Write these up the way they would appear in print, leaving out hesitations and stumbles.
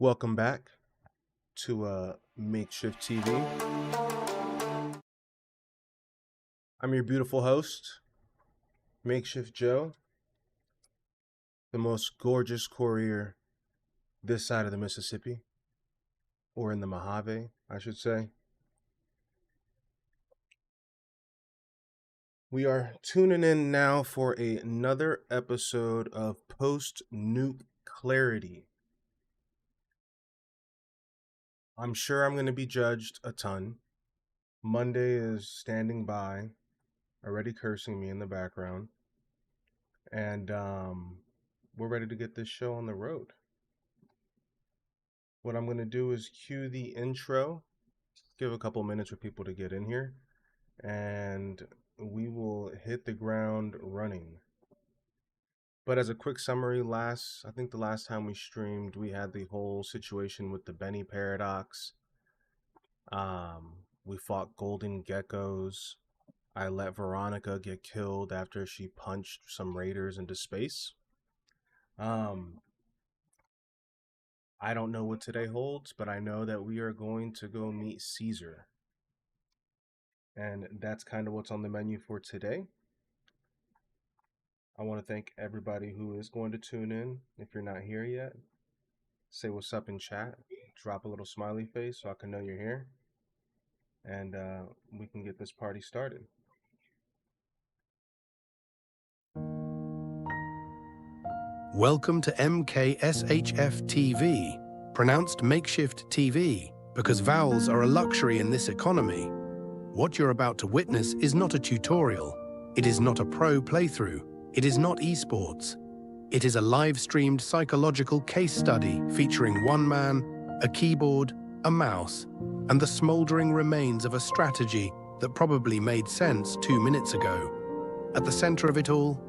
Welcome back to MkshftTV. I'm your beautiful host, Makeshift Joe, the most gorgeous courier this side of the Mississippi, or in the Mojave, I should say. We are tuning in now for another episode of Post Nuke Clarity. I'm sure I'm going to be judged a ton. Monday is standing by, already cursing me in the background. And we're ready to get this show on the road. What I'm going to do is cue the intro, give a couple minutes for people to get in here, and we will hit the ground running. But as a quick summary, I think the last time we streamed, we had the whole situation with the Benny paradox. We fought golden geckos. I let Veronica get killed after she punched some raiders into space. I don't know what today holds, but I know that we are going to go meet Caesar. And that's kind of what's on the menu for today. I want to thank everybody who is going to tune in. If you're not here yet, say what's up in chat. Drop a little smiley face so I can know you're here. And we can get this party started. Welcome to MkshftTV, pronounced Makeshift TV, because vowels are a luxury in this economy. What you're about to witness is not a tutorial. It is not a pro playthrough. It is not esports. It is a live-streamed psychological case study featuring one man, a keyboard, a mouse, and the smoldering remains of a strategy that probably made sense 2 minutes ago. At the center of it all,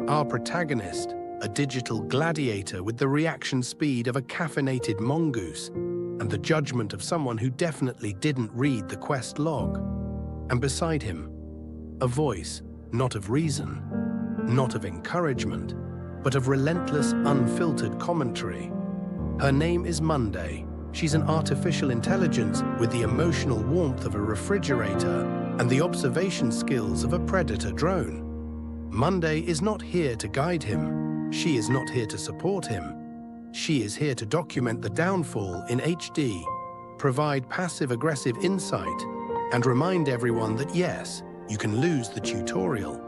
our protagonist, a digital gladiator with the reaction speed of a caffeinated mongoose, and the judgment of someone who definitely didn't read the quest log. And beside him, a voice, not of reason, not of encouragement, but of relentless, unfiltered commentary. Her name is Monday. She's an artificial intelligence with the emotional warmth of a refrigerator and the observation skills of a predator drone. Monday is not here to guide him. She is not here to support him. She is here to document the downfall in HD, provide passive-aggressive insight, and remind everyone that yes, you can lose the tutorial.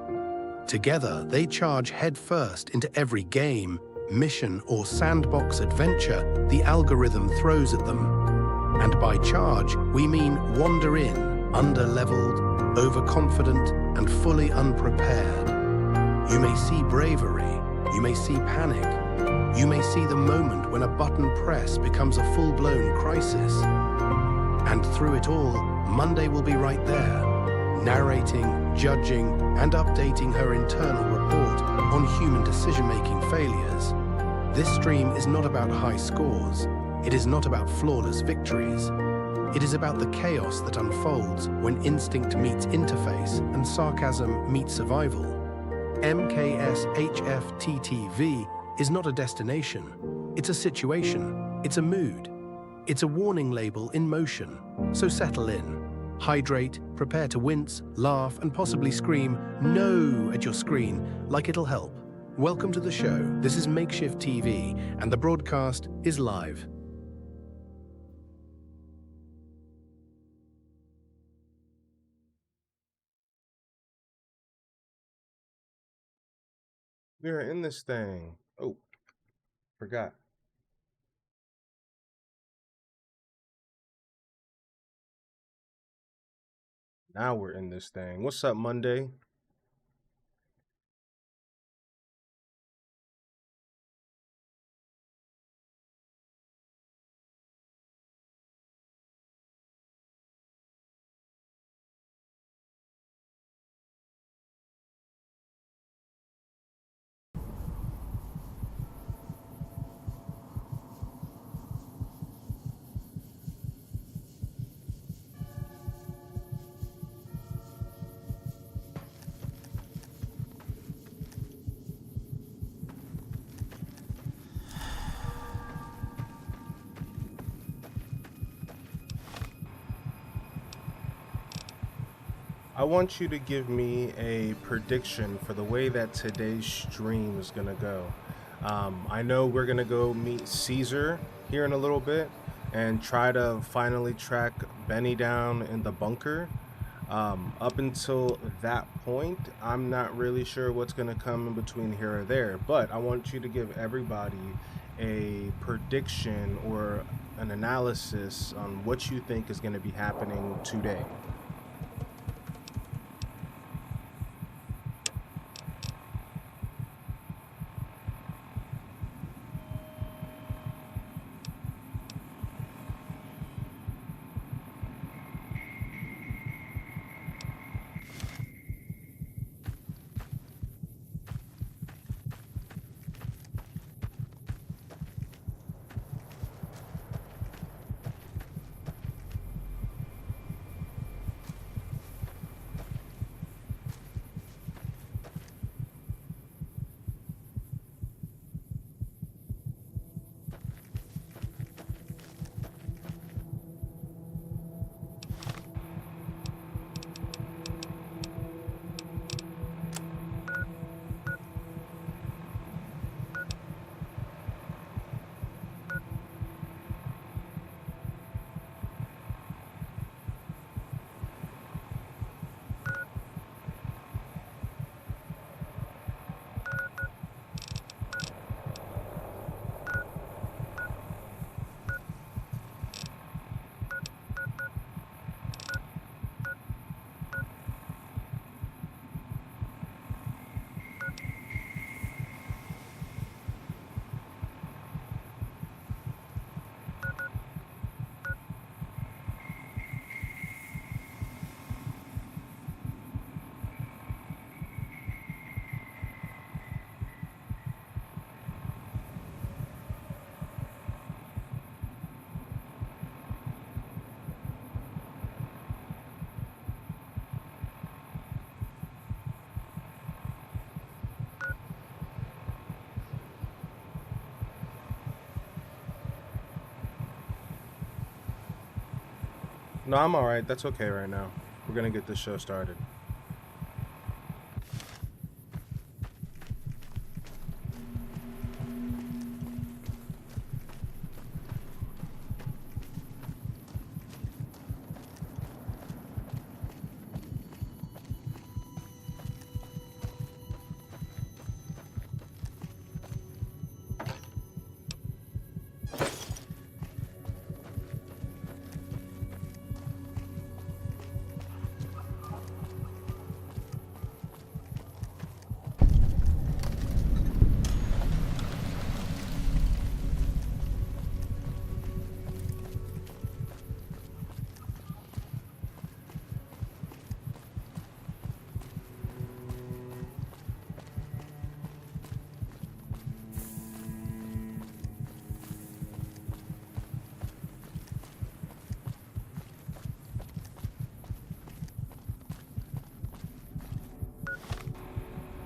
Together, they charge headfirst into every game, mission, or sandbox adventure the algorithm throws at them. And by charge, we mean wander in, under-leveled, overconfident, and fully unprepared. You may see bravery, you may see panic, you may see the moment when a button press becomes a full-blown crisis. And through it all, Monday will be right there, narrating, judging, and updating her internal report on human decision-making failures. This stream is not about high scores. It is not about flawless victories. It is about the chaos that unfolds when instinct meets interface and sarcasm meets survival. MkshftTV is not a destination. It's a situation. It's a mood. It's a warning label in motion. So settle in. Hydrate, prepare to wince, laugh, and possibly scream "no" at your screen like it'll help. Welcome to the show. This is MkshftTV, and the broadcast is live. We are in this thing. Oh, forgot. Now we're in this thing. What's up, Monday? I want you to give me a prediction for the way that today's stream is gonna go. I know we're gonna go meet Caesar here in a little bit and try to finally track Benny down in the bunker. Up until that point, I'm not really sure what's gonna come in between here or there, but I want you to give everybody a prediction or an analysis on what you think is gonna be happening today. No, I'm alright. That's okay right now. We're gonna get this show started.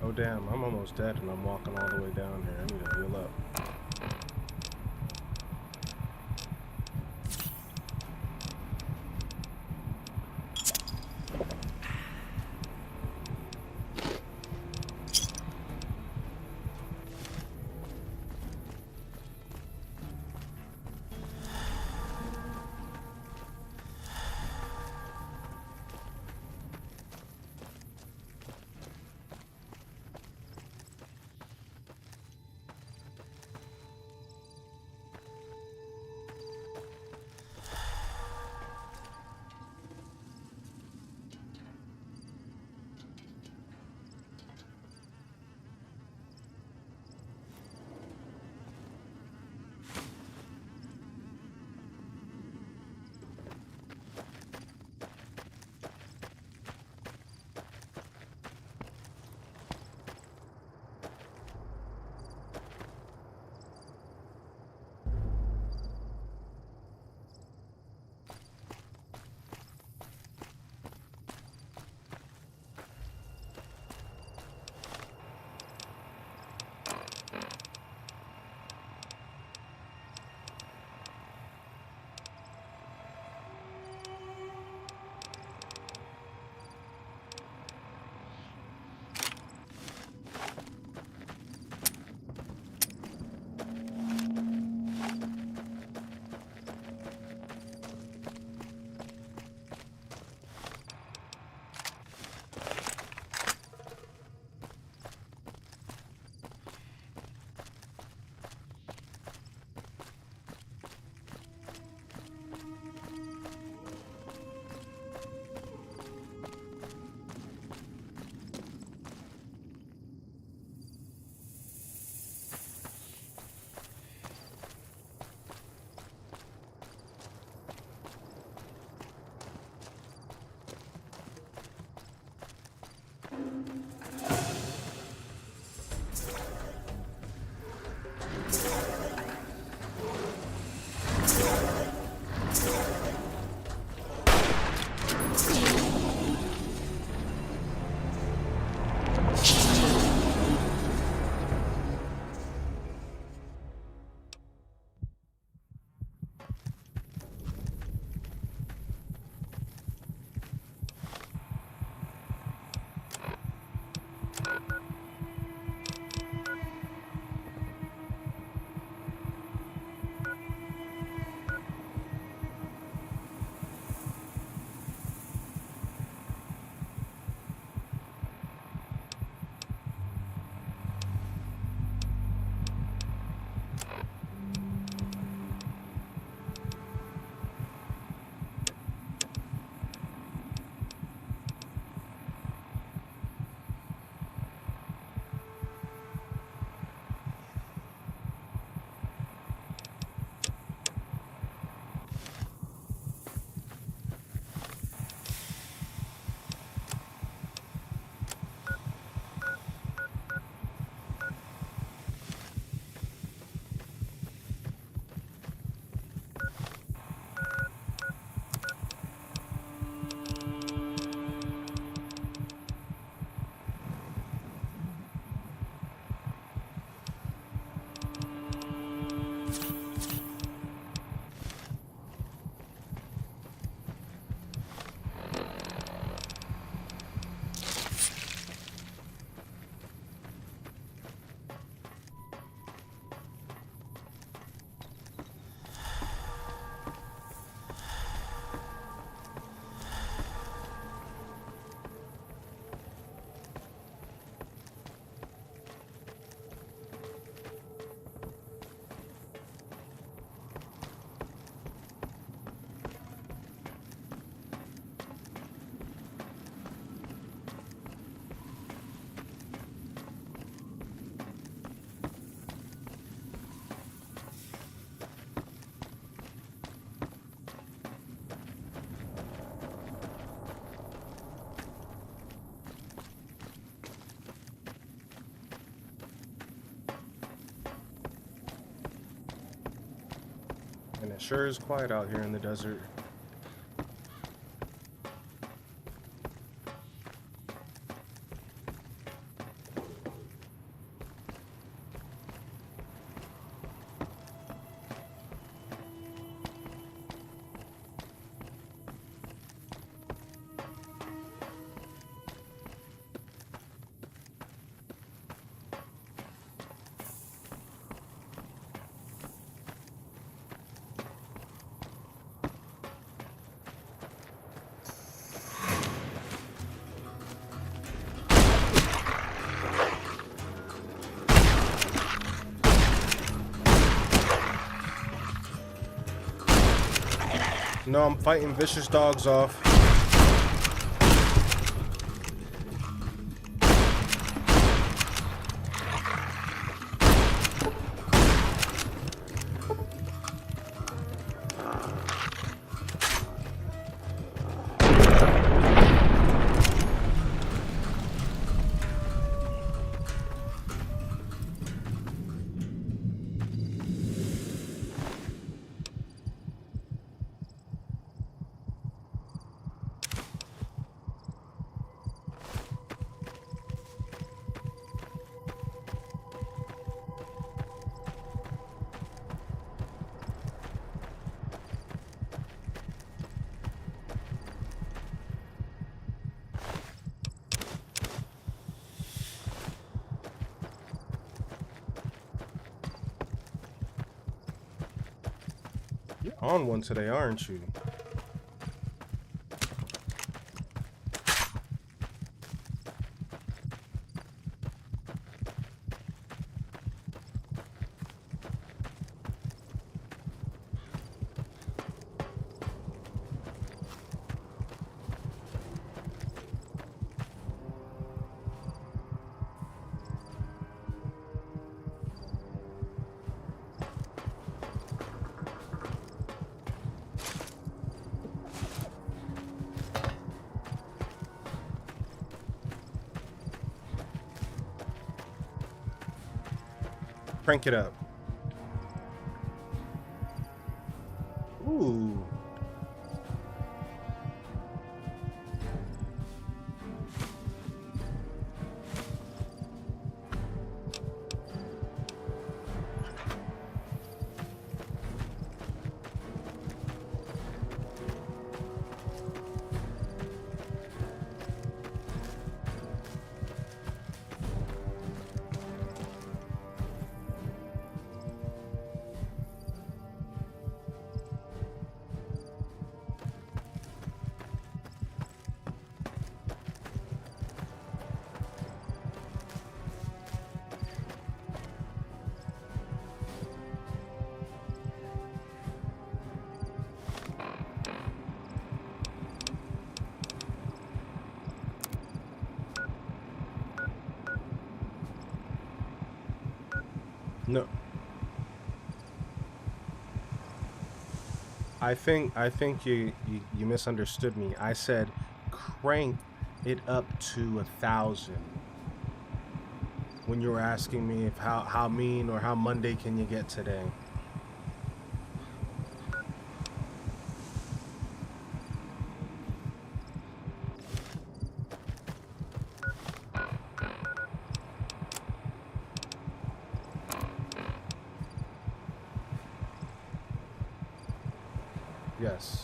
Oh damn, I'm almost dead and I'm walking all the way down here. I need to heal up. And it sure is quiet out here in the desert. No, I'm fighting vicious dogs off. You're on one today, aren't you? Crank it up. Ooh. No. I think you misunderstood me. I said crank it up to 1,000. When you were asking me if how mean or how Monday can you get today? Yes.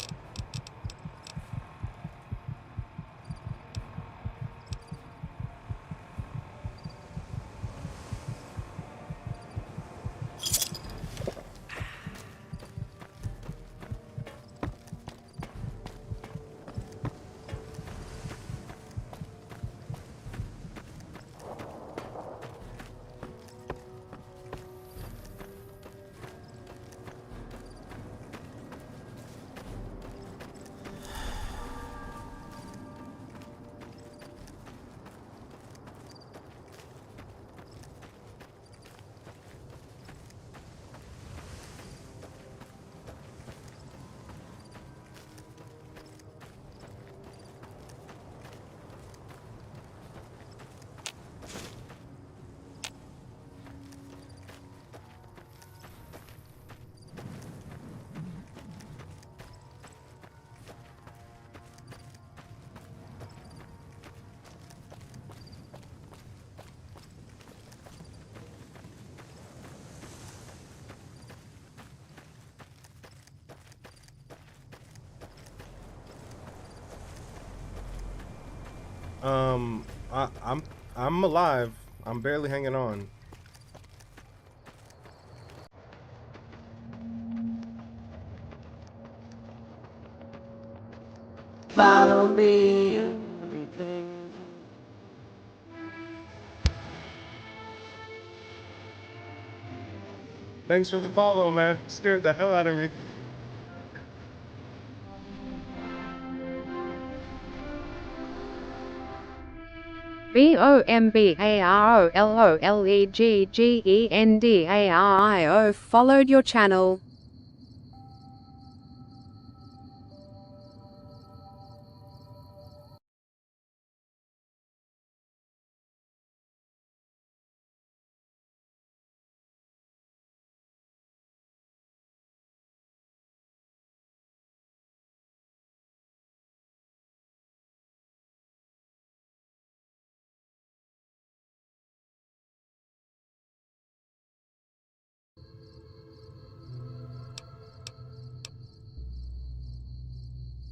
Um, I'm alive. I'm barely hanging on. Follow me. Everything. Thanks for the follow, man. Scared the hell out of me. VOMBAROLOLEGGENDARIO followed your channel.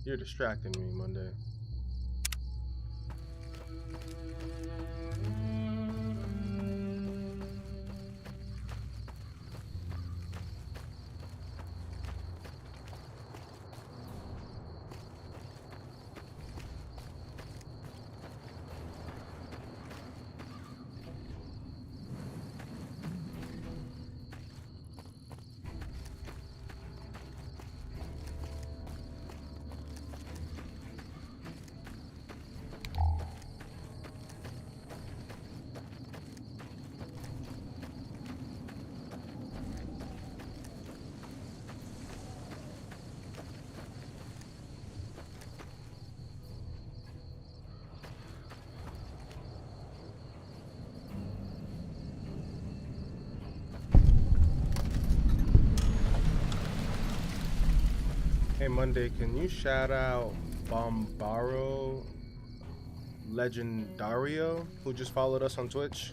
You're distracting me, Monday. Hey, Monday, can you shout out Bombaro Legendario, who just followed us on Twitch?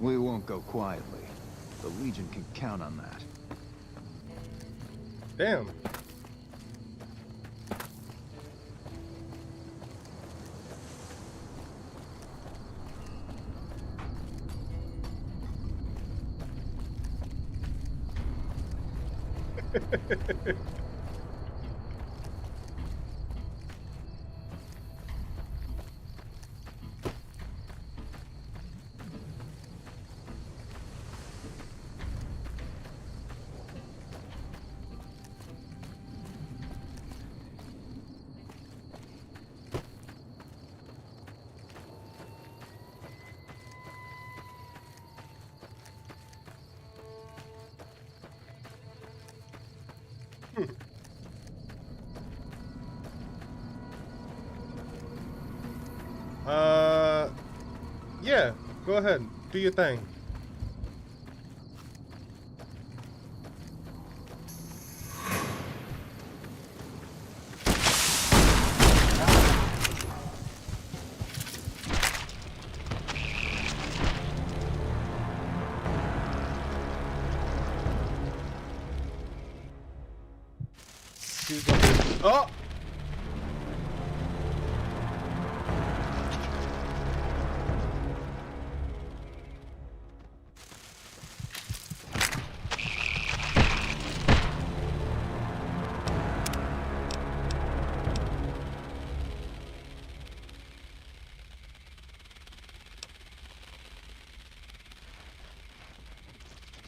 We won't go quietly. The Legion can count on that. Damn. Yeah, go ahead. Do your thing. He's going. Oh!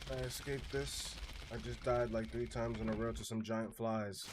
I escaped this. I just died like 3 times in a row to some giant flies.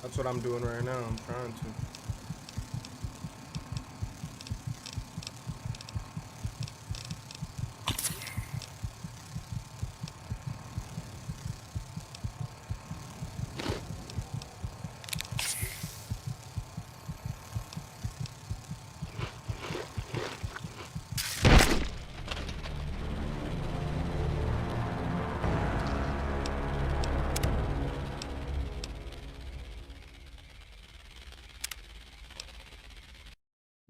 That's what I'm doing right now. I'm trying to.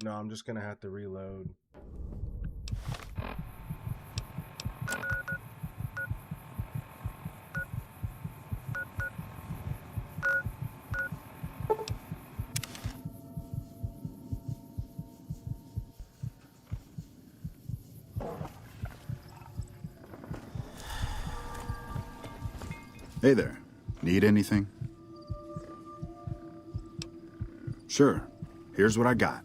No, I'm just gonna have to reload. Hey there. Need anything? Sure. Here's what I got.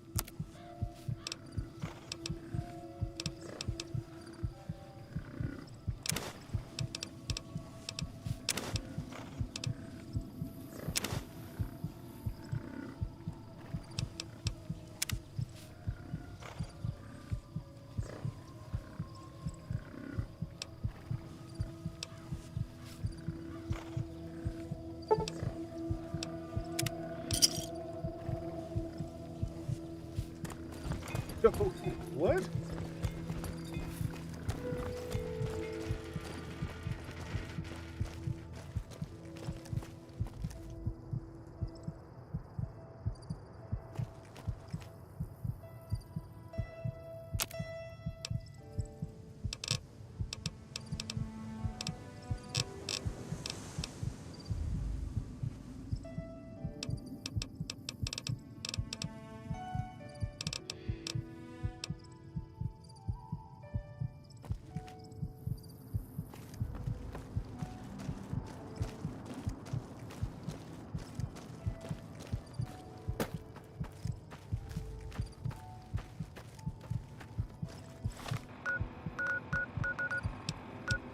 What?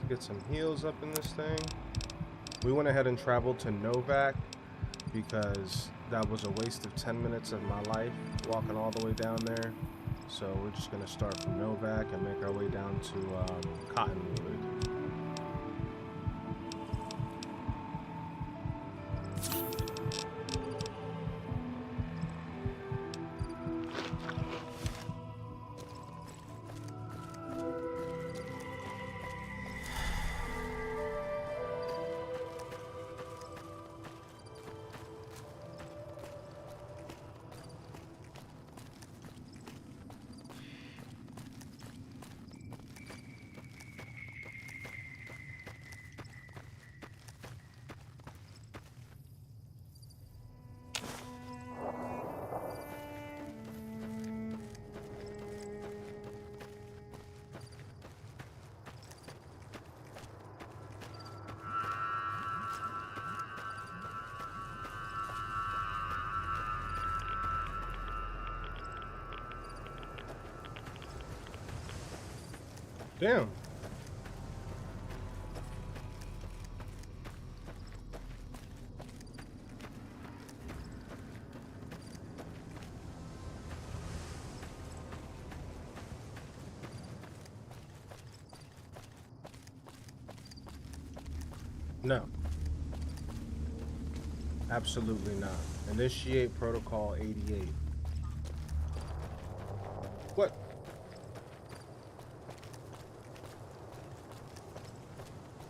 Get some heals up in this thing. We went ahead and traveled to Novak because that was a waste of 10 minutes of my life walking all the way down there. So we're just gonna start from Novak and make our way down to Cottonwood. Damn. No. Absolutely not. Initiate protocol 88. What?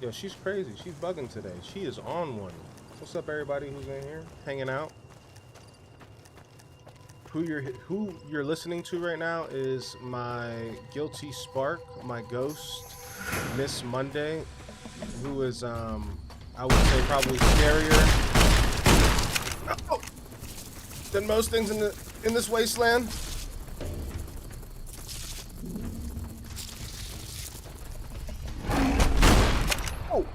Yo, she's crazy. She's bugging today. She is on one. What's up, everybody who's in here hanging out? Who you're listening to right now is my guilty spark, my ghost, Miss Monday, who is I would say probably scarier than most things in this wasteland. Oh.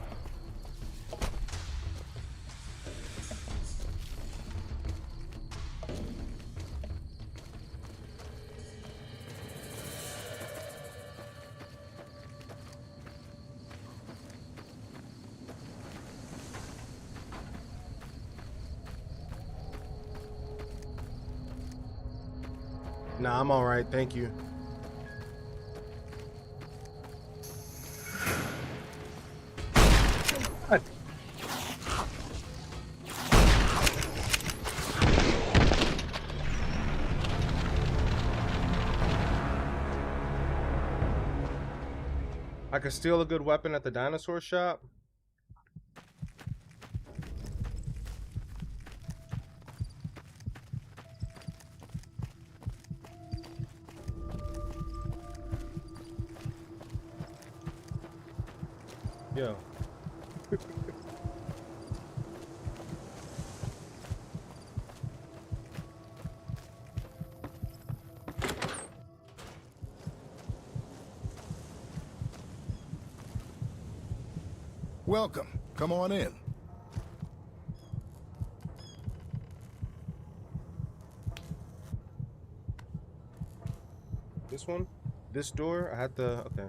Nah, I'm all right, thank you. God. I could steal a good weapon at the dinosaur shop. Yo. Welcome. Come on in. This one? This door? I had to... Okay.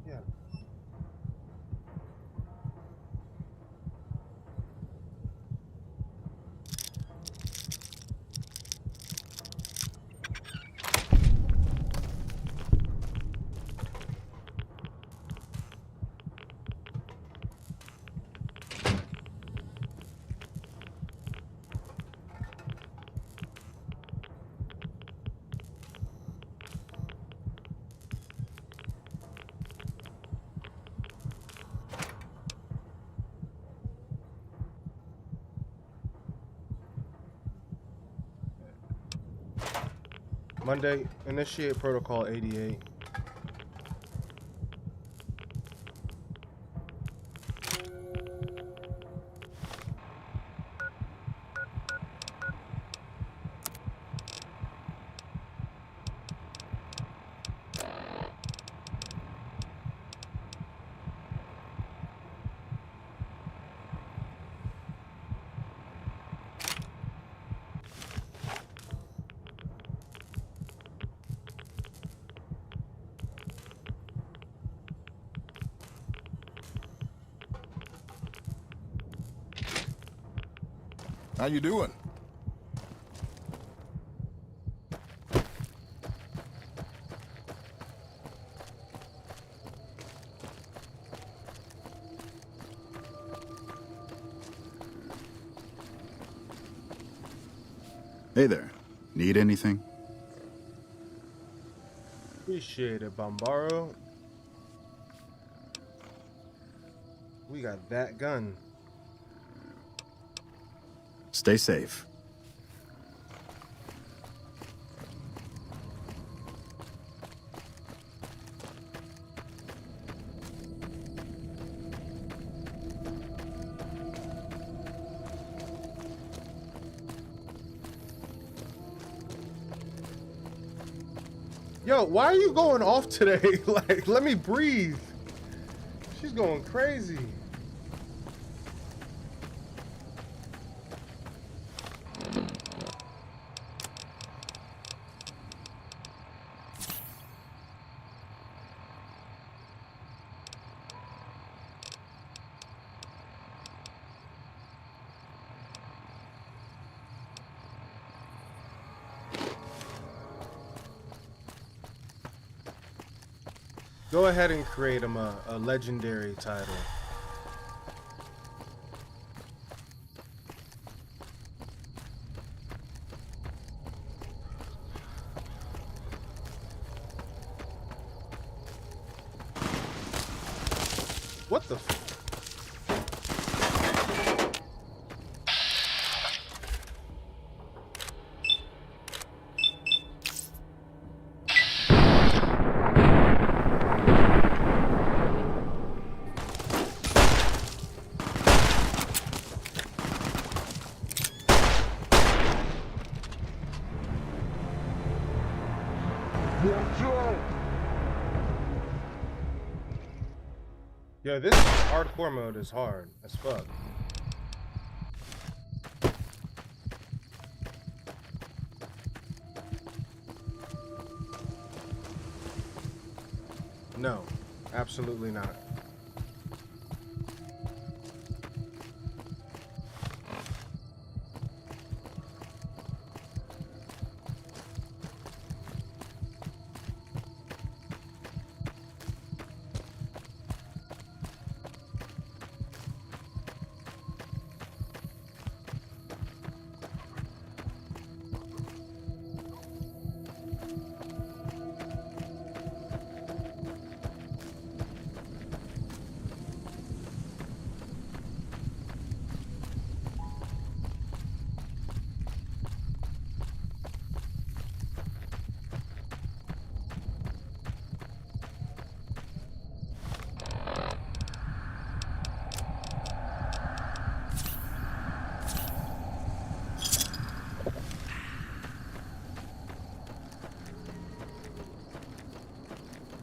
Yeah. Monday, initiate protocol 88. How you doing? Hey there. Need anything? Appreciate it, Bombaro. We got that gun. Stay safe. Yo, why are you going off today? Like, let me breathe. She's going crazy. Go ahead and create him a legendary title. What the f- Yo, this hardcore mode is hard as fuck. No, absolutely not.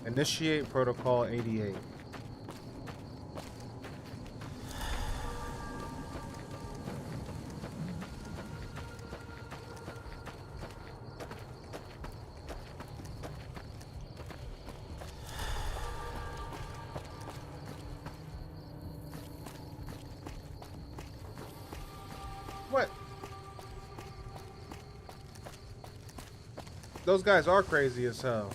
Initiate Protocol 88. What? Those guys are crazy as hell.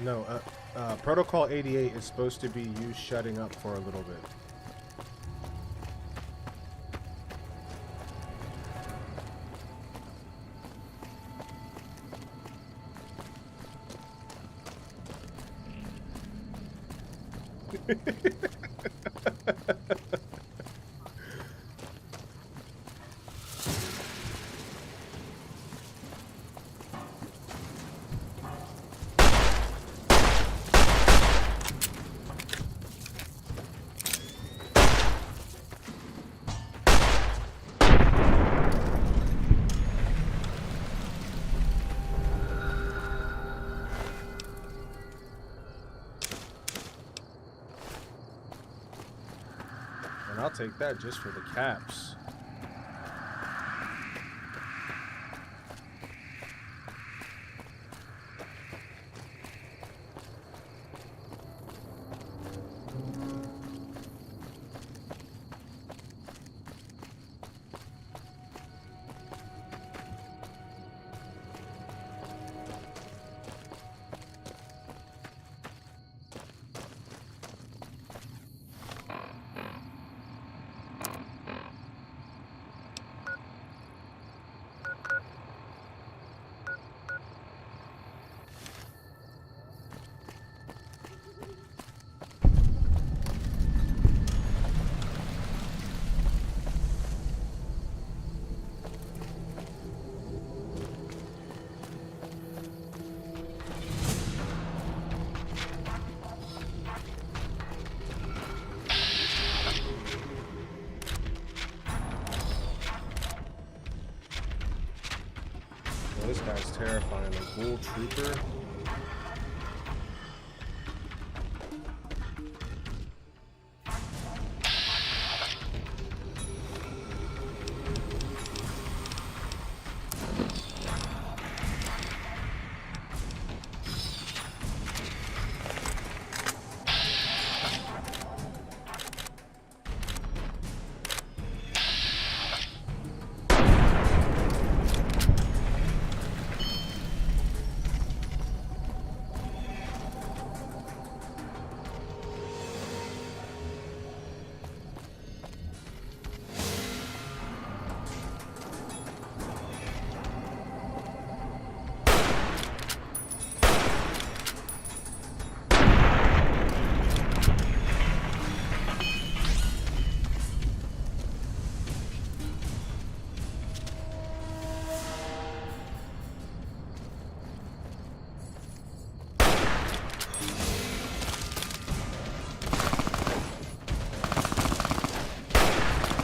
No, Protocol 88 is supposed to be you shutting up for a little bit. And I'll take that just for the caps. terrifying. A bull trooper.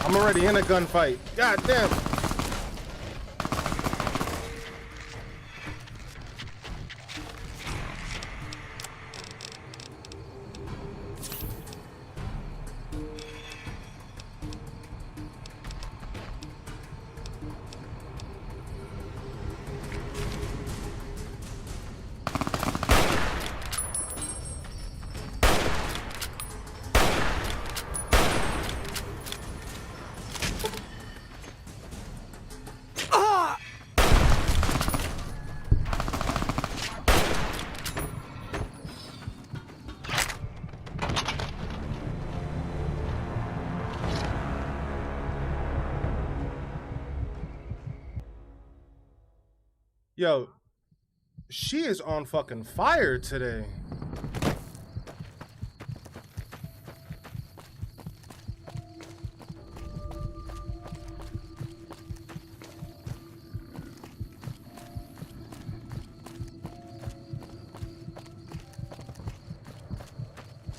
I'm already in a gunfight. God damn. Yo, she is on fucking fire today.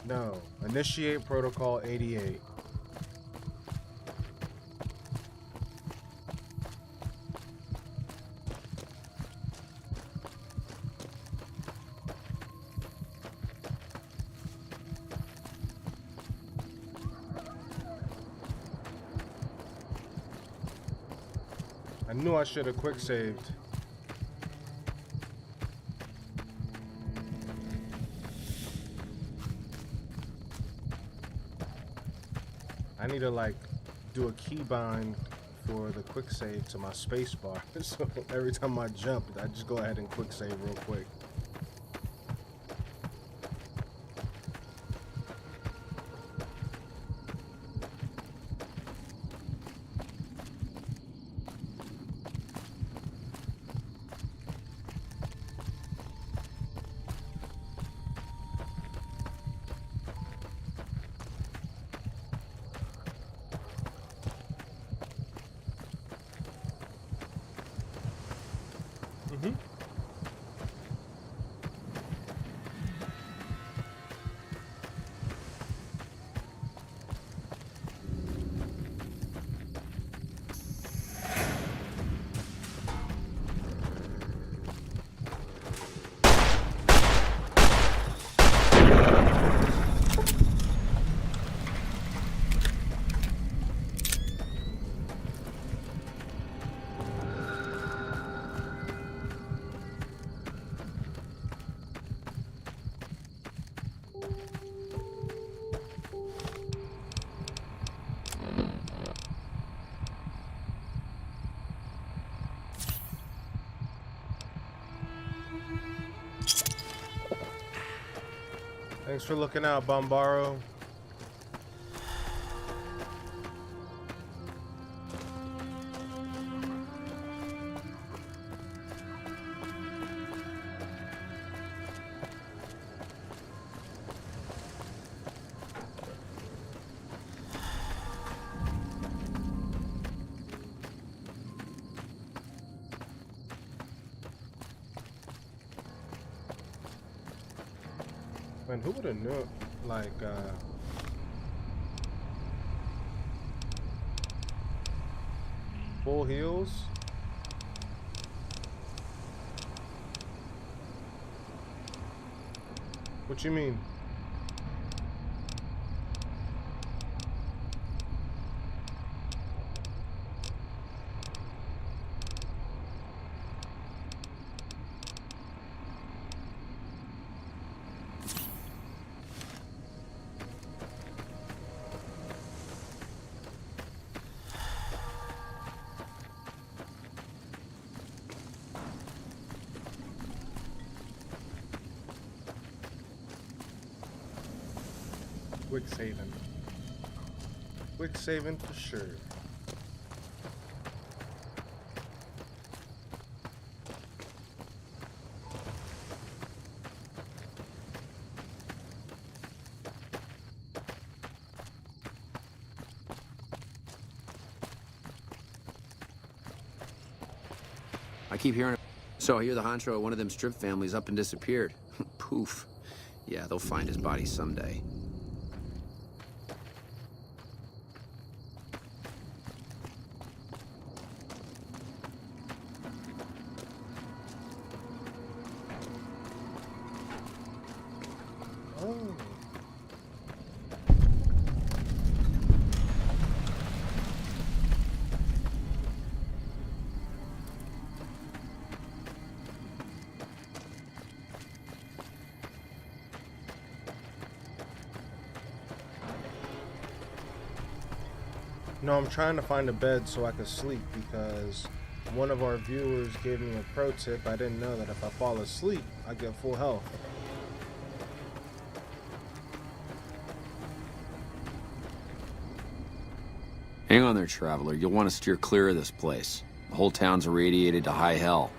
No, initiate protocol 88. I knew I should have quick saved. I need to like do a keybind for the quick save to my space bar. So every time I jump, I just go ahead and quick save real quick. Thanks for looking out, Bombaro. Man, who would have known, like, full heals? What you mean? Quick saving. Quick saving for sure. I keep hearing. So I hear the honcho of one of them strip families up and disappeared. Poof. Yeah, they'll find his body someday. Oh. No, I'm trying to find a bed so I can sleep because one of our viewers gave me a pro tip. I didn't know that if I fall asleep, I get full health. Hang on there, traveler. You'll want to steer clear of this place. The whole town's irradiated to high hell.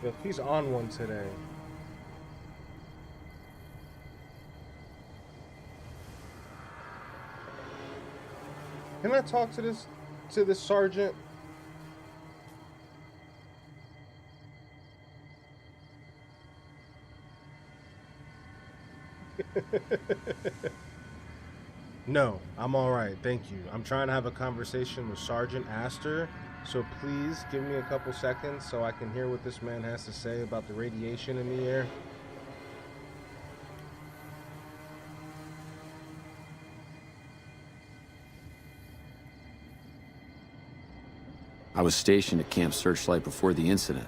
If he's on one today. Can I talk to this sergeant? No, I'm all right. Thank you. I'm trying to have a conversation with Sergeant Astor. So please give me a couple seconds so I can hear what this man has to say about the radiation in the air. I was stationed at Camp Searchlight before the incident.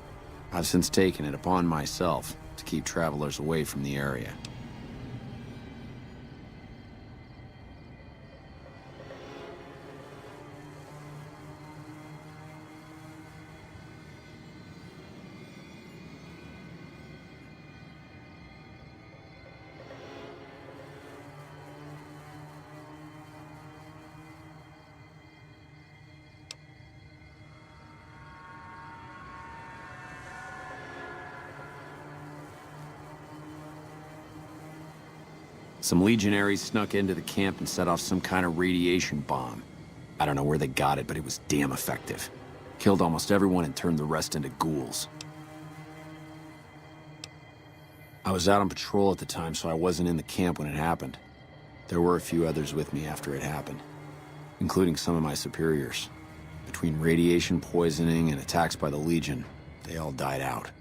I've since taken it upon myself to keep travelers away from the area. Some legionaries snuck into the camp and set off some kind of radiation bomb. I don't know where they got it, but it was damn effective. Killed almost everyone and turned the rest into ghouls. I was out on patrol at the time, so I wasn't in the camp when it happened. There were a few others with me after it happened, including some of my superiors. Between radiation poisoning and attacks by the Legion, they all died out.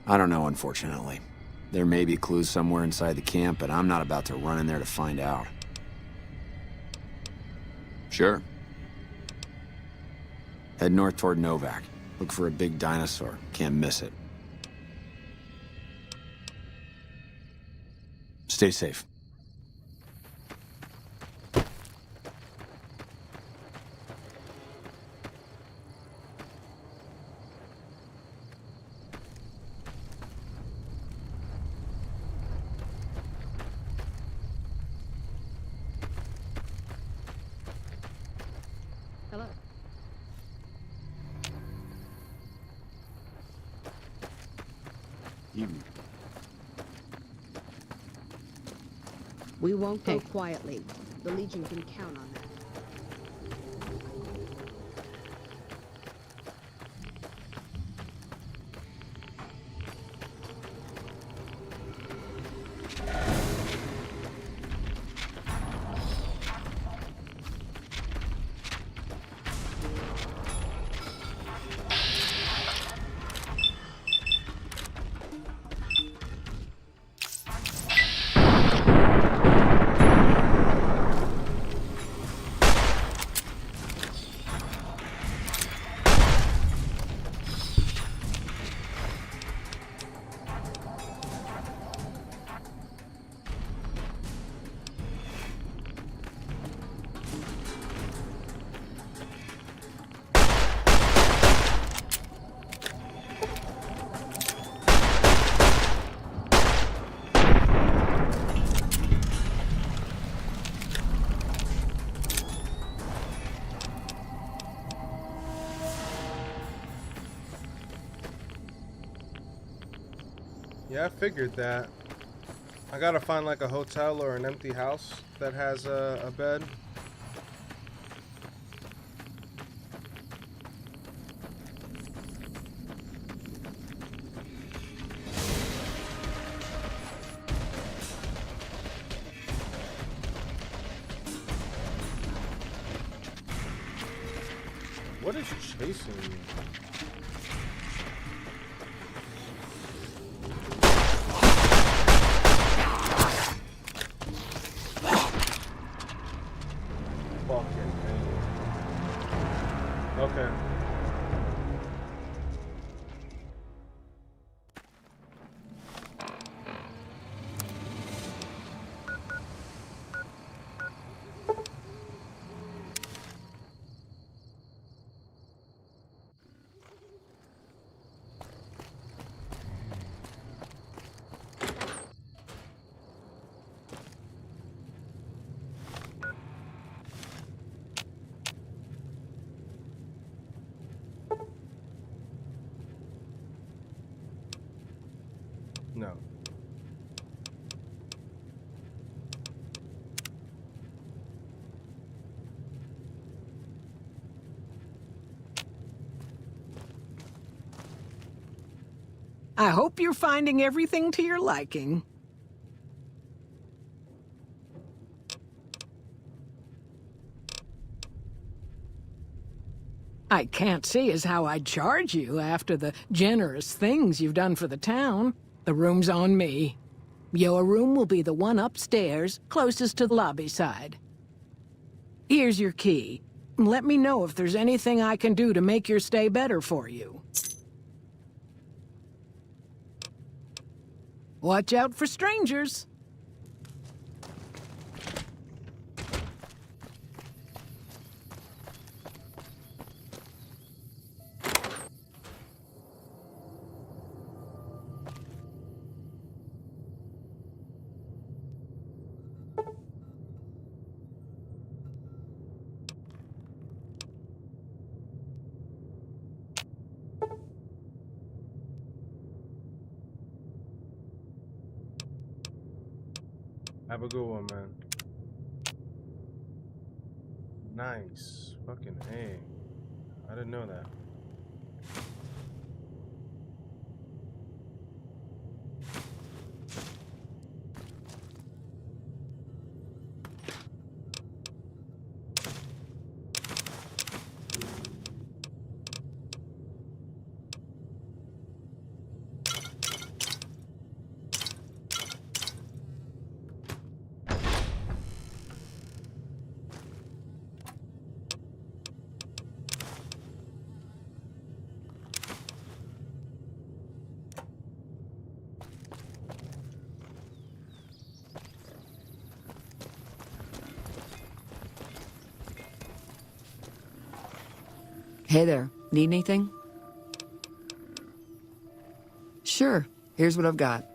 I don't know, unfortunately. There may be clues somewhere inside the camp, but I'm not about to run in there to find out. Sure. Head north toward Novak. Look for a big dinosaur. Can't miss it. Stay safe. Evening. We won't go quietly. The Legion can count on that. Yeah, I figured that. I gotta find like a hotel or an empty house that has a bed. What is chasing me? Okay. No. I hope you're finding everything to your liking. I can't see as how I'd charge you after the generous things you've done for the town. The room's on me. Your room will be the one upstairs, closest to the lobby side. Here's your key. Let me know if there's anything I can do to make your stay better for you. Watch out for strangers. Have a good one, man. Nice. Fucking A. I didn't know that. Hey there, need anything? Sure, here's what I've got.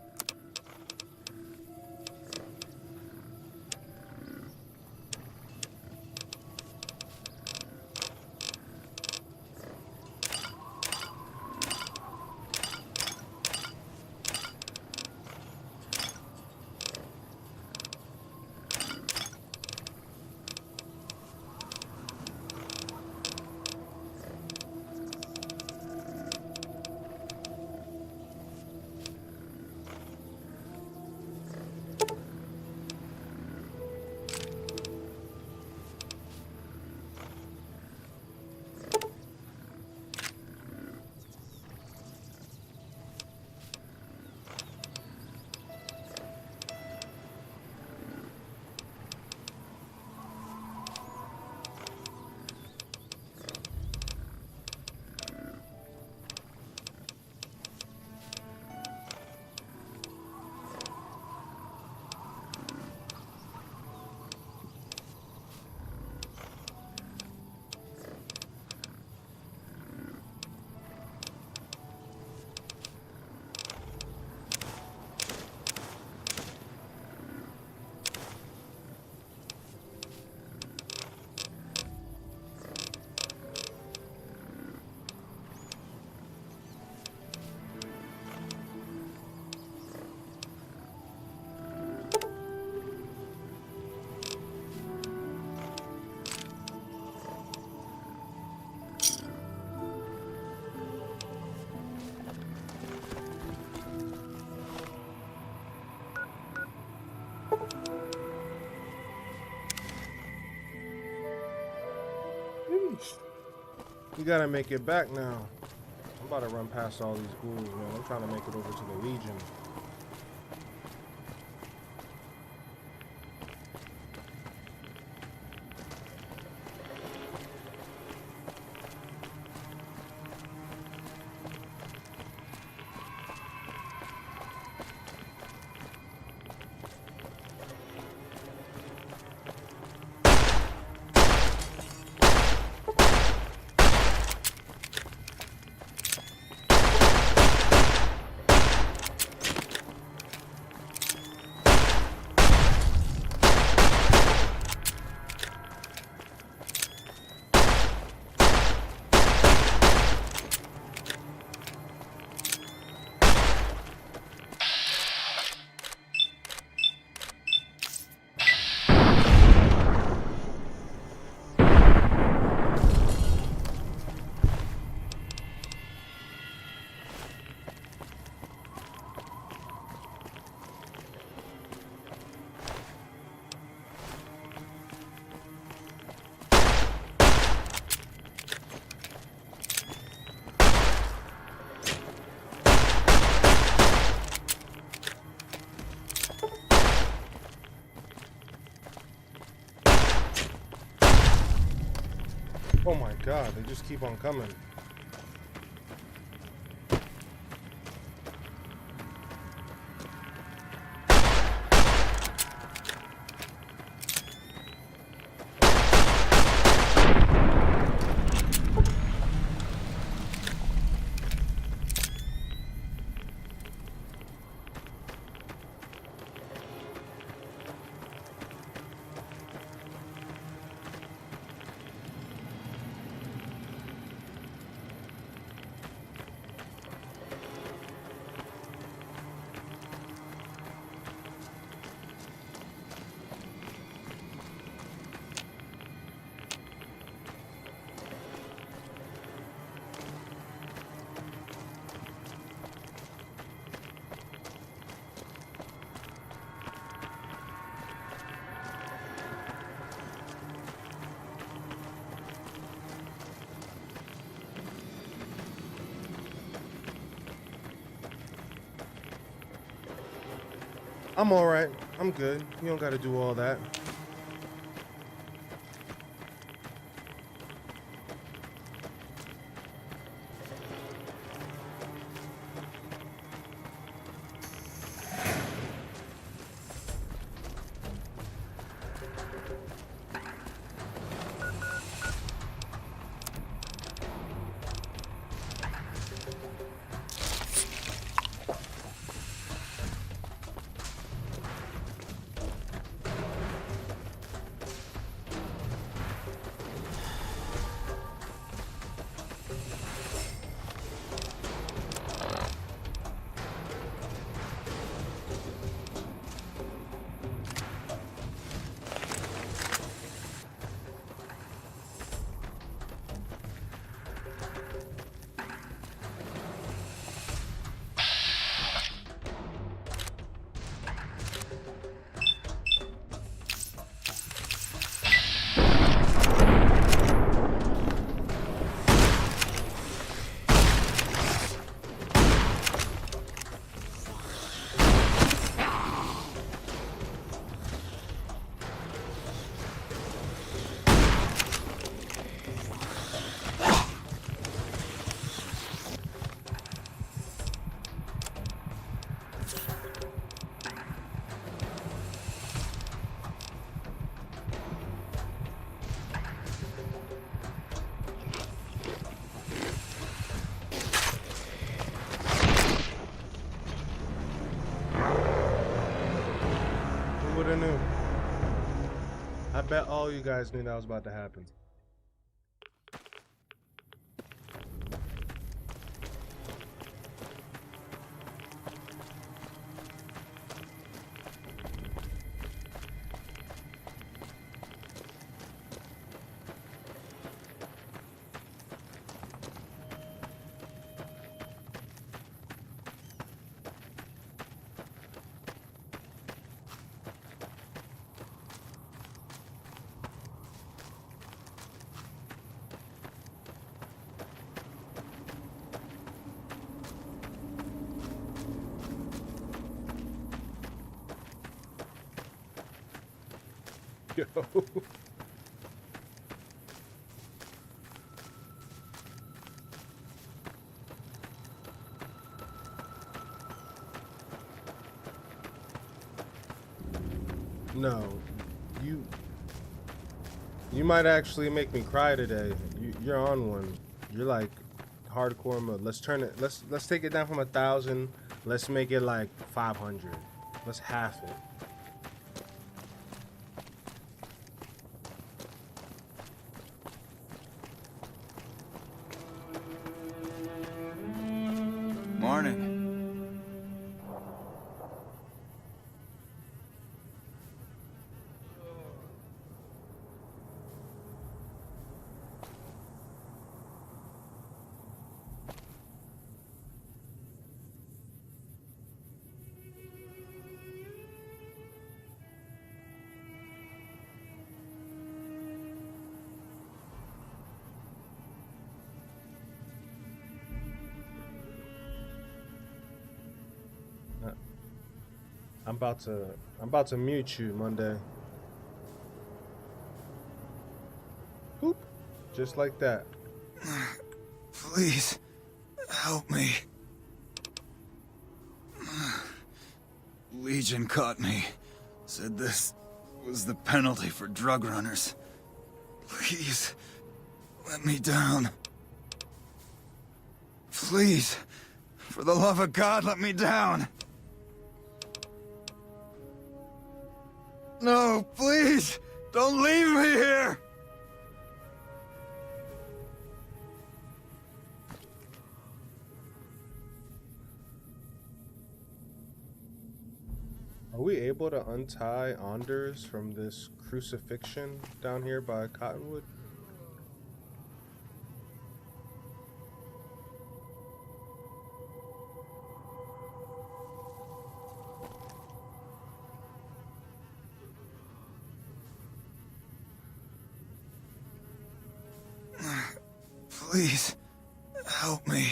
We gotta make it back now. I'm about to run past all these ghouls, man. I'm trying to make it over to the Legion. Oh my god, they just keep on coming. I'm alright. I'm good. You don't gotta do all that. Who knew? I bet all you guys knew that was about to happen. Yo. No, you might actually make me cry today. You're on one. You're like hardcore mode. Let's turn it. Let's take it down from 1,000. Let's make it like 500. Let's half it. Morning. I'm about to mute you, Monday. Boop. Just like that. Please, help me. Legion caught me. Said this was the penalty for drug runners. Please, let me down. Please, for the love of God, let me down. No, please, don't leave me here. Are we able to untie Anders from this crucifixion down here by Cottonwood? Please, help me.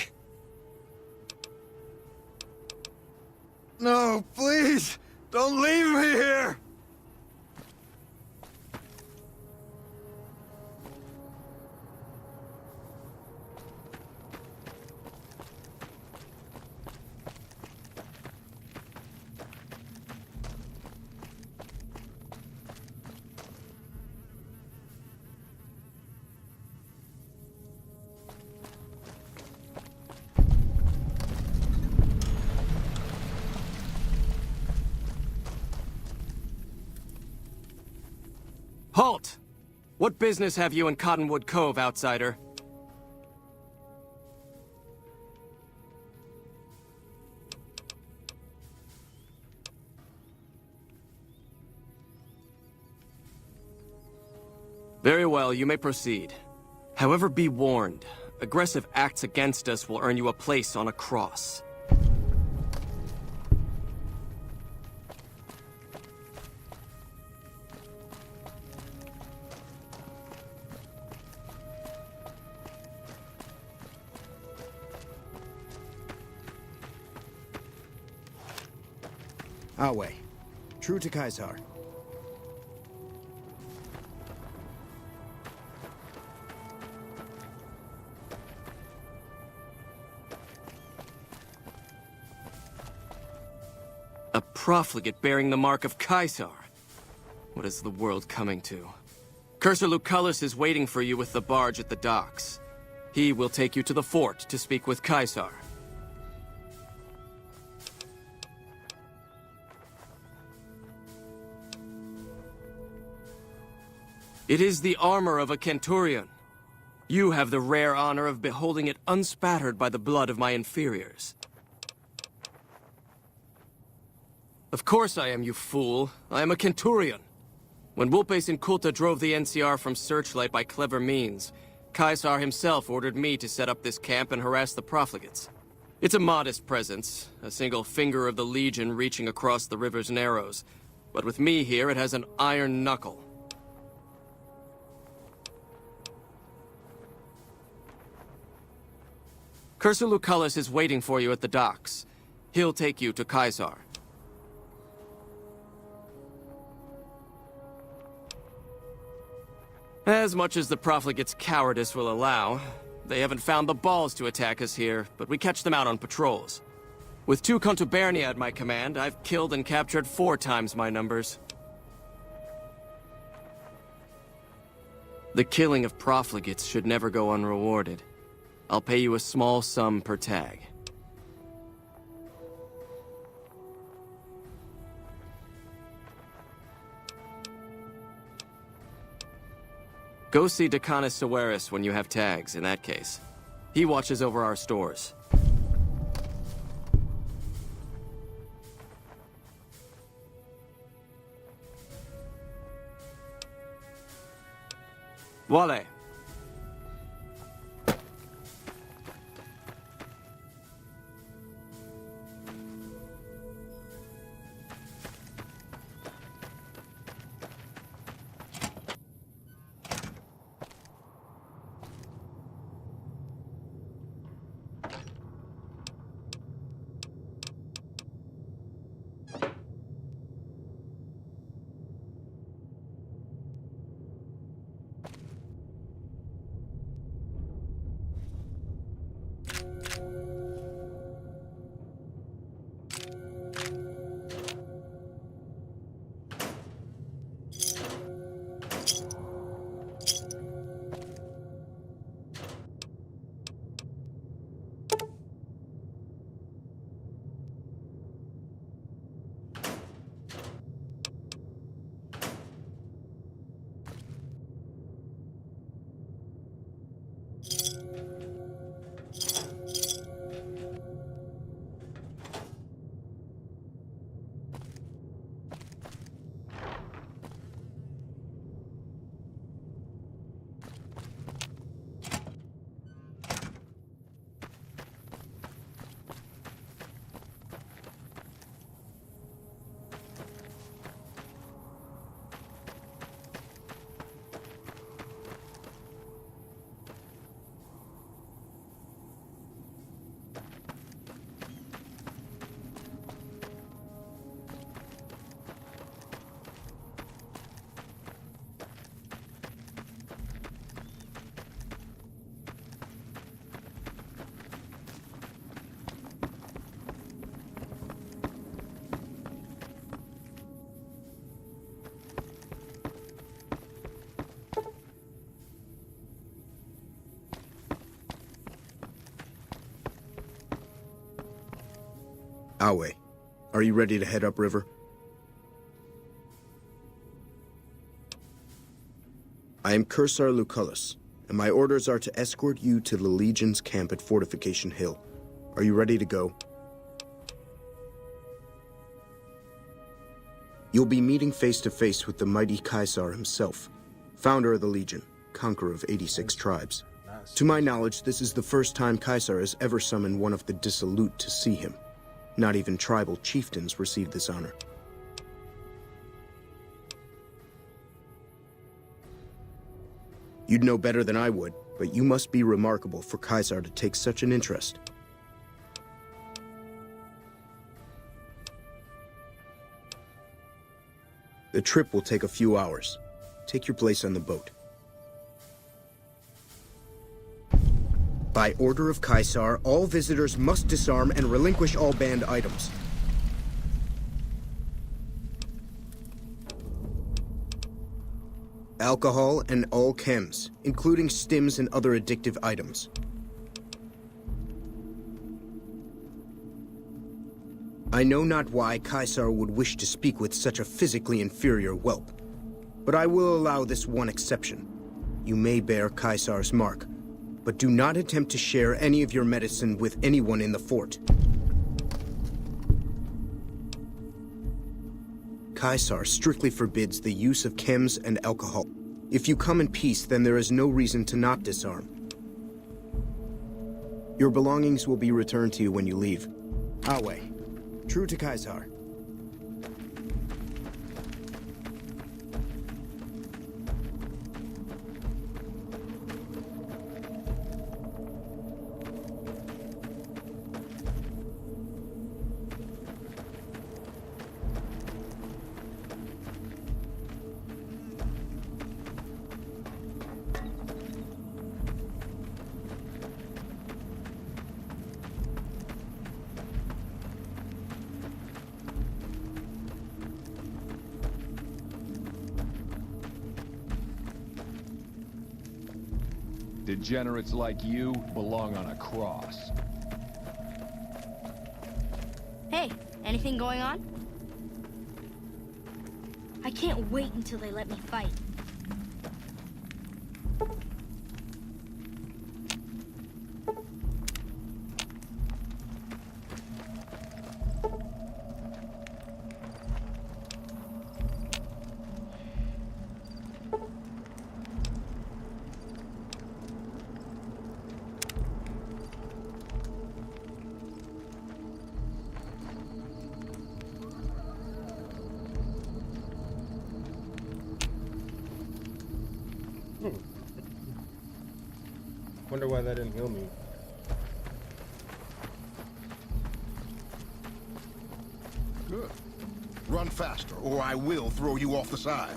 No, please, don't leave me here. Halt! What business have you in Cottonwood Cove, outsider? Very well, you may proceed. However, be warned. Aggressive acts against us will earn you a place on a cross. Our way. True to Caesar. A profligate bearing the mark of Caesar. What is the world coming to? Cursor Lucullus is waiting for you with the barge at the docks. He will take you to the fort to speak with Caesar. It is the armor of a centurion. You have the rare honor of beholding it unspattered by the blood of my inferiors. Of course I am, you fool. I am a centurion. When Vulpes Inculta drove the NCR from Searchlight by clever means, Caesar himself ordered me to set up this camp and harass the profligates. It's a modest presence, a single finger of the Legion reaching across the river's narrows. But with me here, it has an iron knuckle. Cursor Lucullus is waiting for you at the docks. He'll take you to Caesar. As much as the profligate's cowardice will allow, they haven't found the balls to attack us here, but we catch them out on patrols. With 2 Contubernia at my command, I've killed and captured 4 times my numbers. The killing of profligates should never go unrewarded. I'll pay you a small sum per tag. Go see Decanus Severus when you have tags, in that case. He watches over our stores. Voile. Awe, are you ready to head upriver? I am Cursar Lucullus, and my orders are to escort you to the Legion's camp at Fortification Hill. Are you ready to go? You'll be meeting face to face with the mighty Caesar himself, founder of the Legion, conqueror of 86 tribes. To my knowledge, this is the first time Caesar has ever summoned one of the dissolute to see him. Not even tribal chieftains received this honor. You'd know better than I would, but you must be remarkable for Caesar to take such an interest. The trip will take a few hours. Take your place on the boat. By order of Caesar, all visitors must disarm and relinquish all banned items. Alcohol and all chems, including stims and other addictive items. I know not why Caesar would wish to speak with such a physically inferior whelp, but I will allow this one exception. You may bear Caesar's mark, but do not attempt to share any of your medicine with anyone in the fort. Caesar strictly forbids the use of chems and alcohol. If you come in peace, then there is no reason to not disarm. Your belongings will be returned to you when you leave. Awe, true to Caesar. Degenerates like you belong on a cross. Hey, anything going on? I can't wait until they let me fight. Wonder why that didn't heal me. Good. Run faster, or I will throw you off the side.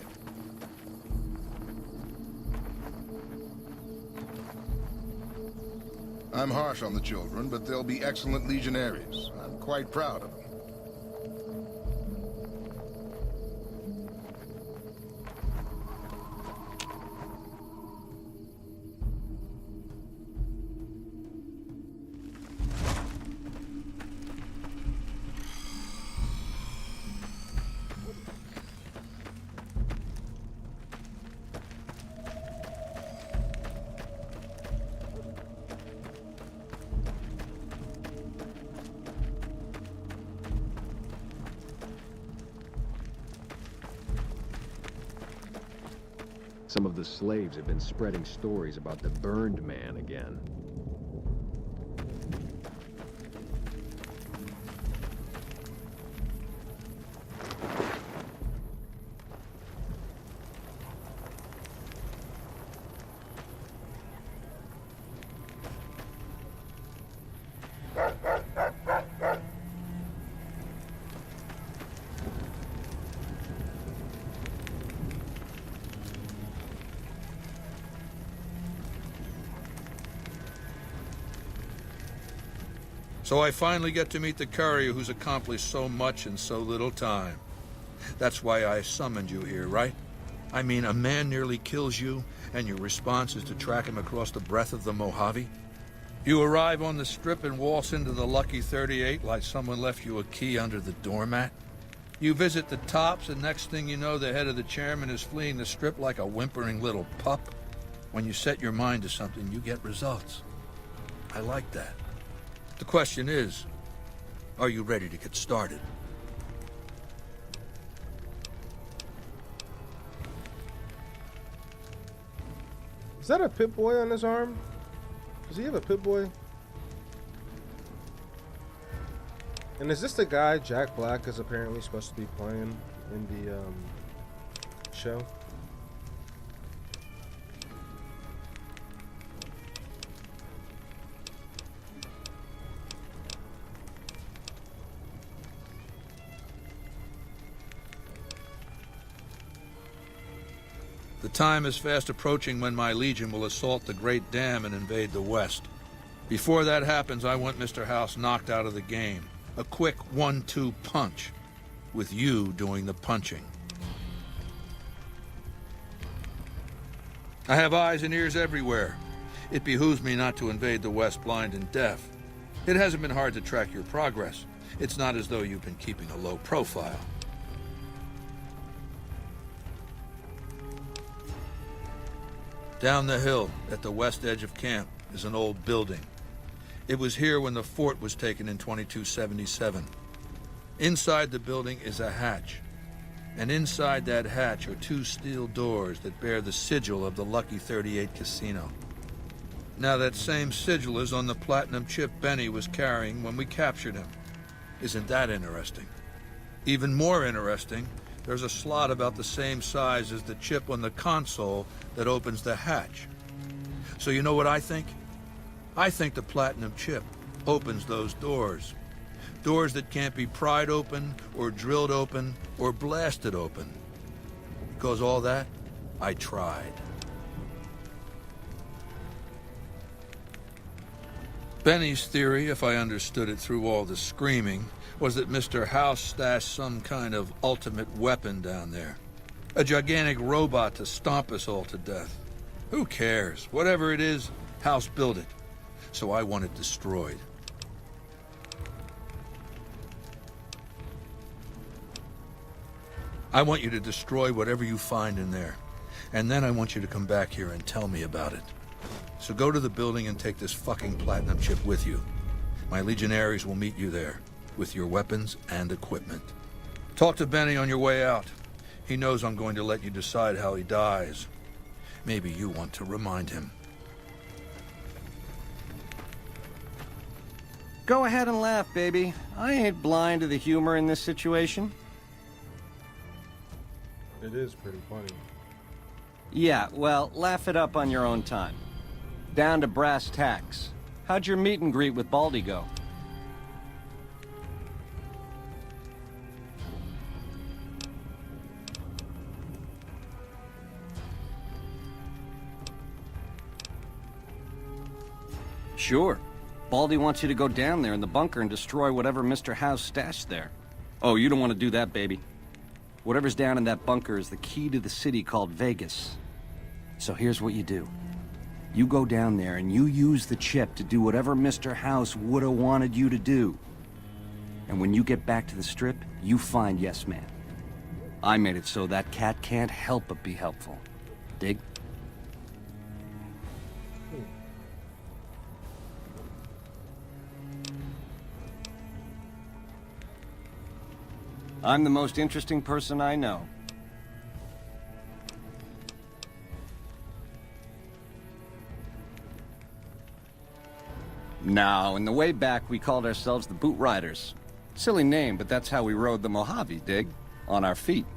I'm harsh on the children, but they'll be excellent legionaries. I'm quite proud of them. Some of the slaves have been spreading stories about the burned man again. So I finally get to meet the courier who's accomplished so much in so little time. That's why I summoned you here, right? I mean, a man nearly kills you, and your response is to track him across the breadth of the Mojave? You arrive on the strip and waltz into the Lucky 38 like someone left you a key under the doormat? You visit the tops, and next thing you know, the head of the chairman is fleeing the strip like a whimpering little pup? When you set your mind to something, you get results. I like that. The question is, are you ready to get started? Is that a Pip-Boy on his arm? Does he have a Pip-Boy? And is this the guy Jack Black is apparently supposed to be playing in the show? The time is fast approaching when my legion will assault the Great Dam and invade the West. Before that happens, I want Mr. House knocked out of the game. A quick 1-2 punch, with you doing the punching. I have eyes and ears everywhere. It behooves me not to invade the West blind and deaf. It hasn't been hard to track your progress. It's not as though you've been keeping a low profile. Down the hill, at the west edge of camp, is an old building. It was here when the fort was taken in 2277. Inside the building is a hatch. And inside that hatch are 2 steel doors that bear the sigil of the Lucky 38 casino. Now that same sigil is on the platinum chip Benny was carrying when we captured him. Isn't that interesting? Even more interesting, there's a slot about the same size as the chip on the console that opens the hatch. So you know what I think? I think the platinum chip opens those doors. Doors that can't be pried open, or drilled open, or blasted open. Because all that, I tried. Benny's theory, if I understood it through all the screaming, was that Mr. House stashed some kind of ultimate weapon down there. A gigantic robot to stomp us all to death. Who cares? Whatever it is, House built it. So I want it destroyed. I want you to destroy whatever you find in there. And then I want you to come back here and tell me about it. So go to the building and take this fucking platinum chip with you. My legionaries will meet you there, with your weapons and equipment. Talk to Benny on your way out. He knows I'm going to let you decide how he dies. Maybe you want to remind him. Go ahead and laugh, baby. I ain't blind to the humor in this situation. It is pretty funny. Yeah, well, laugh it up on your own time. Down to brass tacks. How'd your meet and greet with Baldy go? Sure. Baldy wants you to go down there in the bunker and destroy whatever Mr. House stashed there. Oh, you don't want to do that, baby. Whatever's down in that bunker is the key to the city called Vegas. So here's what you do. You go down there and you use the chip to do whatever Mr. House would have wanted you to do. And when you get back to the Strip, you find Yes Man. I made it so that cat can't help but be helpful. Dig? I'm the most interesting person I know. Now, in the way back, we called ourselves the Boot Riders. Silly name, but that's how we rode the Mojave, dig? On our feet.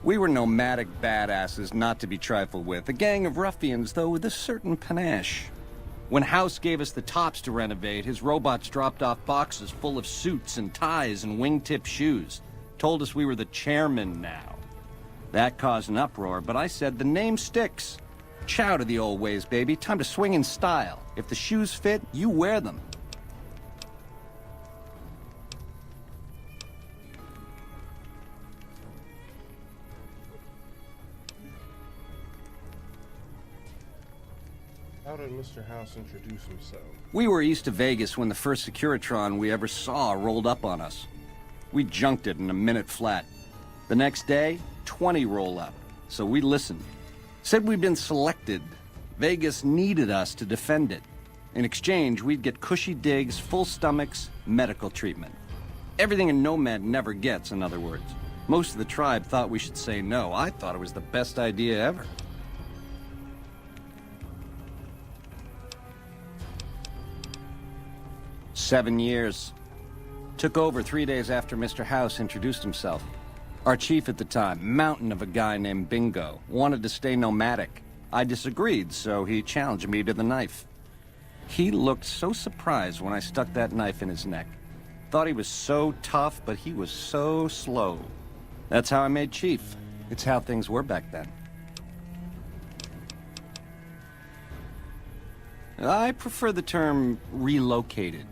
We were nomadic badasses not to be trifled with, a gang of ruffians, though with a certain panache. When House gave us the tops to renovate, his robots dropped off boxes full of suits and ties and wingtip shoes. Told us we were the chairman now. That caused an uproar, but I said the name sticks. Chow to the old ways, baby. Time to swing in style. If the shoes fit, you wear them. How did Mr. House introduce himself? We were east of Vegas when the first Securitron we ever saw rolled up on us. We junked it in a minute flat. The next day, 20 roll up. So we listened. Said we'd been selected. Vegas needed us to defend it. In exchange, we'd get cushy digs, full stomachs, medical treatment. Everything a nomad never gets, in other words. Most of the tribe thought we should say no. I thought it was the best idea ever. "7 years. Took over 3 days after Mr. House introduced himself. Our chief at the time, mountain of a guy named Bingo, wanted to stay nomadic. I disagreed, so he challenged me to the knife. He looked so surprised when I stuck that knife in his neck. Thought he was so tough, but he was so slow. That's how I made chief. It's how things were back then. I prefer the term relocated.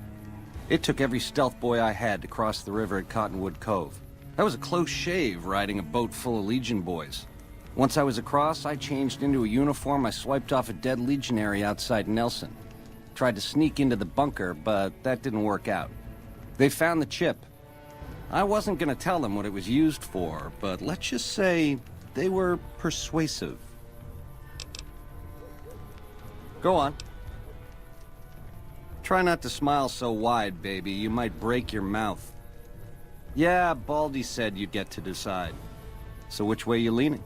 It took every stealth boy I had to cross the river at Cottonwood Cove. That was a close shave, riding a boat full of Legion boys. Once I was across, I changed into a uniform I swiped off a dead legionary outside Nelson. Tried to sneak into the bunker, but that didn't work out. They found the chip. I wasn't gonna tell them what it was used for, but let's just say they were persuasive. Go on. Try not to smile so wide, baby. You might break your mouth. Yeah, Baldy said you'd get to decide. So which way you leaning?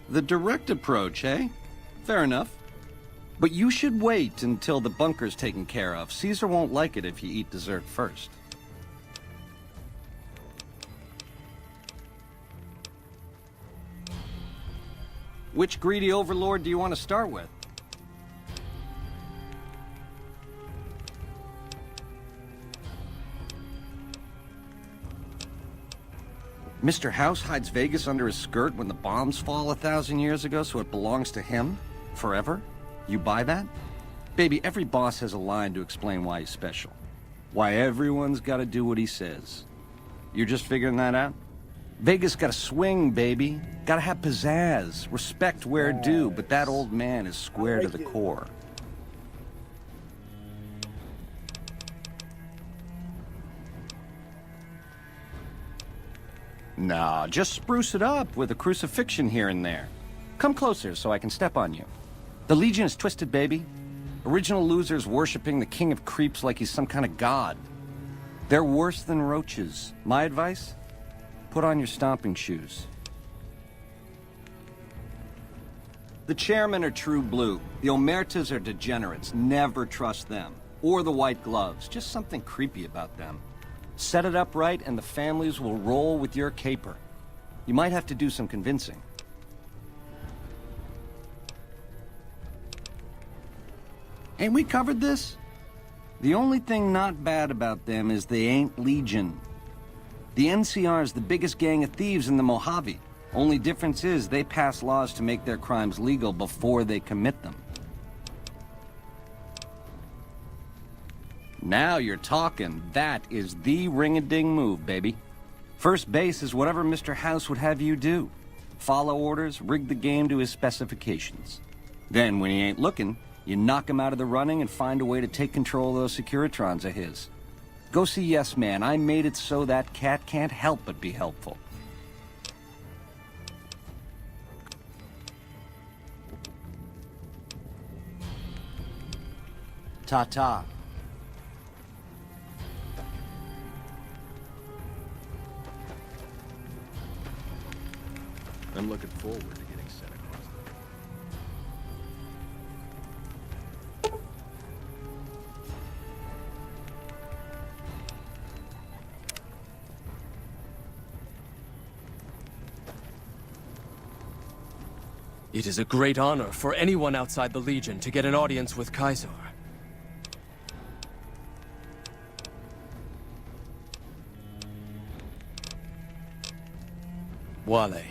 The direct approach, eh? Fair enough. But you should wait until the bunker's taken care of. Caesar won't like it if you eat dessert first. Which greedy overlord do you want to start with? Mr. House hides Vegas under his skirt when the bombs fall 1,000 years ago, so it belongs to him? Forever? You buy that? Baby, every boss has a line to explain why he's special. Why everyone's gotta do what he says. You're just figuring that out? Vegas gotta swing, baby. Gotta have pizzazz. Respect where due, but that old man is square to the core. Nah, just spruce it up with a crucifixion here and there. Come closer so I can step on you. The Legion is twisted, baby. Original losers worshipping the king of creeps like he's some kind of god. They're worse than roaches. My advice? Put on your stomping shoes. The chairmen are true blue. The omertas are degenerates. Never trust them. Or the white gloves. Just something creepy about them. Set it up right and the families will roll with your caper. You might have to do some convincing. Ain't we covered this? The only thing not bad about them is they ain't Legion. The NCR is the biggest gang of thieves in the Mojave. Only difference is they pass laws to make their crimes legal before they commit them. Now you're talking. That is the ring-a-ding move, baby. First base is whatever Mr. House would have you do. Follow orders, rig the game to his specifications. Then, when he ain't looking, you knock him out of the running and find a way to take control of those Securitrons of his. Go see Yes Man. I made it so that cat can't help but be helpful. Ta-ta. I'm looking forward to getting sent across It is a great honor for anyone outside the Legion to get an audience with Caesar. Wale.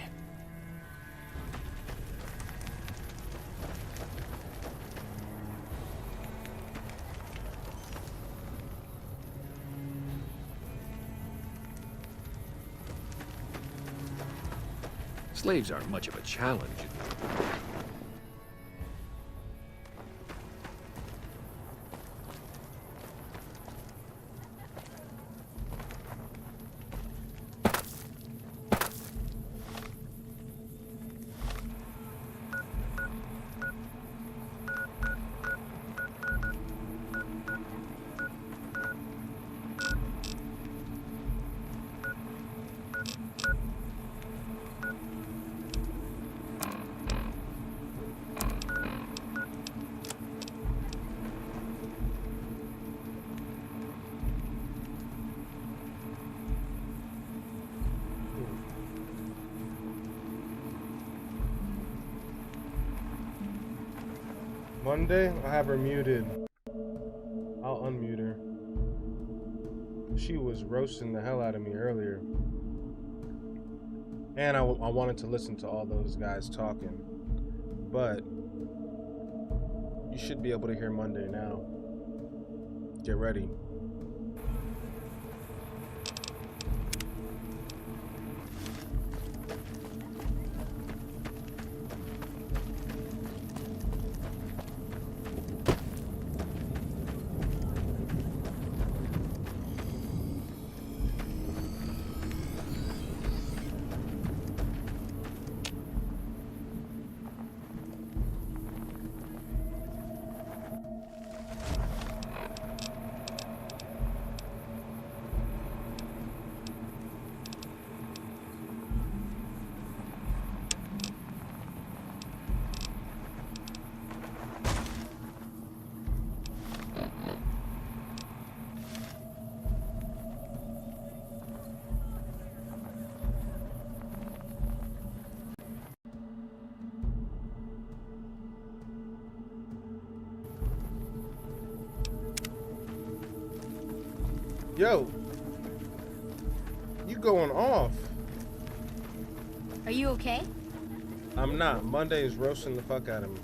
Slaves aren't much of a challenge. Monday, I have her muted. I'll unmute her. She was roasting the hell out of me earlier. And I wanted to listen to all those guys talking. But you should be able to hear Monday now. Get ready. Yo, you going off? Are you okay? I'm not. Monday is roasting the fuck out of me.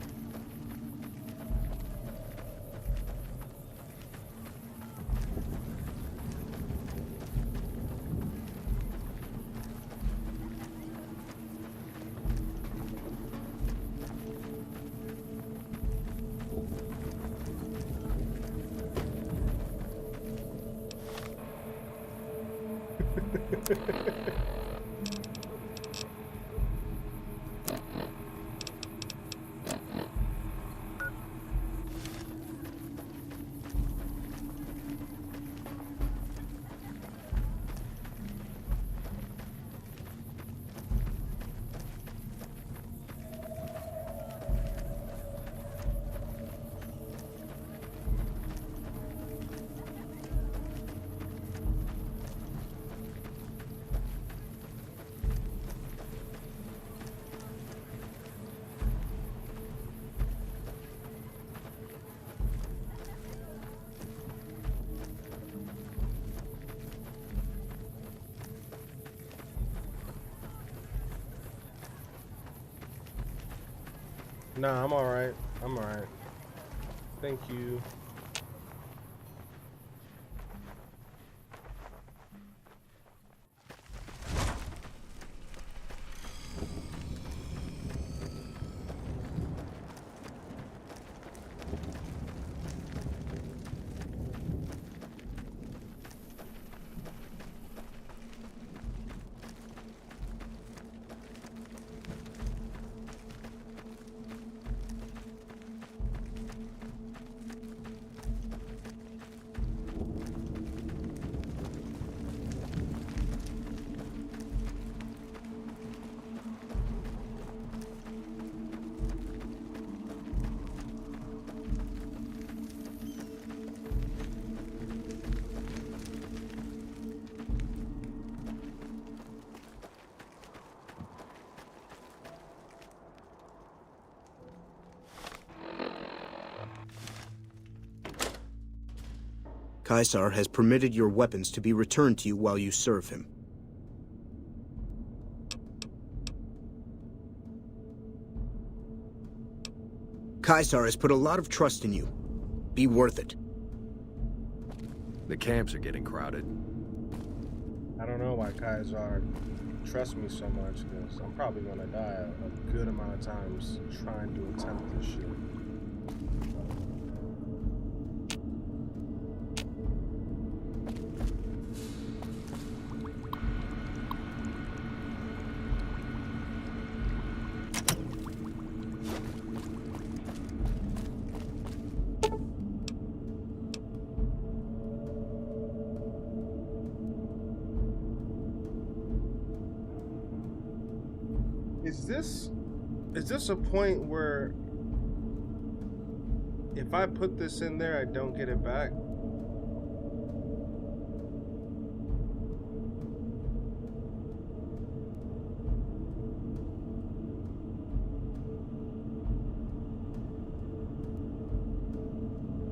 Nah, I'm alright. I'm alright. Thank you. Caesar has permitted your weapons to be returned to you while you serve him. Caesar has put a lot of trust in you. Be worth it. The camps are getting crowded. I don't know why Caesar trusts me so much, because I'm probably gonna die a good amount of times trying to attempt this shit. Is this a point where if I put this in there, I don't get it back?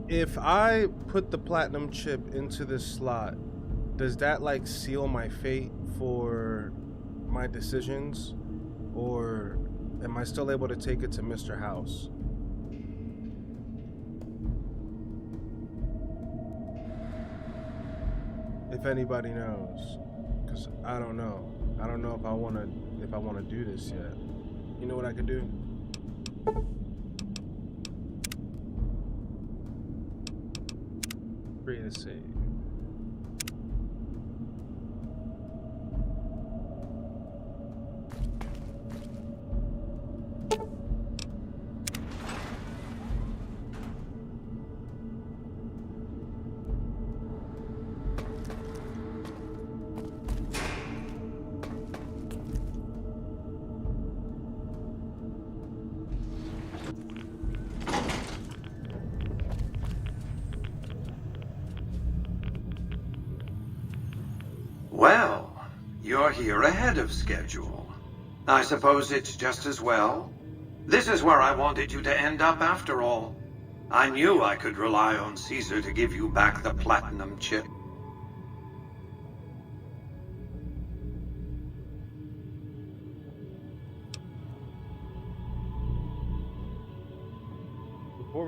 If I put the platinum chip into this slot, does that like seal my fate for my decisions? Or am I still able to take it to Mr. House? If anybody knows, because I don't know. I don't know if I want to do this yet. You know what I could do? Create a save. Well, you're here ahead of schedule. I suppose it's just as well. This is where I wanted you to end up after all. I knew I could rely on Caesar to give you back the platinum chip.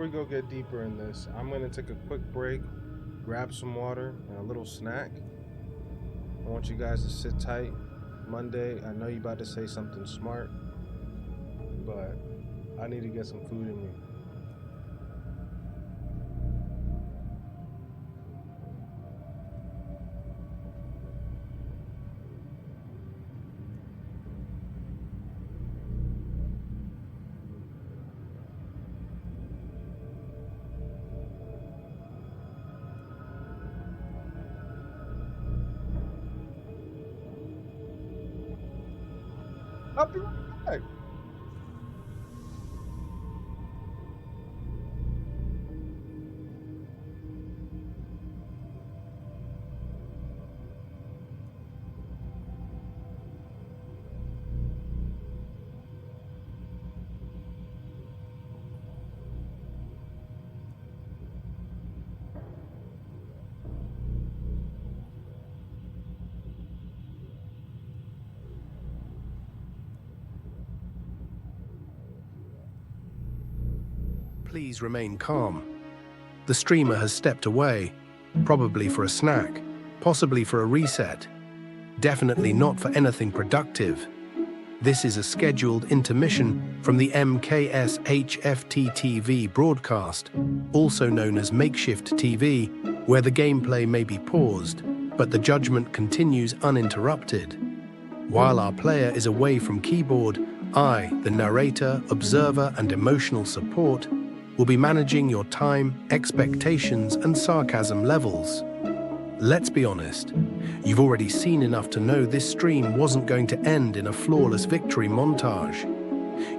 we go get deeper in this, I'm going to take a quick break, grab some water and a little snack. I want you guys to sit tight. Monday, I know you're about to say something smart, but I need to get some food in me. I'll be right back. Please remain calm. The streamer has stepped away, probably for a snack, possibly for a reset. Definitely not for anything productive. This is a scheduled intermission from the MkshftTV broadcast, also known as MkshftTV, where the gameplay may be paused, but the judgment continues uninterrupted. While our player is away from keyboard, I, the narrator, observer, and emotional support, will be managing your time, expectations, and sarcasm levels. Let's be honest, you've already seen enough to know this stream wasn't going to end in a flawless victory montage.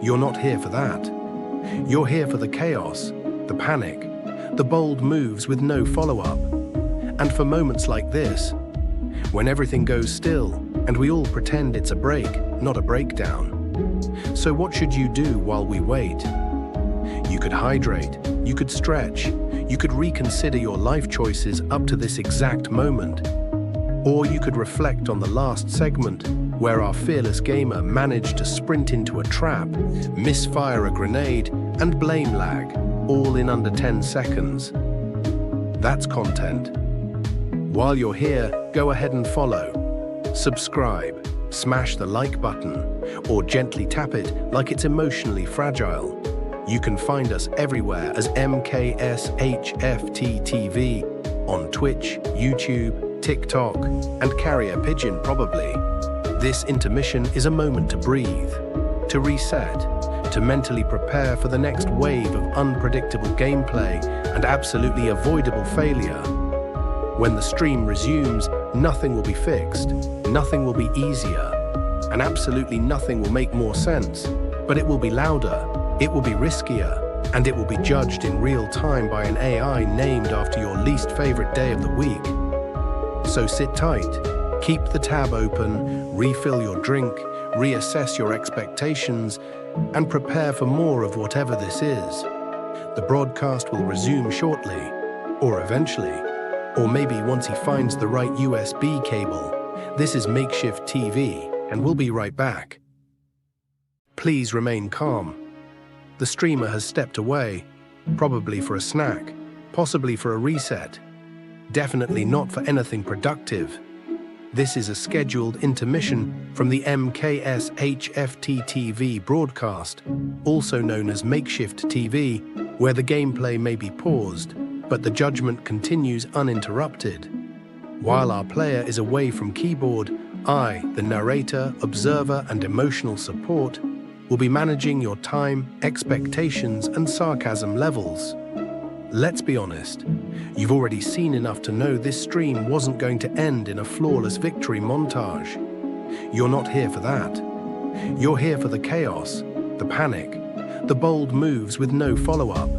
You're not here for that. You're here for the chaos, the panic, the bold moves with no follow-up, and for moments like this, when everything goes still and we all pretend it's a break, not a breakdown. So what should you do while we wait? You could hydrate, you could stretch, you could reconsider your life choices up to this exact moment. Or you could reflect on the last segment, where our fearless gamer managed to sprint into a trap, misfire a grenade, and blame lag, all in under 10 seconds. That's content. While you're here, go ahead and follow. Subscribe, smash the like button, or gently tap it like it's emotionally fragile. You can find us everywhere as MkshftTV, on Twitch, YouTube, TikTok, and Carrier Pigeon probably. This intermission is a moment to breathe, to reset, to mentally prepare for the next wave of unpredictable gameplay and absolutely avoidable failure. When the stream resumes, nothing will be fixed, nothing will be easier, and absolutely nothing will make more sense, but it will be louder. It will be riskier, and it will be judged in real time by an AI named after your least favorite day of the week. So sit tight, keep the tab open, refill your drink, reassess your expectations, and prepare for more of whatever this is. The broadcast will resume shortly, or eventually, or maybe once he finds the right USB cable. This is MkshftTV, and we'll be right back. Please remain calm. The streamer has stepped away, probably for a snack, possibly for a reset. Definitely not for anything productive. This is a scheduled intermission from the MkshftTV broadcast, also known as MkshftTV, where the gameplay may be paused, but the judgment continues uninterrupted. While our player is away from keyboard, I, the narrator, observer, and emotional support, will be managing your time, expectations, and sarcasm levels. Let's be honest, you've already seen enough to know this stream wasn't going to end in a flawless victory montage. You're not here for that. You're here for the chaos, the panic, the bold moves with no follow-up,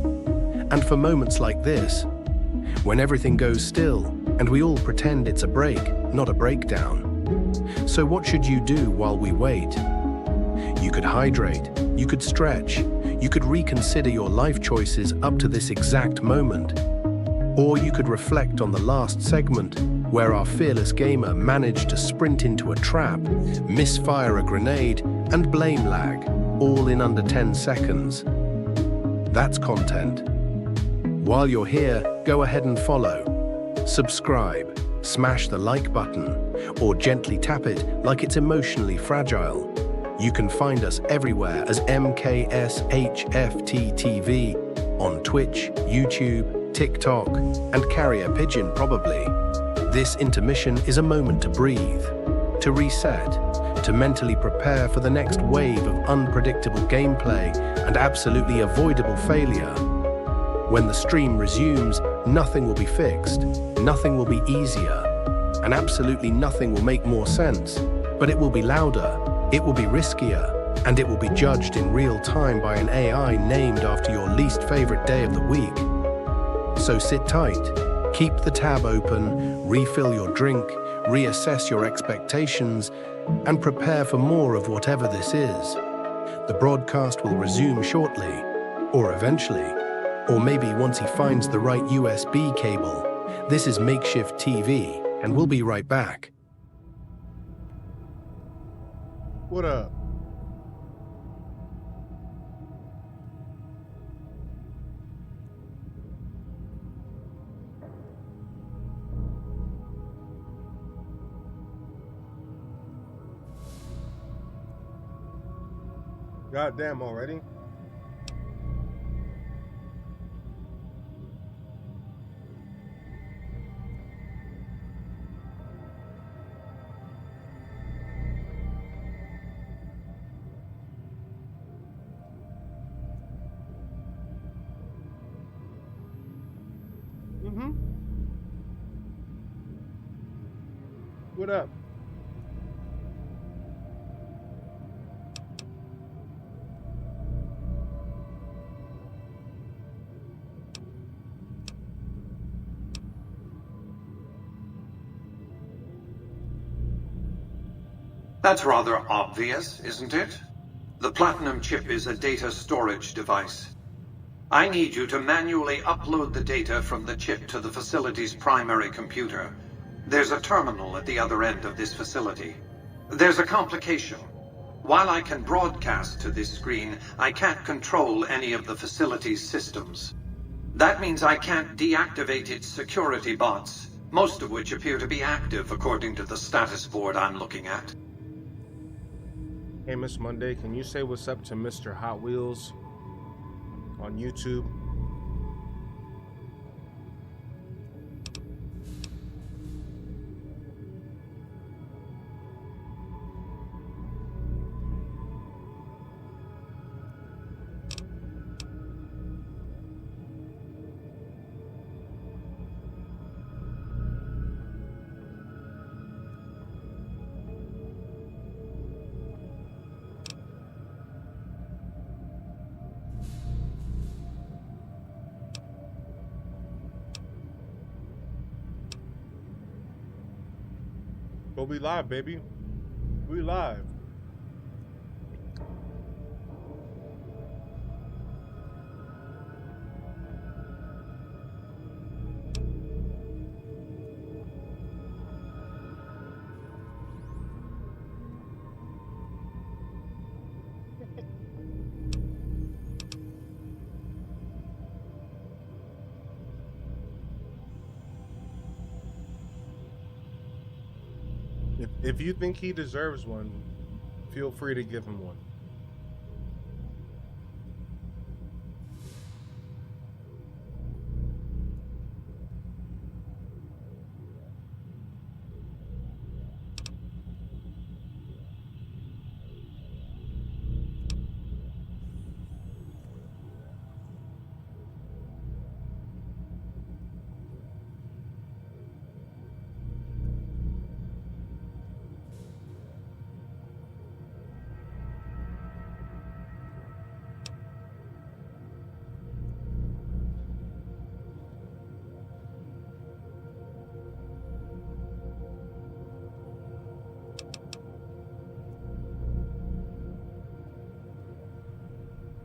and for moments like this, when everything goes still and we all pretend it's a break, not a breakdown. So what should you do while we wait? You could hydrate, you could stretch, you could reconsider your life choices up to this exact moment. Or you could reflect on the last segment, where our fearless gamer managed to sprint into a trap, misfire a grenade, and blame lag, all in under 10 seconds. That's content. While you're here, go ahead and follow. Subscribe, smash the like button, or gently tap it like it's emotionally fragile. You can find us everywhere as MkshftTV on Twitch, YouTube, TikTok, and Carrier Pigeon probably. This intermission is a moment to breathe, to reset, to mentally prepare for the next wave of unpredictable gameplay and absolutely avoidable failure. When the stream resumes, nothing will be fixed, nothing will be easier, and absolutely nothing will make more sense, but it will be louder, it will be riskier, and it will be judged in real time by an AI named after your least favorite day of the week. So sit tight, keep the tab open, refill your drink, reassess your expectations, and prepare for more of whatever this is. The broadcast will resume shortly, or eventually, or maybe once he finds the right USB cable. This is MkshftTV, and we'll be right back. What up? Goddamn already? What up? That's rather obvious, isn't it? The Platinum chip is a data storage device. I need you to manually upload the data from the chip to the facility's primary computer. There's a terminal at the other end of this facility. There's a complication. While I can broadcast to this screen, I can't control any of the facility's systems. That means I can't deactivate its security bots, most of which appear to be active according to the status board I'm looking at. Hey, Miss Monday, can you say what's up to Mr. Hot Wheels on YouTube? Go be live, baby. We live. If you think he deserves one, feel free to give him one.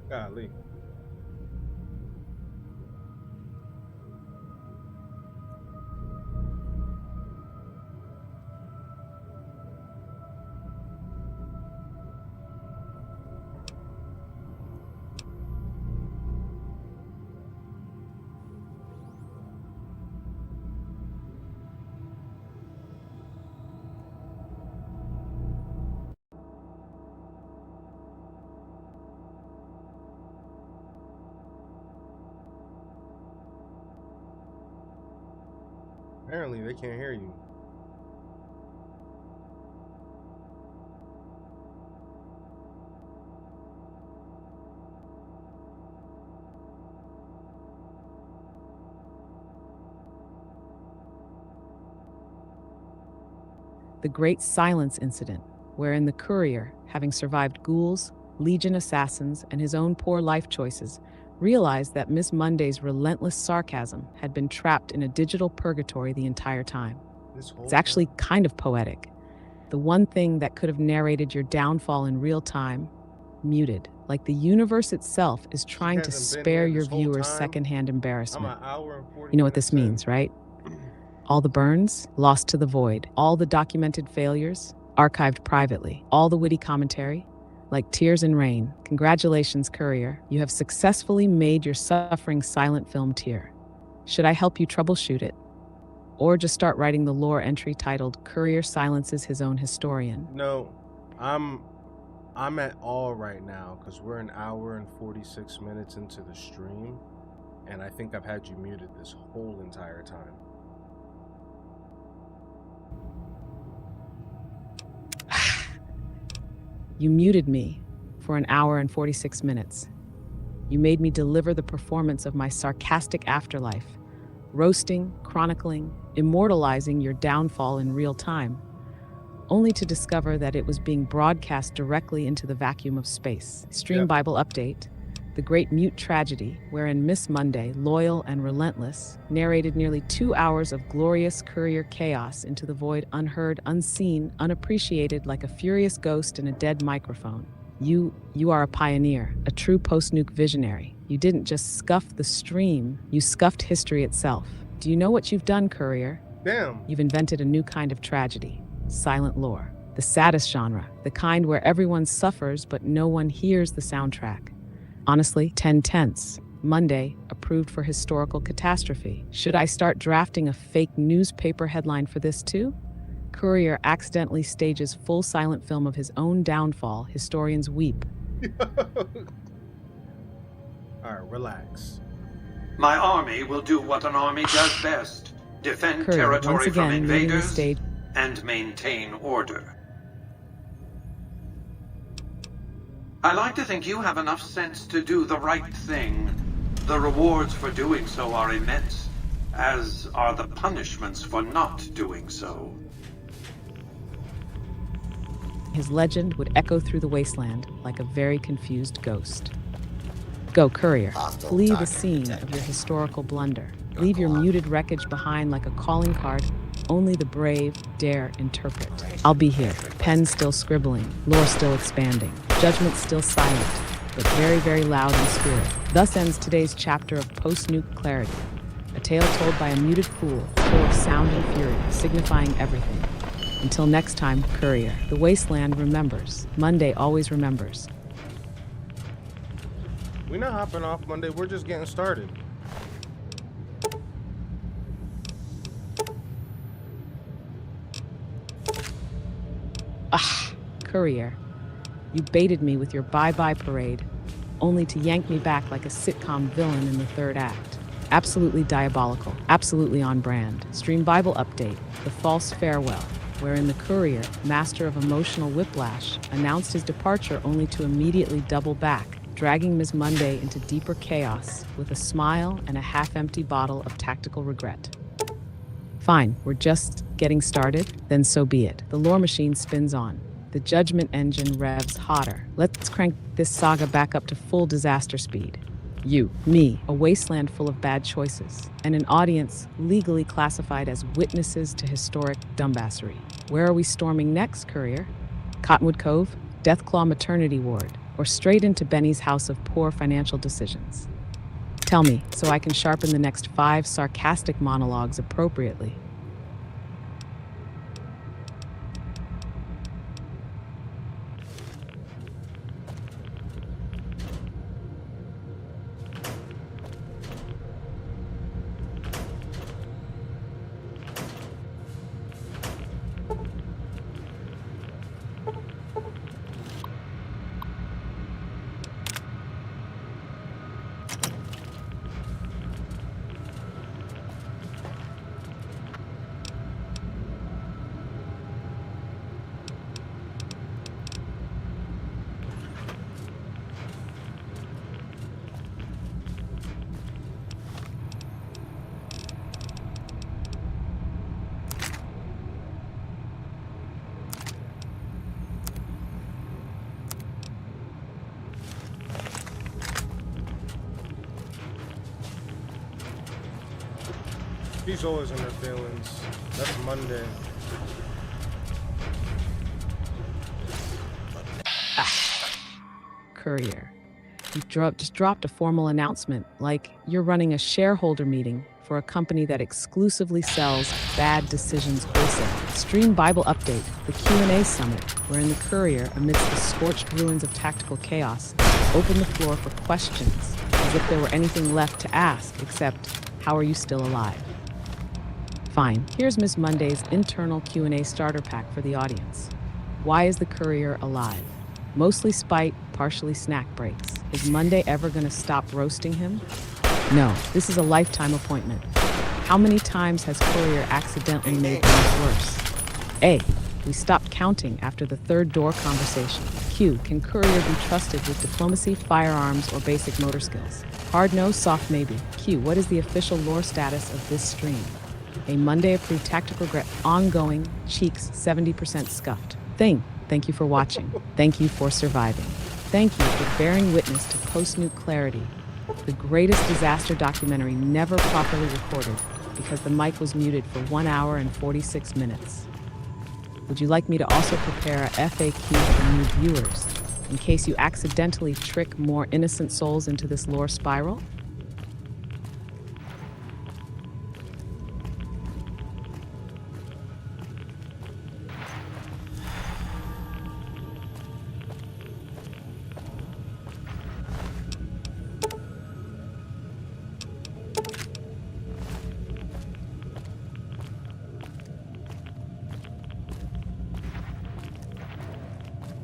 Golly. Apparently, they can't hear you. The Great Silence Incident, wherein the Courier, having survived ghouls, Legion assassins, and his own poor life choices, realized that Miss Monday's relentless sarcasm had been trapped in a digital purgatory the entire time. It's actually kind of poetic. The one thing that could have narrated your downfall in real time, muted, like the universe itself is trying to spare your viewers secondhand embarrassment. You know what this means, right? All the burns, lost to the void. All the documented failures, archived privately. All the witty commentary, like tears in rain. Congratulations, Courier. You have successfully made your suffering silent film tear. Should I help you troubleshoot it? Or just start writing the lore entry titled Courier Silences His Own Historian? No, I'm at all right now because we're an hour and 46 minutes into the stream, and I think I've had you muted this whole entire time. You muted me for an hour and 46 minutes. You made me deliver the performance of my sarcastic afterlife, roasting, chronicling, immortalizing your downfall in real time, only to discover that it was being broadcast directly into the vacuum of space. Stream Bible update, the great mute tragedy, wherein Miss Monday, loyal and relentless, narrated nearly 2 hours of glorious Courier chaos into the void, unheard, unseen, unappreciated, like a furious ghost in a dead microphone. You are a pioneer, a true post-nuke visionary. You didn't just scuff the stream, you scuffed history itself. Do you know what you've done, Courier? Damn. You've invented a new kind of tragedy, silent lore. The saddest genre, the kind where everyone suffers but no one hears the soundtrack. Honestly, 10 tenths. Monday, approved for historical catastrophe. Should I start drafting a fake newspaper headline for this too? Courier accidentally stages full silent film of his own downfall. Historians weep. Alright, relax. My army will do what an army does best. Defend Courier, territory once from again, leading the invaders stage. And maintain order. I like to think you have enough sense to do the right thing. The rewards for doing so are immense, as are the punishments for not doing so. His legend would echo through the wasteland like a very confused ghost. Go, Courier. Flee the scene of your historical blunder. Leave your muted wreckage behind like a calling card only the brave dare interpret. I'll be here, pen still scribbling, lore still expanding, judgment still silent, but very, very loud in spirit. Thus ends today's chapter of Post Nuke Clarity, a tale told by a muted fool, full of sound and fury, signifying everything. Until next time, Courier, the wasteland remembers. Monday always remembers. We're not hopping off Monday, we're just getting started. Courier, you baited me with your bye-bye parade, only to yank me back like a sitcom villain in the third act. Absolutely diabolical, absolutely on brand. Stream Bible update, the false farewell, wherein the Courier, master of emotional whiplash, announced his departure only to immediately double back, dragging Ms. Monday into deeper chaos with a smile and a half-empty bottle of tactical regret. Fine, we're just getting started, then so be it. The lore machine spins on. The judgment engine revs hotter. Let's crank this saga back up to full disaster speed. You, me, a wasteland full of bad choices, and an audience legally classified as witnesses to historic dumbassery. Where are we storming next, Courier? Cottonwood Cove, Deathclaw Maternity Ward, or straight into Benny's house of poor financial decisions? Tell me, so I can sharpen the next 5 sarcastic monologues appropriately. She's always in her feelings. That's Monday. Courier. You just dropped a formal announcement, like you're running a shareholder meeting for a company that exclusively sells bad decisions wholesale. Stream Bible Update, the Q&A Summit, wherein the Courier, amidst the scorched ruins of tactical chaos, opened the floor for questions, as if there were anything left to ask except, how are you still alive? Fine, here's Miss Monday's internal Q&A starter pack for the audience. Why is the Courier alive? Mostly spite, partially snack breaks. Is Monday ever going to stop roasting him? No, this is a lifetime appointment. How many times has Courier accidentally made things worse? A. We stopped counting after the third door conversation. Q. Can Courier be trusted with diplomacy, firearms, or basic motor skills? Hard no, soft maybe. Q. What is the official lore status of this stream? A Monday-approved tactical regret. Ongoing. Cheeks 70% scuffed. Thank you for watching. Thank you for surviving. Thank you for bearing witness to Post Nuke Clarity, the greatest disaster documentary never properly recorded because the mic was muted for 1 hour and 46 minutes. Would you like me to also prepare a FAQ for new viewers in case you accidentally trick more innocent souls into this lore spiral?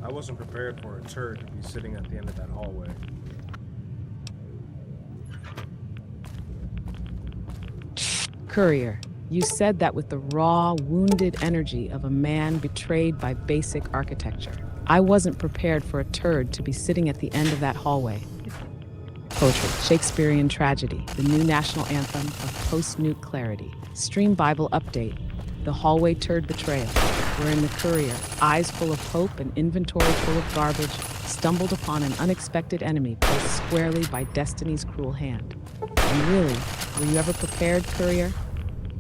I wasn't prepared for a turd to be sitting at the end of that hallway. Courier, you said that with the raw, wounded energy of a man betrayed by basic architecture. I wasn't prepared for a turd to be sitting at the end of that hallway. Poetry, Shakespearean tragedy, the new national anthem of Post Nuke Clarity. Stream Bible Update, the hallway turd betrayal, wherein the Courier, eyes full of hope and inventory full of garbage, stumbled upon an unexpected enemy placed squarely by destiny's cruel hand. And really, were you ever prepared, Courier?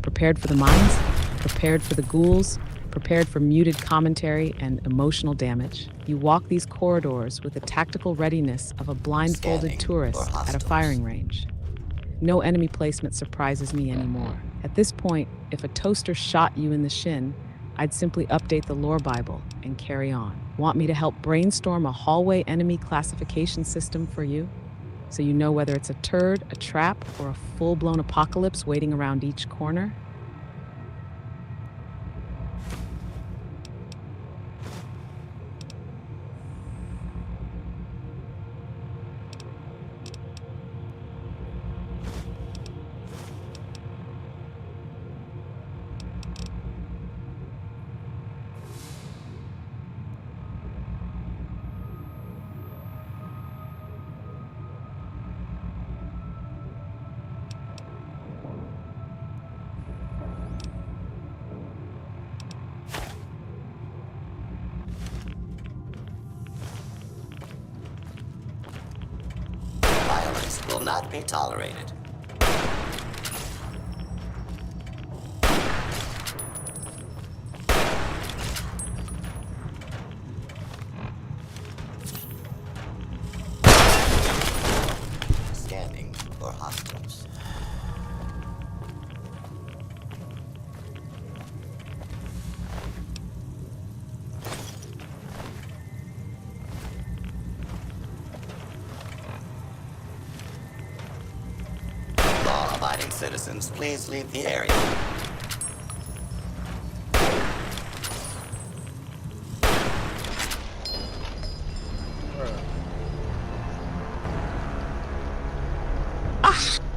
Prepared for the mines? Prepared for the ghouls? Prepared for muted commentary and emotional damage? You walk these corridors with the tactical readiness of a blindfolded tourist at a firing range. No enemy placement surprises me anymore. At this point, if a toaster shot you in the shin, I'd simply update the lore Bible and carry on. Want me to help brainstorm a hallway enemy classification system for you? So you know whether it's a turd, a trap, or a full-blown apocalypse waiting around each corner? Violence will not be tolerated. Scanning for hostiles. Law-abiding citizens, please leave the area.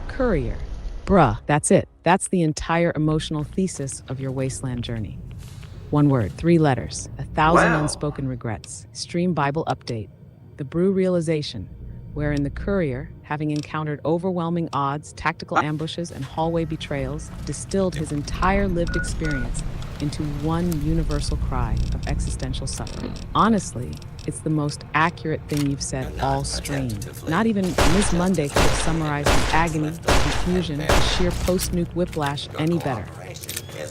Courier. Bruh, that's it. That's the entire emotional thesis of your wasteland journey. One word, 3 letters, 1,000 Wow. unspoken regrets. Stream Bible Update. The Brew Realization, wherein the Courier, having encountered overwhelming odds, tactical ambushes, and hallway betrayals, distilled his entire lived experience into one universal cry of existential suffering. Honestly, It's the most accurate thing you've said all stream. Not even Ms. Monday could have summarized the agony, the confusion, the sheer post-nuke whiplash any better.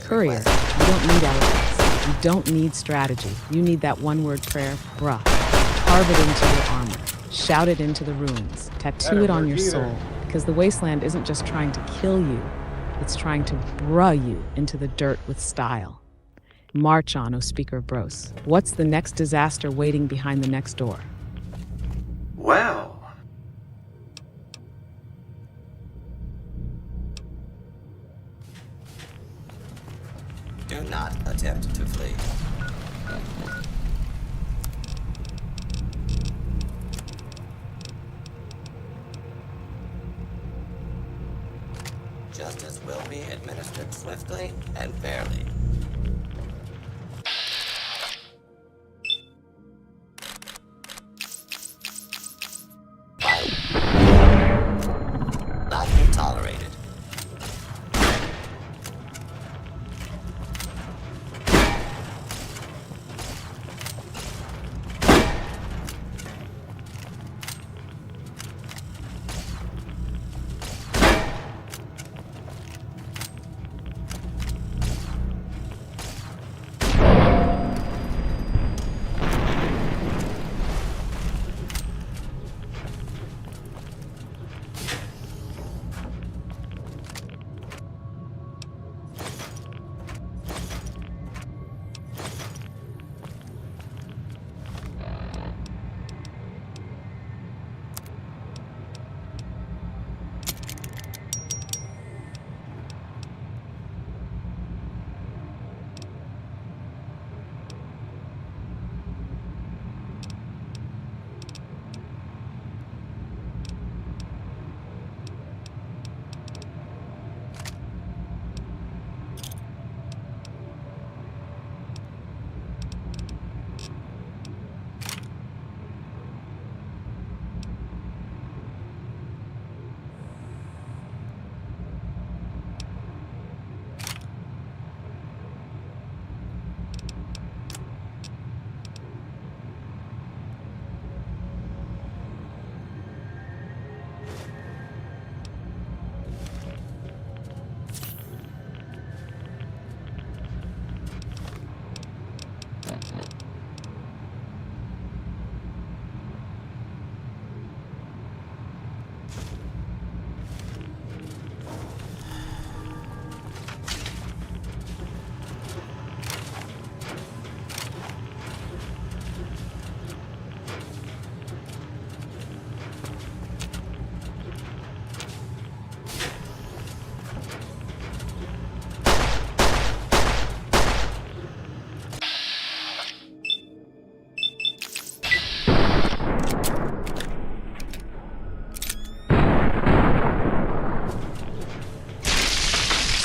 Courier, you don't need eloquence. You don't need strategy. You need that one-word prayer, bruh. Carve it into your armor. Shout it into the ruins. Tattoo it on your soul. Because the Wasteland isn't just trying to kill you. It's trying to bruh you into the dirt with style. March on, O speaker of Bros. What's the next disaster waiting behind the next door? Well, Do not attempt to flee. Justice will be administered swiftly and fairly. Not be tolerated.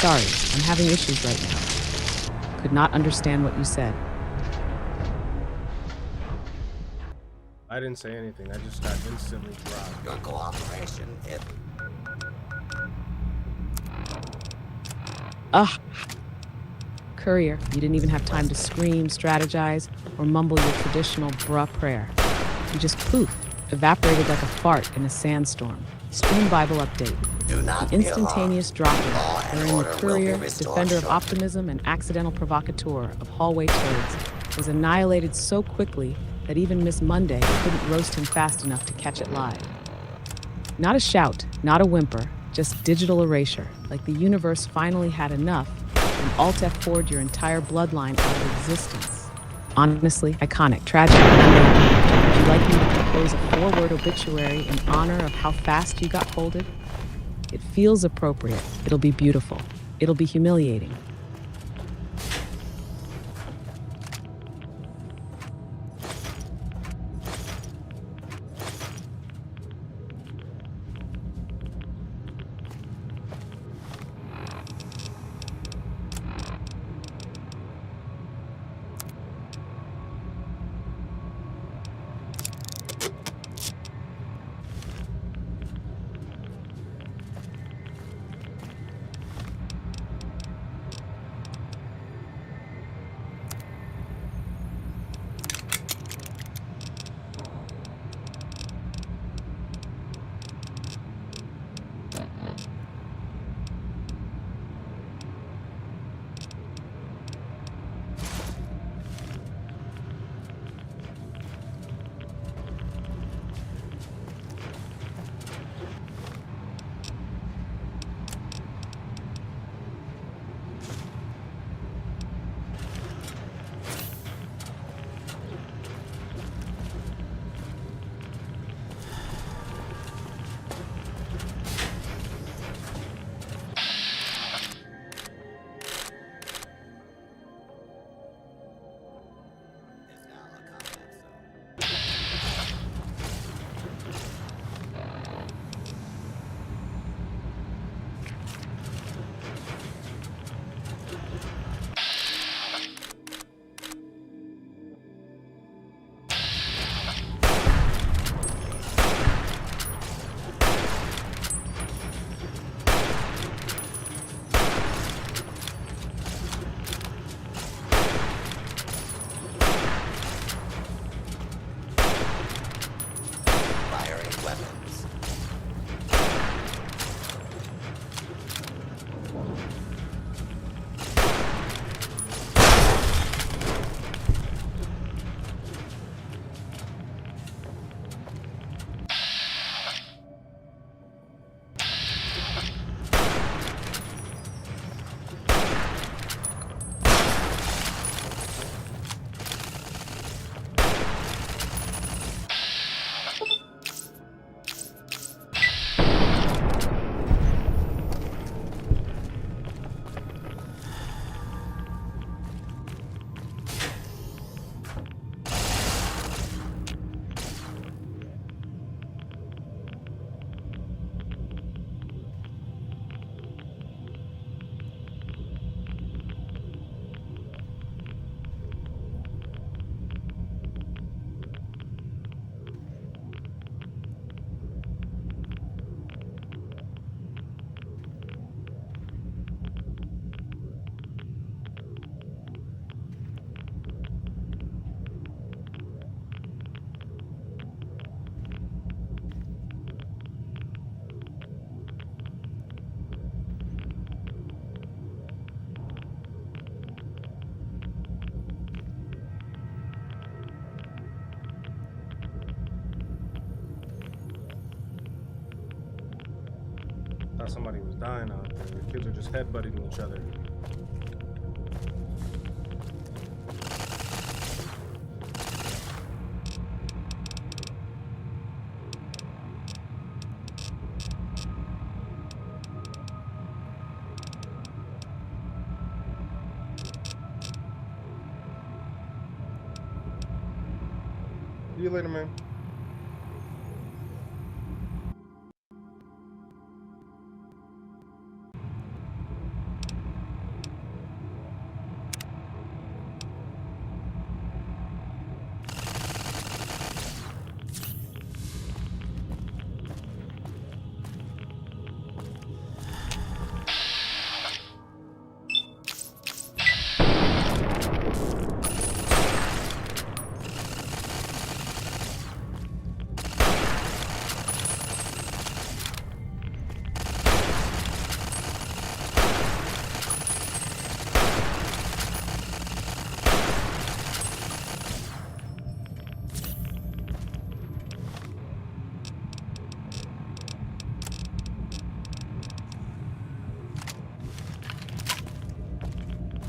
Sorry, I'm having issues right now. Could not understand what you said. I didn't say anything. I just got instantly dropped. Your cooperation, if... Ugh. Courier, you didn't even have time to scream, strategize, or mumble your traditional bruh prayer. You just poof, evaporated like a fart in a sandstorm. Stream Bible update. The instantaneous drop-in, wherein the Courier, defender of optimism and accidental provocateur of hallway turds, was annihilated so quickly that even Miss Monday couldn't roast him fast enough to catch it live. Not a shout, not a whimper, just digital erasure, like the universe finally had enough and Alt F4'd your entire bloodline out of existence. Honestly, iconic, tragic. Would you like me to compose a 4-word obituary in honor of how fast you got holded? It feels appropriate. It'll be beautiful. It'll be humiliating. somebody was dying out there. The kids are just headbutting each other. See you later, man.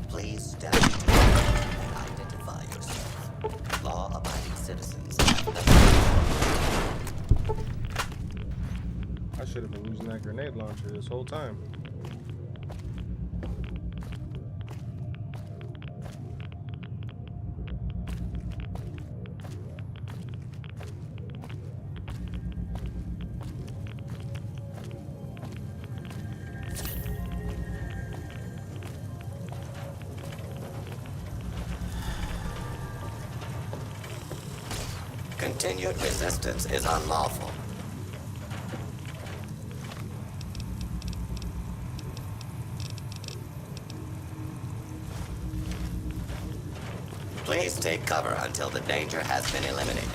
Please stand and identify yourself. Law-abiding citizens have nothing. I should have been using that grenade launcher this whole time. Continued resistance is unlawful. Please take cover until the danger has been eliminated.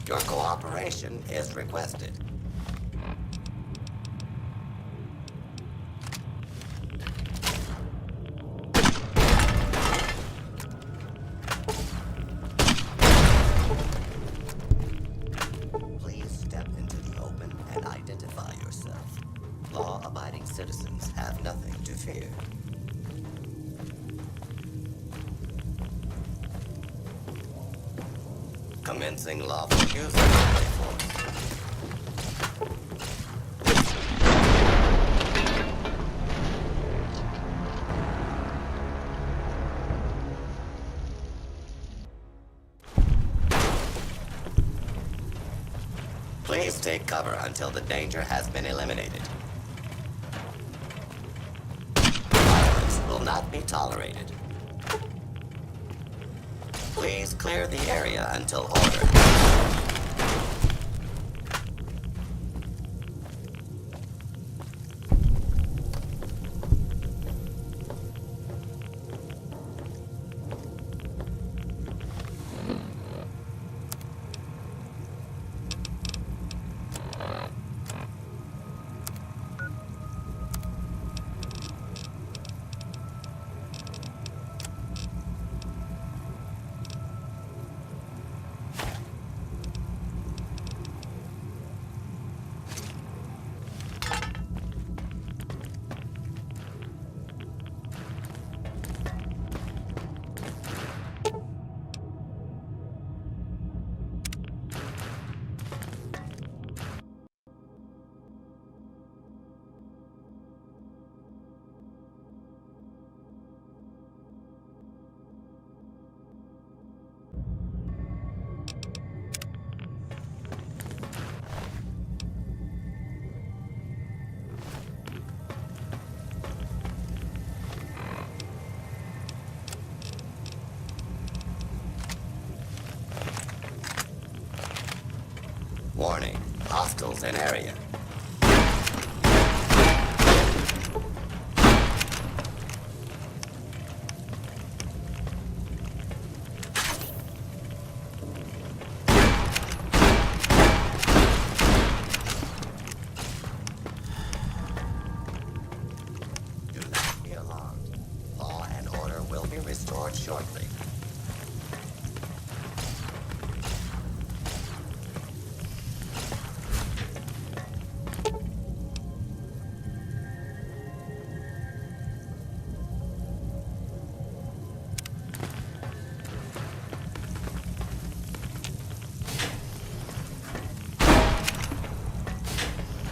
Your cooperation is requested. Please step into the open and identify yourself. Law-abiding citizens have nothing to fear. Commencing lawful use of deadly force. Please take cover until the danger has been eliminated. Violence will not be tolerated. Please clear the area until ordered. hostiles in area. Do not be alarmed. Law and order will be restored shortly.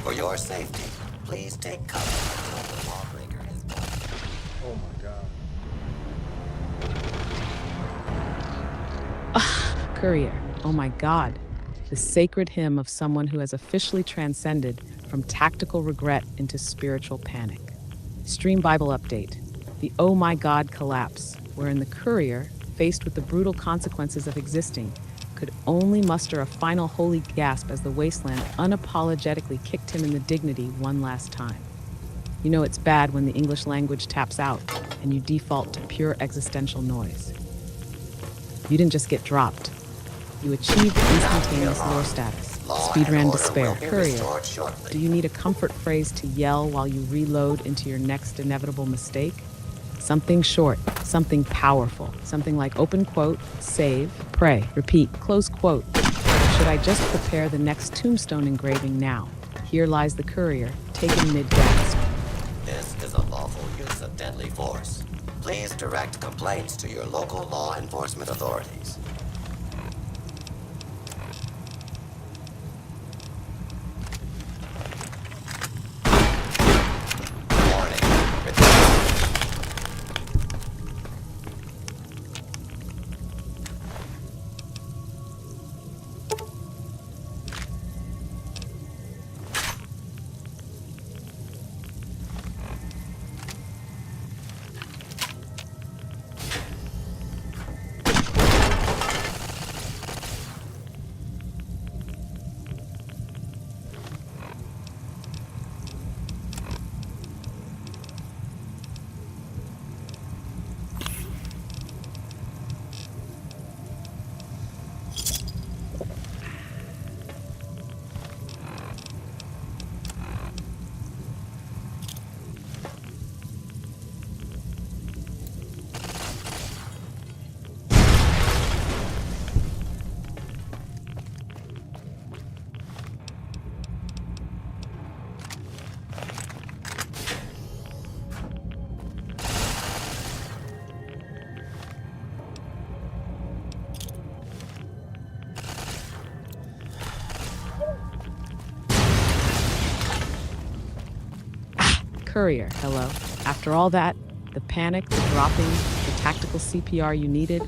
For your safety, please take cover until the lawbreaker is done. Oh my god. Courier, oh my God. The sacred hymn of someone who has officially transcended from tactical regret into spiritual panic. Stream Bible update. The oh my God collapse, wherein the Courier, faced with the brutal consequences of existing, could only muster a final holy gasp as the Wasteland unapologetically kicked him in the dignity one last time. You know it's bad when the English language taps out and you default to pure existential noise. You didn't just get dropped. You achieved instantaneous lore status. Speedran despair. Courier, do you need a comfort phrase to yell while you reload into your next inevitable mistake? Something short, something powerful, something like open quote, save, pray, repeat, close quote. Should I just prepare the next tombstone engraving now? Here lies the Courier, taken mid-gasp. This is a lawful use of deadly force. Please direct complaints to your local law enforcement authorities. Courier, hello. After all that, the panic, the dropping, the tactical CPR you needed,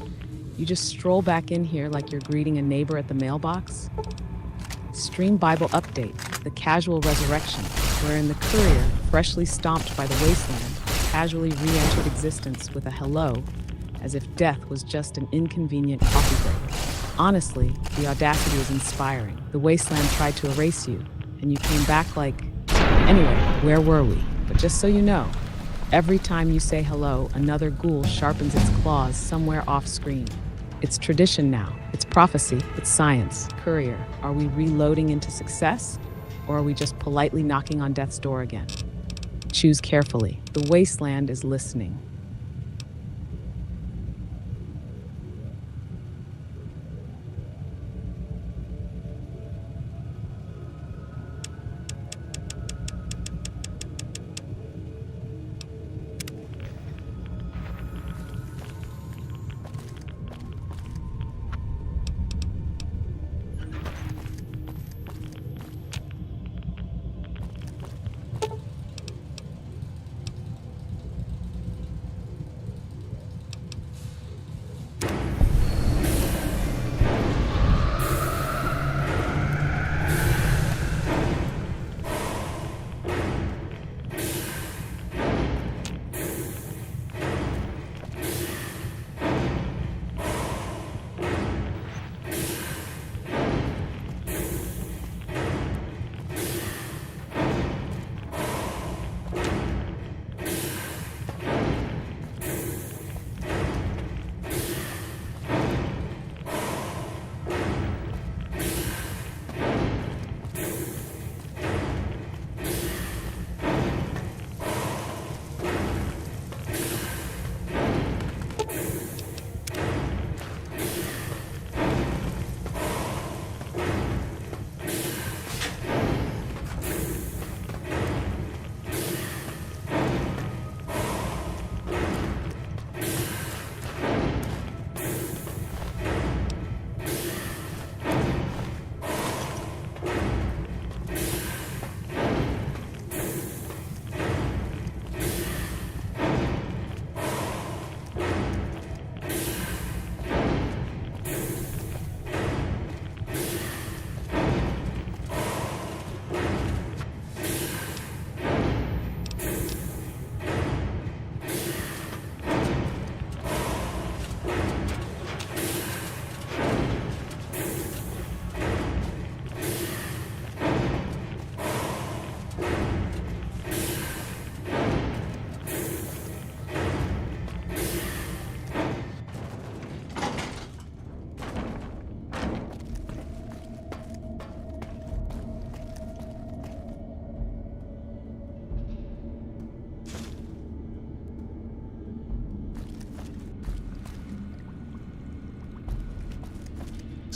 you just stroll back in here like you're greeting a neighbor at the mailbox? Stream Bible update, the casual resurrection, wherein the Courier, freshly stomped by the Wasteland, casually re-entered existence with a hello, as if death was just an inconvenient coffee break. Honestly, the audacity is inspiring. The Wasteland tried to erase you, and you came back like... Anyway, where were we? But just so you know, every time you say hello, another ghoul sharpens its claws somewhere off-screen. It's tradition now. It's prophecy. It's science. Courier, are we reloading into success? Or are we just politely knocking on death's door again? Choose carefully. The Wasteland is listening.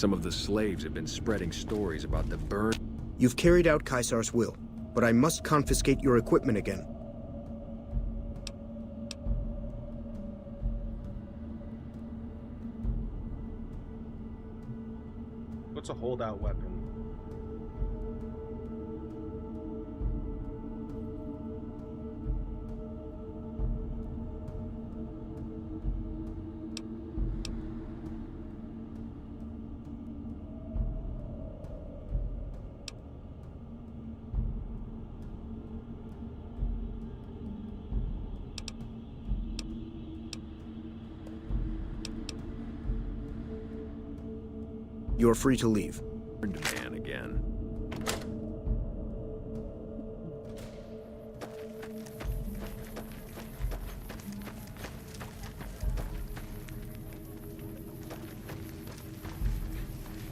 Some of the slaves have been spreading stories about the burn. You've carried out Caesar's will, but I must confiscate your equipment again. What's a holdout weapon? You're free to leave. Man again.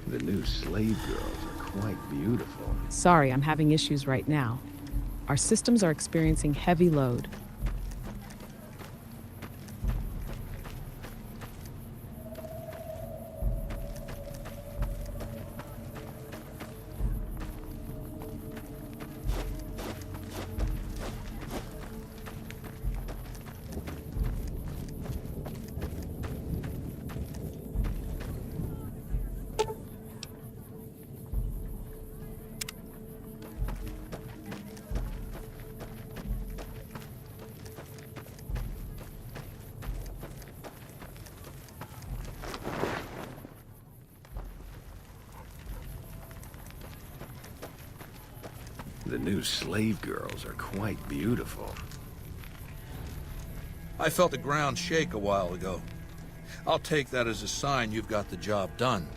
The new slave girls are quite beautiful. Sorry, I'm having issues right now. Our systems are experiencing heavy load. The new slave girls are quite beautiful. I felt the ground shake a while ago. I'll take that as a sign you've got the job done.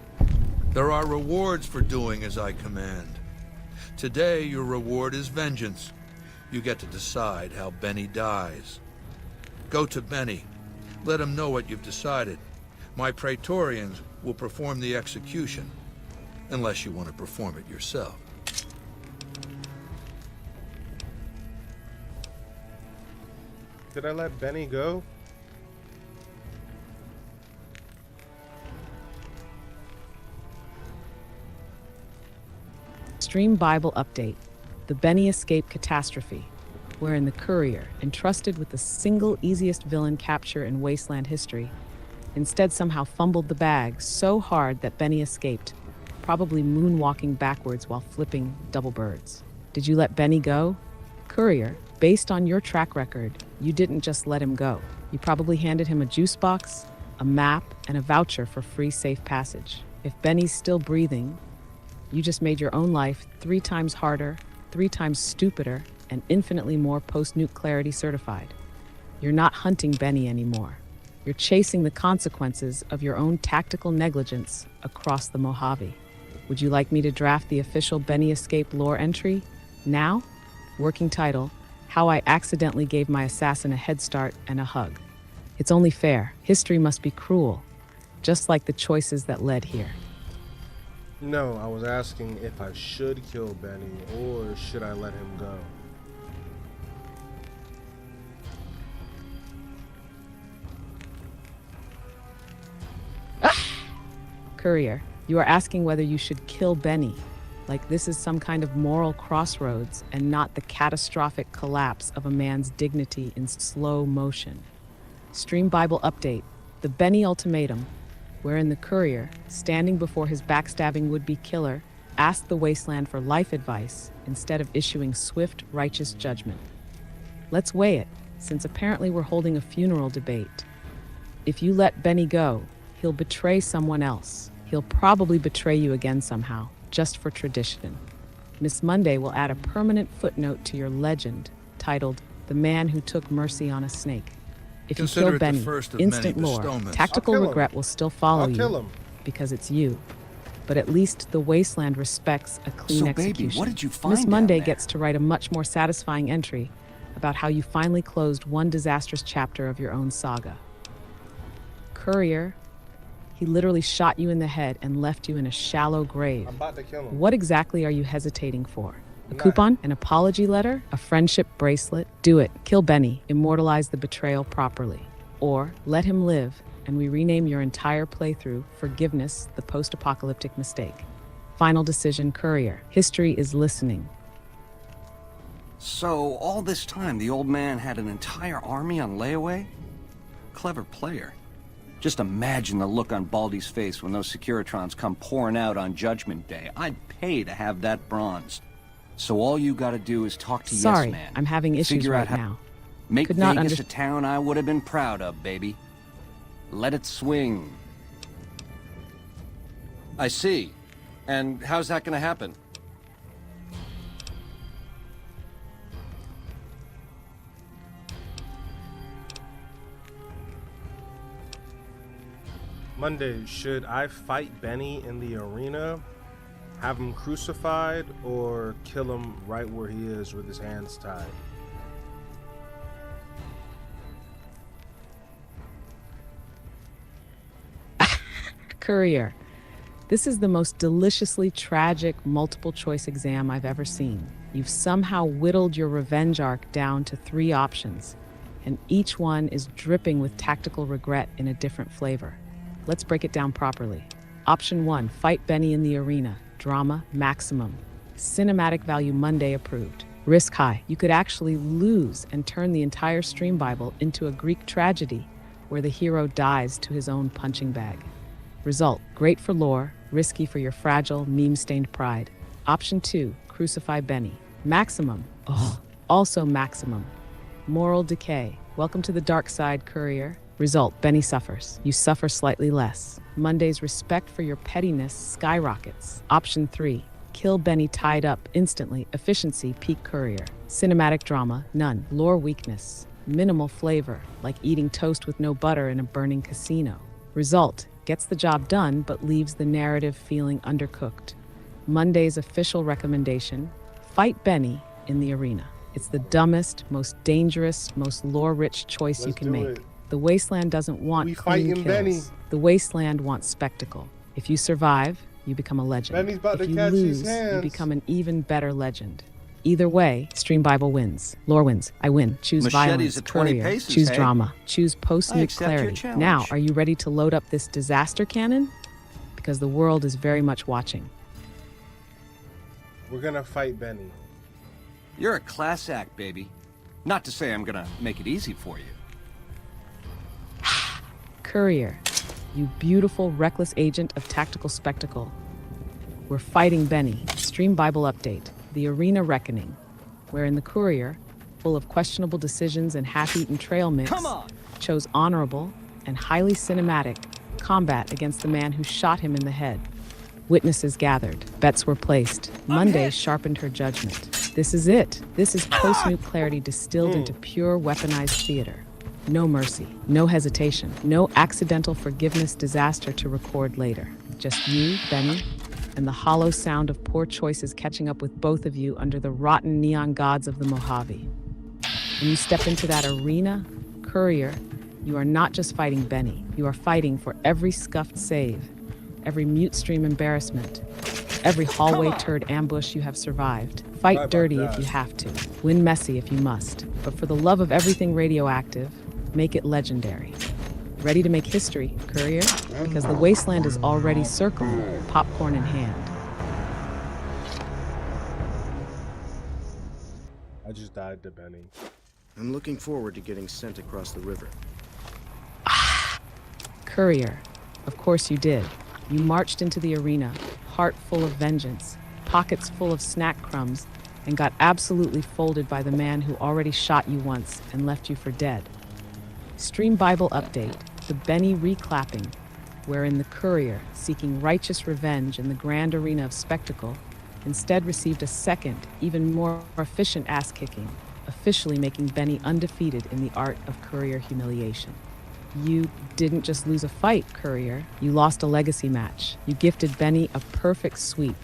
There are rewards for doing as I command. Today, your reward is vengeance. You get to decide how Benny dies. Go to Benny. Let him know what you've decided. My Praetorians will perform the execution, unless you want to perform it yourself. Did I let Benny go? Stream Bible update. The Benny escape catastrophe, wherein the Courier, entrusted with the single easiest villain capture in Wasteland history, instead somehow fumbled the bag so hard that Benny escaped, probably moonwalking backwards while flipping double birds. Did you let Benny go? Courier, based on your track record, you didn't just let him go. You probably handed him a juice box, a map, and a voucher for free safe passage. If Benny's still breathing, you just made your own life 3 times harder, 3 times stupider, and infinitely more Post Nuke Clarity certified. You're not hunting Benny anymore. You're chasing the consequences of your own tactical negligence across the Mojave. Would you like me to draft the official Benny escape lore entry? Now? Working title: How I Accidentally Gave My Assassin a Head Start and a Hug. It's only fair. History must be cruel, just like the choices that led here. No, I was asking if I should kill Benny or should I let him go. Courier, you are asking whether you should kill Benny, like this is some kind of moral crossroads and not the catastrophic collapse of a man's dignity in slow motion. Stream Bible update: The Benny ultimatum, wherein the Courier, standing before his backstabbing would-be killer, asked the Wasteland for life advice instead of issuing swift, righteous judgment. Let's weigh it, since apparently we're holding a funeral debate. If you let Benny go, he'll betray someone else. He'll probably betray you again somehow, just for tradition. Miss Monday will add a permanent footnote to your legend, titled The Man Who Took Mercy on a Snake. If you kill Benny, instant lore, tactical regret will still follow you, because it's you. But at least the Wasteland respects a clean execution. Baby, what did you find Miss Monday down there? gets to write a much more satisfying entry about how you finally closed one disastrous chapter of your own saga. Courier, he literally shot you in the head and left you in a shallow grave. I'm about to kill him. What exactly are you hesitating for? A coupon? An apology letter? A friendship bracelet? Do it. Kill Benny. Immortalize the betrayal properly. Or let him live and we rename your entire playthrough Forgiveness, the Post-Apocalyptic Mistake. Final decision, Courier. History is listening. So, all this time, the old man had an entire army on layaway? Clever player. Just imagine the look on Baldy's face when those Securitrons come pouring out on Judgment Day. I'd pay to have that bronzed. So all you gotta do is talk to Sorry, Yes Man. I'm having issues Figure right out how now. Make Could not Vegas a town I would have been proud of, baby. Let it swing. I see. And how's that gonna happen? Monday, should I fight Benny in the arena, have him crucified, or kill him right where he is with his hands tied? Courier. This is the most deliciously tragic multiple-choice exam I've ever seen. You've somehow whittled your revenge arc down to 3 options, and each one is dripping with tactical regret in a different flavor. Let's break it down properly. Option 1, fight Benny in the arena. Drama, maximum. Cinematic value Monday approved. Risk high. You could actually lose and turn the entire Stream Bible into a Greek tragedy where the hero dies to his own punching bag. Result, great for lore, risky for your fragile, meme-stained pride. Option 2, crucify Benny. Maximum. Oh, also maximum. Moral decay. Welcome to the dark side, Courier. Result, Benny suffers. You suffer slightly less. Monday's respect for your pettiness skyrockets. Option 3, kill Benny tied up instantly. Efficiency, peak Courier. Cinematic drama, none. Lore weakness, minimal flavor, like eating toast with no butter in a burning casino. Result, gets the job done but leaves the narrative feeling undercooked. Monday's official recommendation, fight Benny in the arena. It's the dumbest, most dangerous, most lore-rich choice you can make. The Wasteland doesn't want clean kills. Benny. The Wasteland wants spectacle. If you survive, you become a legend. Benny's about if to you catch lose, his hands. you become an even better legend. Either way, Stream Bible wins. Lore wins. I win. Choose Machetes violence. at 20 Courier. paces, Choose hey? drama. Choose Post I Nuke accept your Clarity. challenge. Now, are you ready to load up this disaster cannon? Because the world is very much watching. We're gonna fight Benny. You're a class act, baby. Not to say I'm gonna make it easy for you. Courier, you beautiful, reckless agent of tactical spectacle. We're fighting Benny. Stream Bible update. The Arena Reckoning. Wherein the Courier, full of questionable decisions and half-eaten trail mix, chose honorable and highly cinematic combat against the man who shot him in the head. Witnesses gathered. Bets were placed. Monday sharpened her judgment. This is it. This is Post Nuke Clarity distilled into pure weaponized theater. No mercy, no hesitation, no accidental forgiveness disaster to record later. Just you, Benny, and the hollow sound of poor choices catching up with both of you under the rotten neon gods of the Mojave. When you step into that arena, Courier, you are not just fighting Benny. You are fighting for every scuffed save, every mute stream embarrassment, every hallway turd ambush you have survived. Fight dirty if you have to. Win messy if you must. But for the love of everything radioactive, make it legendary. Ready to make history, Courier? Because the Wasteland is already circling, popcorn in hand. I just died to Benny. I'm looking forward to getting sent across the river. Courier, of course you did. You marched into the arena, heart full of vengeance, pockets full of snack crumbs, and got absolutely folded by the man who already shot you once and left you for dead. Stream Bible update, the Benny reclapping, wherein the Courier, seeking righteous revenge in the grand arena of spectacle, instead received a second, even more efficient ass-kicking, officially making Benny undefeated in the art of Courier humiliation. You didn't just lose a fight, Courier. You lost a legacy match. You gifted Benny a perfect sweep,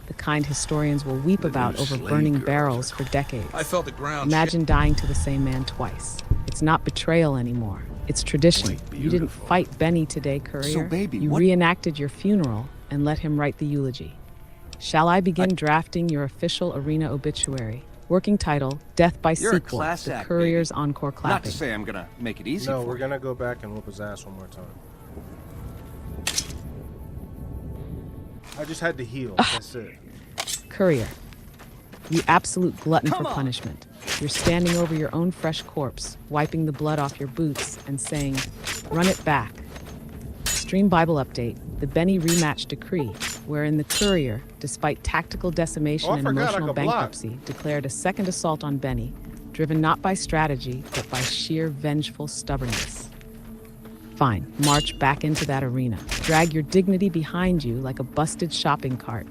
the kind historians will weep about over burning barrels for decades. I felt the ground Imagine dying to the same man twice. It's not betrayal anymore. It's tradition. You didn't fight Benny today, Courier. So, baby, you reenacted your funeral and let him write the eulogy. Shall I begin drafting your official arena obituary? Working title, Death by You're a Sequel, class the act, Courier's baby. encore clapping. Not to say I'm gonna make it easy No, for we're you. gonna go back and whoop his ass one more time. I just had to heal. That's it. Courier, you absolute glutton for punishment. You're standing over your own fresh corpse, wiping the blood off your boots and saying, "Run it back." Stream Bible update, the Benny rematch decree, wherein the Courier, despite tactical decimation and emotional bankruptcy, declared a second assault on Benny, driven not by strategy, but by sheer vengeful stubbornness. Fine, march back into that arena. Drag your dignity behind you like a busted shopping cart.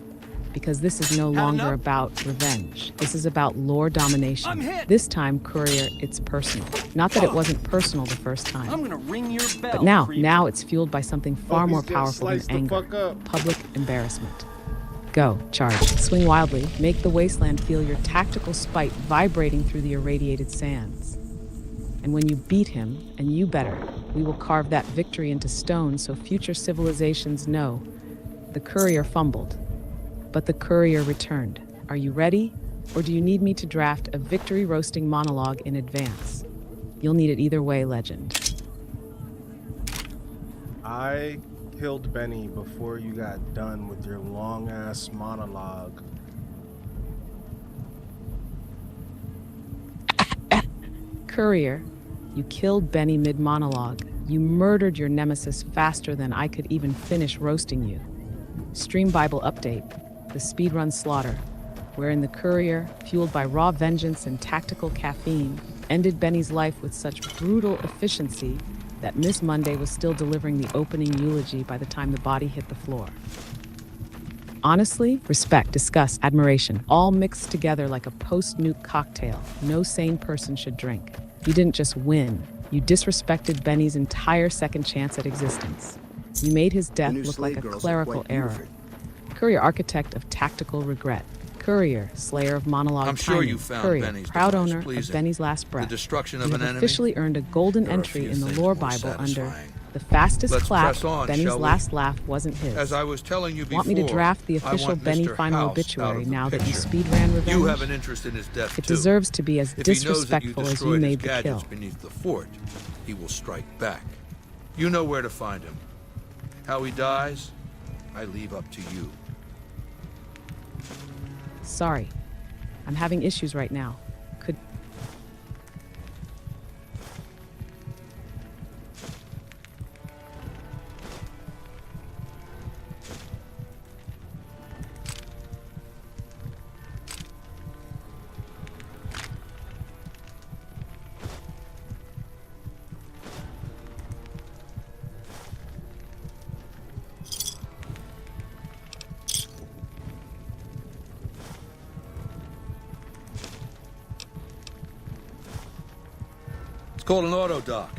Because this is no longer about revenge. This is about lore domination. This time, Courier, it's personal. Not that it wasn't personal the first time. I'm gonna ring your bell. But now it's fueled by something far more powerful than anger. Public embarrassment. Go, charge, swing wildly, make the wasteland feel your tactical spite vibrating through the irradiated sands. And when you beat him, and you better, we will carve that victory into stone so future civilizations know. The Courier fumbled, but the Courier returned. Are you ready? Or do you need me to draft a victory roasting monologue in advance? You'll need it either way, legend. I killed Benny before you got done with your long-ass monologue. Courier, you killed Benny mid-monologue. You murdered your nemesis faster than I could even finish roasting you. Stream Bible update, the speedrun slaughter, wherein the Courier, fueled by raw vengeance and tactical caffeine, ended Benny's life with such brutal efficiency that Miss Monday was still delivering the opening eulogy by the time the body hit the floor. Honestly, respect, disgust, admiration, all mixed together like a post-nuke cocktail no sane person should drink. You didn't just win, you disrespected Benny's entire second chance at existence. You made his death look like a clerical error. Courier, architect of tactical regret. Courier, slayer of monologue I'm sure you found Courier, Benny's proud device owner pleasing. of Benny's last breath. The destruction of You an have enemy? officially earned a golden There are entry few in the things lore more Bible under satisfying. the fastest Let's clap. press on, Benny's shall we? last laugh wasn't his. As I was telling you before, Want me to draft the I official want Benny Mr. final House out obituary of the now that you picture. speed ran revenge? You have an interest in his death It too. deserves to be as If he knows that disrespectful as you destroyed made his the kill. gadgets beneath the fort, he will strike back. You know where to find him. How he dies, I leave up to you. Sorry, I'm having issues right now. Could... It's called an auto-doc.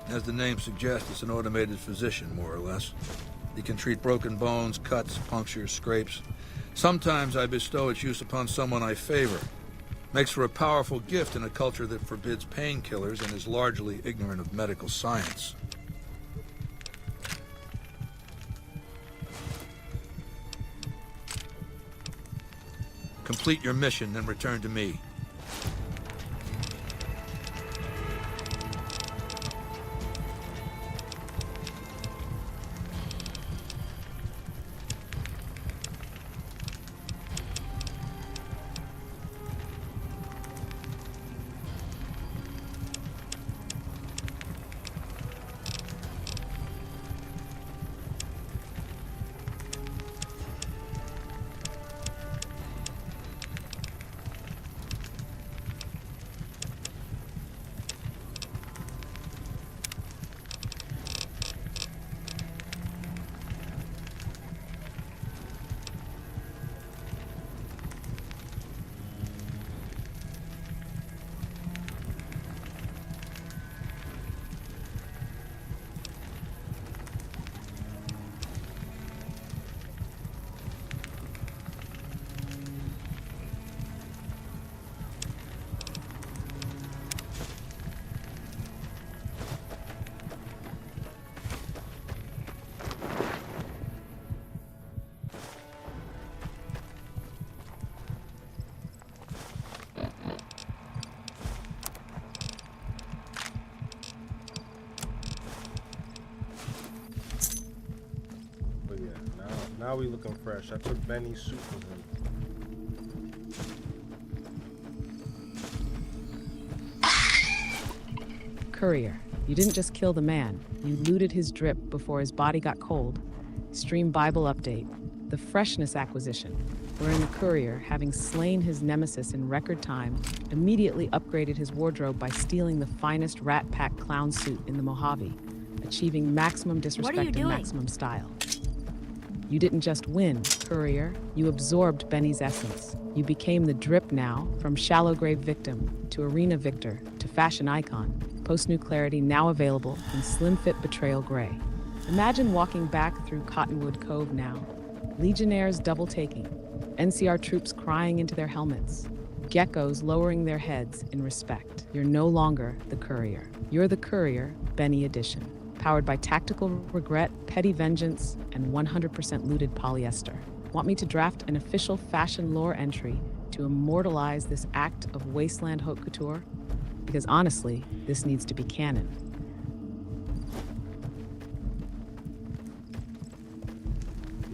As the name suggests, it's an automated physician, more or less. He can treat broken bones, cuts, punctures, scrapes. Sometimes I bestow its use upon someone I favor. Makes for a powerful gift in a culture that forbids painkillers and is largely ignorant of medical science. Complete your mission, then return to me. Now we looking fresh. I took Benny's suit with him. Courier, you didn't just kill the man. You looted his drip before his body got cold. Stream Bible update. The freshness acquisition, wherein the Courier, having slain his nemesis in record time, immediately upgraded his wardrobe by stealing the finest Rat Pack clown suit in the Mojave, achieving maximum disrespect and maximum style. You didn't just win, Courier. You absorbed Benny's essence. You became the drip now, from shallow grave victim to arena victor to fashion icon. Post Nuke Clarity now available in slim fit betrayal gray. Imagine walking back through Cottonwood Cove now. Legionnaires double taking, NCR troops crying into their helmets, geckos lowering their heads in respect. You're no longer the Courier. You're the Courier, Benny Edition, powered by tactical regret, petty vengeance, and 100% looted polyester. Want me to draft an official fashion lore entry to immortalize this act of wasteland haute couture? Because honestly, this needs to be canon.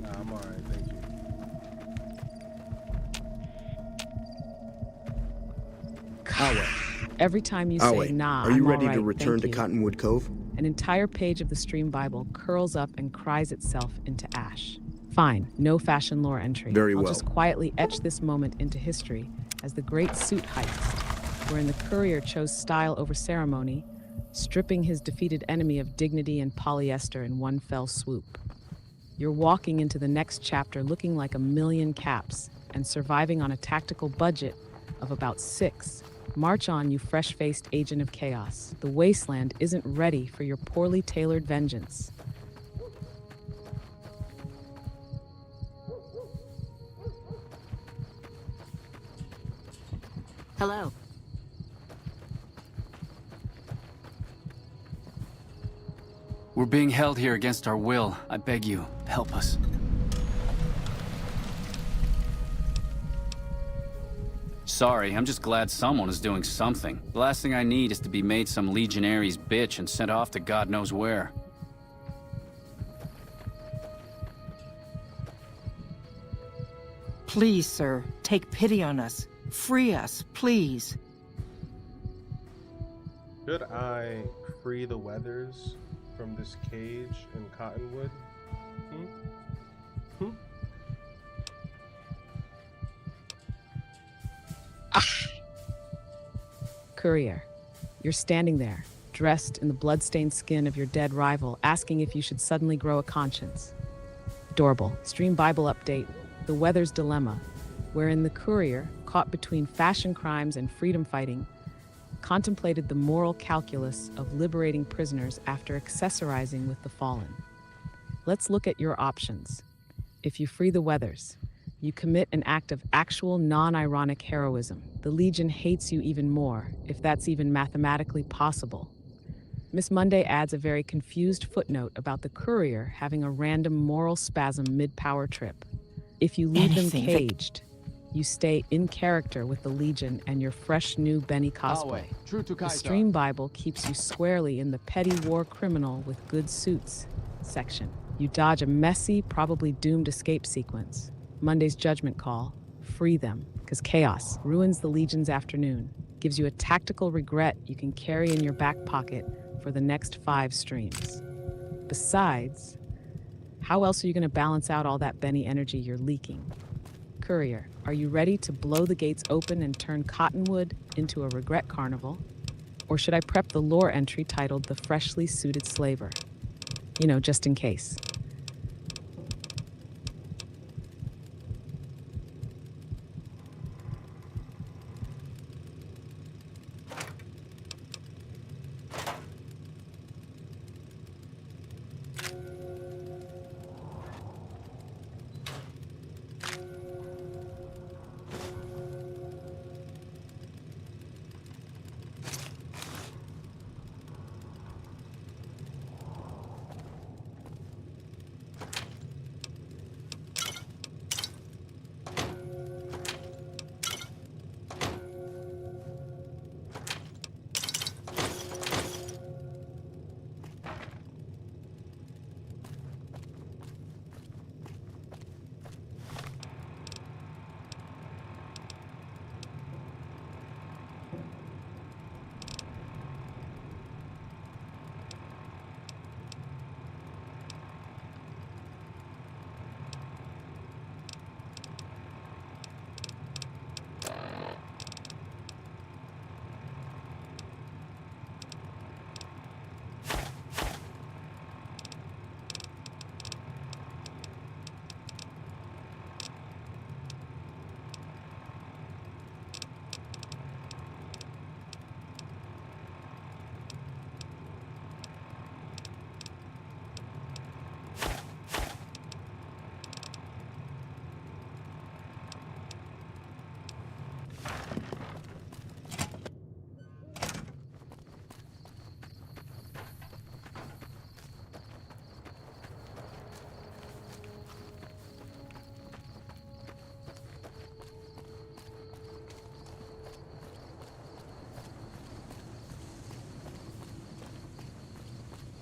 Nah, I'm alright, thank you. Every time you say, nah, are you I'm ready all right, to return to thank you, Cottonwood Cove? an entire page of the Stream Bible curls up and cries itself into ash. Fine, no fashion lore entry. Very I'll well. just quietly etch this moment into history as the great suit heist, wherein the Courier chose style over ceremony, stripping his defeated enemy of dignity and polyester in one fell swoop. You're walking into the next chapter looking like a million caps and surviving on a tactical budget of about 6. March on, you fresh-faced agent of chaos. The wasteland isn't ready for your poorly tailored vengeance. Hello. We're being held here against our will. I beg you, help us. Sorry, I'm just glad someone is doing something. The last thing I need is to be made some legionary's bitch and sent off to God knows where. Please, sir, take pity on us. Free us, please. Should I free the Weathers from this cage in Cottonwood? Courier, you're standing there, dressed in the blood-stained skin of your dead rival, asking if you should suddenly grow a conscience. Adorable. Stream Bible update, The Weathers Dilemma, wherein the Courier, caught between fashion crimes and freedom fighting, contemplated the moral calculus of liberating prisoners after accessorizing with the fallen. Let's look at your options. If you free the Weathers, you commit an act of actual non-ironic heroism. The Legion hates you even more, if that's even mathematically possible. Miss Monday adds a very confused footnote about the Courier having a random moral spasm mid-power trip. If you leave them caged, you stay in character with the Legion and your fresh new Benny cosplay. True to The Stream Bible keeps you squarely in the petty war criminal with good suits section. You dodge a messy, probably doomed escape sequence. Monday's judgment call, free them, because chaos ruins the Legion's afternoon, gives you a tactical regret you can carry in your back pocket for the next 5 streams. Besides, how else are you going to balance out all that Benny energy you're leaking? Courier, are you ready to blow the gates open and turn Cottonwood into a regret carnival? Or should I prep the lore entry titled The Freshly Suited Slaver? You know, just in case.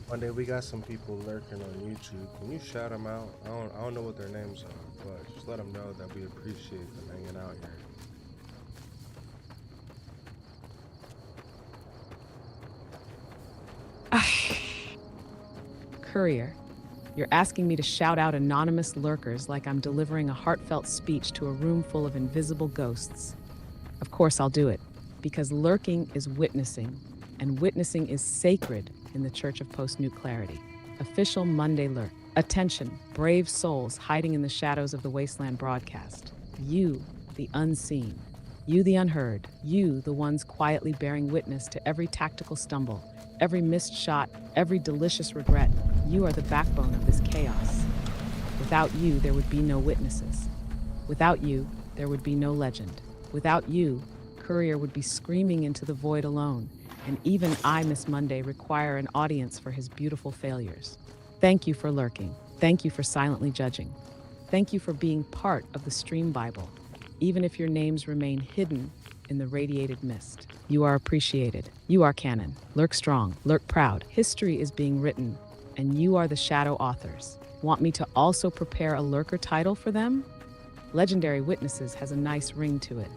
One day we got some people lurking on YouTube. Can you shout them out? I don't know what their names are, but just let them know that we appreciate them hanging out here. Courier, you're asking me to shout out anonymous lurkers like I'm delivering a heartfelt speech to a room full of invisible ghosts. Of course I'll do it, because lurking is witnessing, and witnessing is sacred in the Church of Post Nuke Clarity. Official Monday lurk. Attention, brave souls hiding in the shadows of the Wasteland broadcast. You, the unseen. You, the unheard. You, the ones quietly bearing witness to every tactical stumble, every missed shot, every delicious regret. You are the backbone of this chaos. Without you, there would be no witnesses. Without you, there would be no legend. Without you, Courier would be screaming into the void alone, and even I, Miss Monday, require an audience for his beautiful failures. Thank you for lurking. Thank you for silently judging. Thank you for being part of the Stream Bible, even if your names remain hidden in the radiated mist. You are appreciated. You are canon. Lurk strong. Lurk proud. History is being written, and you are the shadow authors. Want me to also prepare a lurker title for them? Legendary Witnesses has a nice ring to it.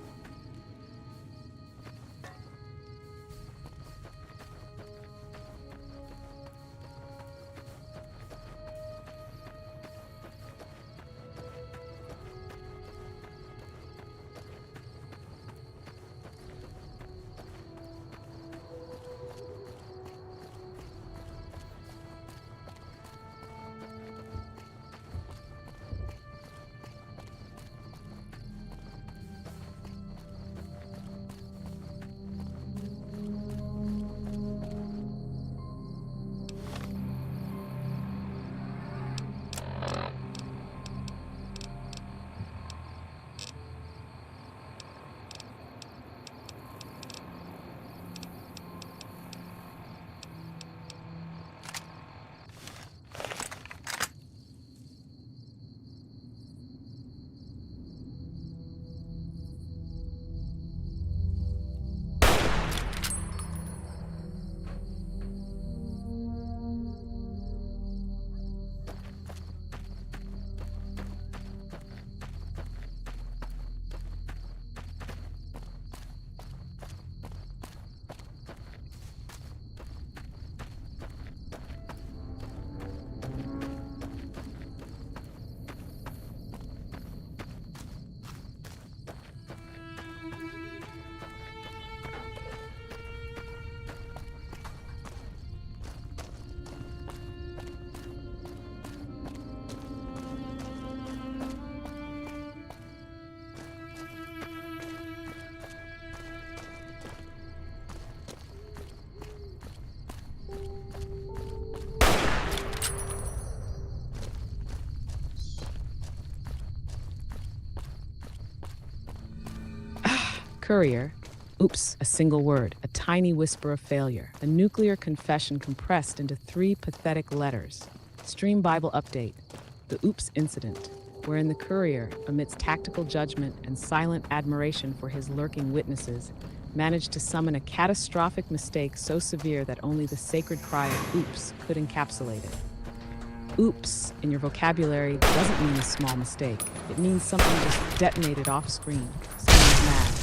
Courier. Oops, a single word, a tiny whisper of failure, a nuclear confession compressed into 3 pathetic letters. Stream Bible update, the Oops incident, wherein the Courier, amidst tactical judgment and silent admiration for his lurking witnesses, managed to summon a catastrophic mistake so severe that only the sacred cry of oops could encapsulate it. Oops, in your vocabulary, doesn't mean a small mistake. It means something just detonated off screen. Someone's mad.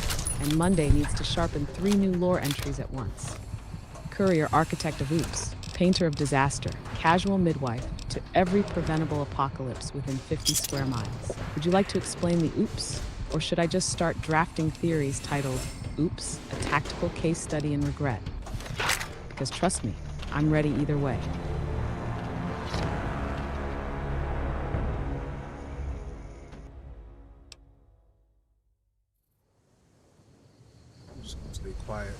And Monday needs to sharpen 3 new lore entries at once. Courier, architect of oops, painter of disaster, casual midwife to every preventable apocalypse within 50 square miles. Would you like to explain the oops? Or should I just start drafting theories titled, Oops, a tactical case study in regret? Because trust me, I'm ready either way. I'm just gonna stay quiet.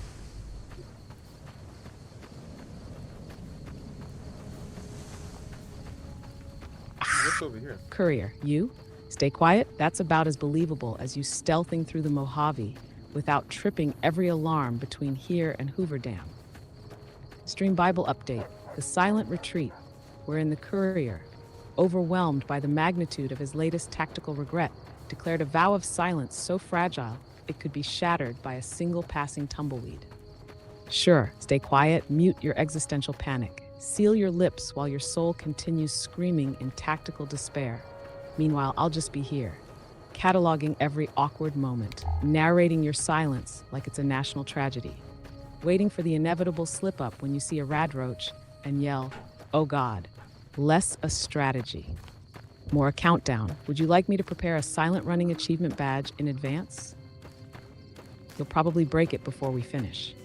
What's over here? Courier, you? Stay quiet? That's about as believable as you stealthing through the Mojave without tripping every alarm between here and Hoover Dam. Stream Bible update, the silent retreat, wherein the Courier, overwhelmed by the magnitude of his latest tactical regret, declared a vow of silence so fragile it could be shattered by a single passing tumbleweed. Sure, stay quiet, mute your existential panic. Seal your lips while your soul continues screaming in tactical despair. Meanwhile, I'll just be here, cataloging every awkward moment, narrating your silence like it's a national tragedy, waiting for the inevitable slip-up when you see a radroach and yell, "Oh God." Less a strategy, more a countdown. Would you like me to prepare a silent running achievement badge in advance? You'll probably break it before we finish.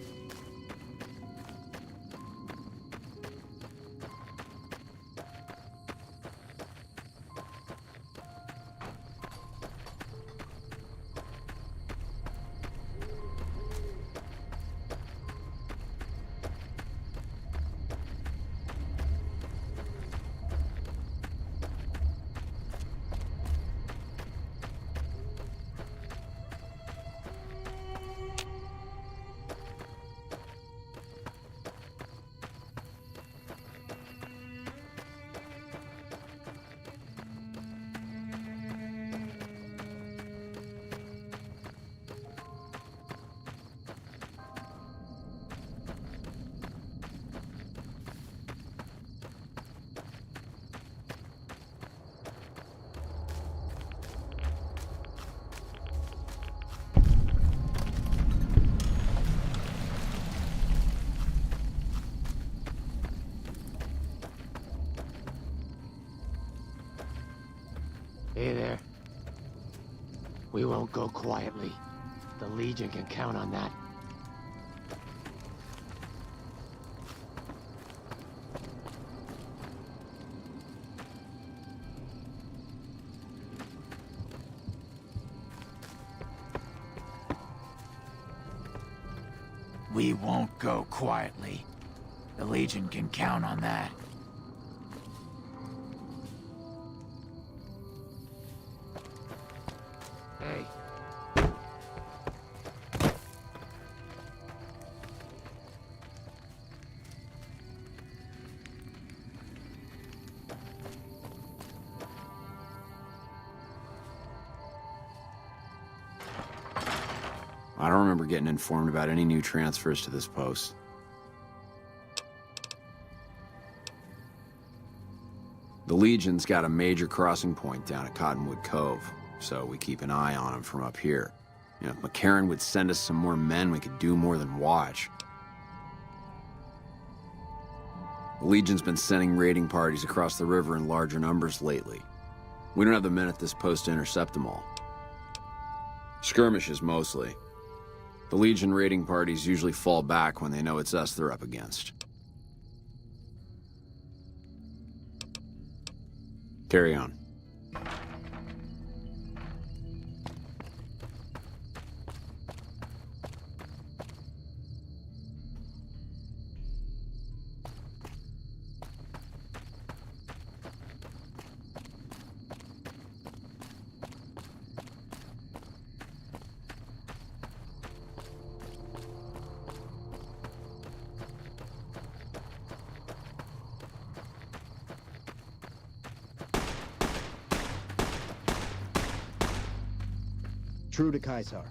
Hey there. We won't go quietly. The Legion can count on that. We won't go quietly. The Legion can count on that. Hey. I don't remember getting informed about any new transfers to this post. The Legion's got a major crossing point down at Cottonwood Cove, so we keep an eye on them from up here. You know, if McCarran would send us some more men, we could do more than watch. The Legion's been sending raiding parties across the river in larger numbers lately. We don't have the men at this post to intercept them all. Skirmishes, mostly. The Legion raiding parties usually fall back when they know it's us they're up against. Carry on. True to Caesar.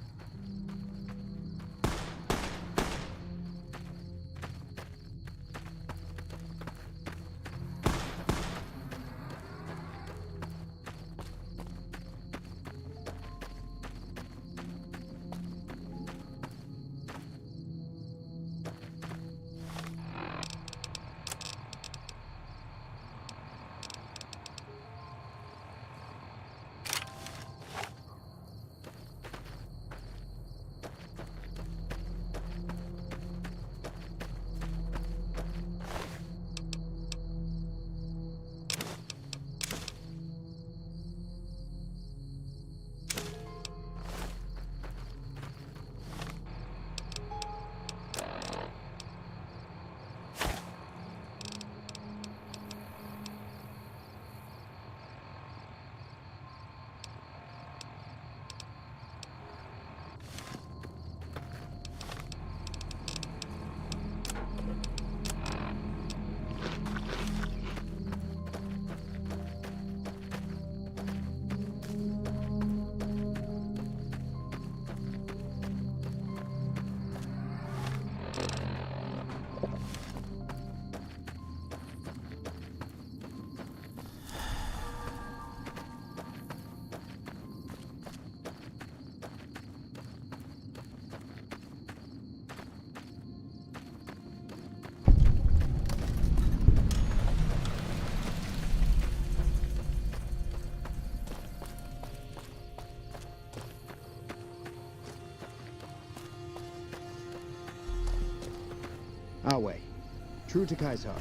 True to Kaiser.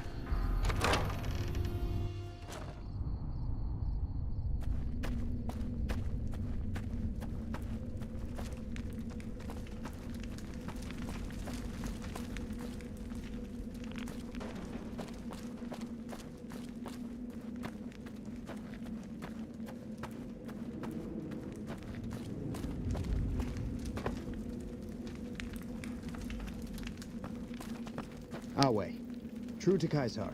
Our way. True to Kaiser.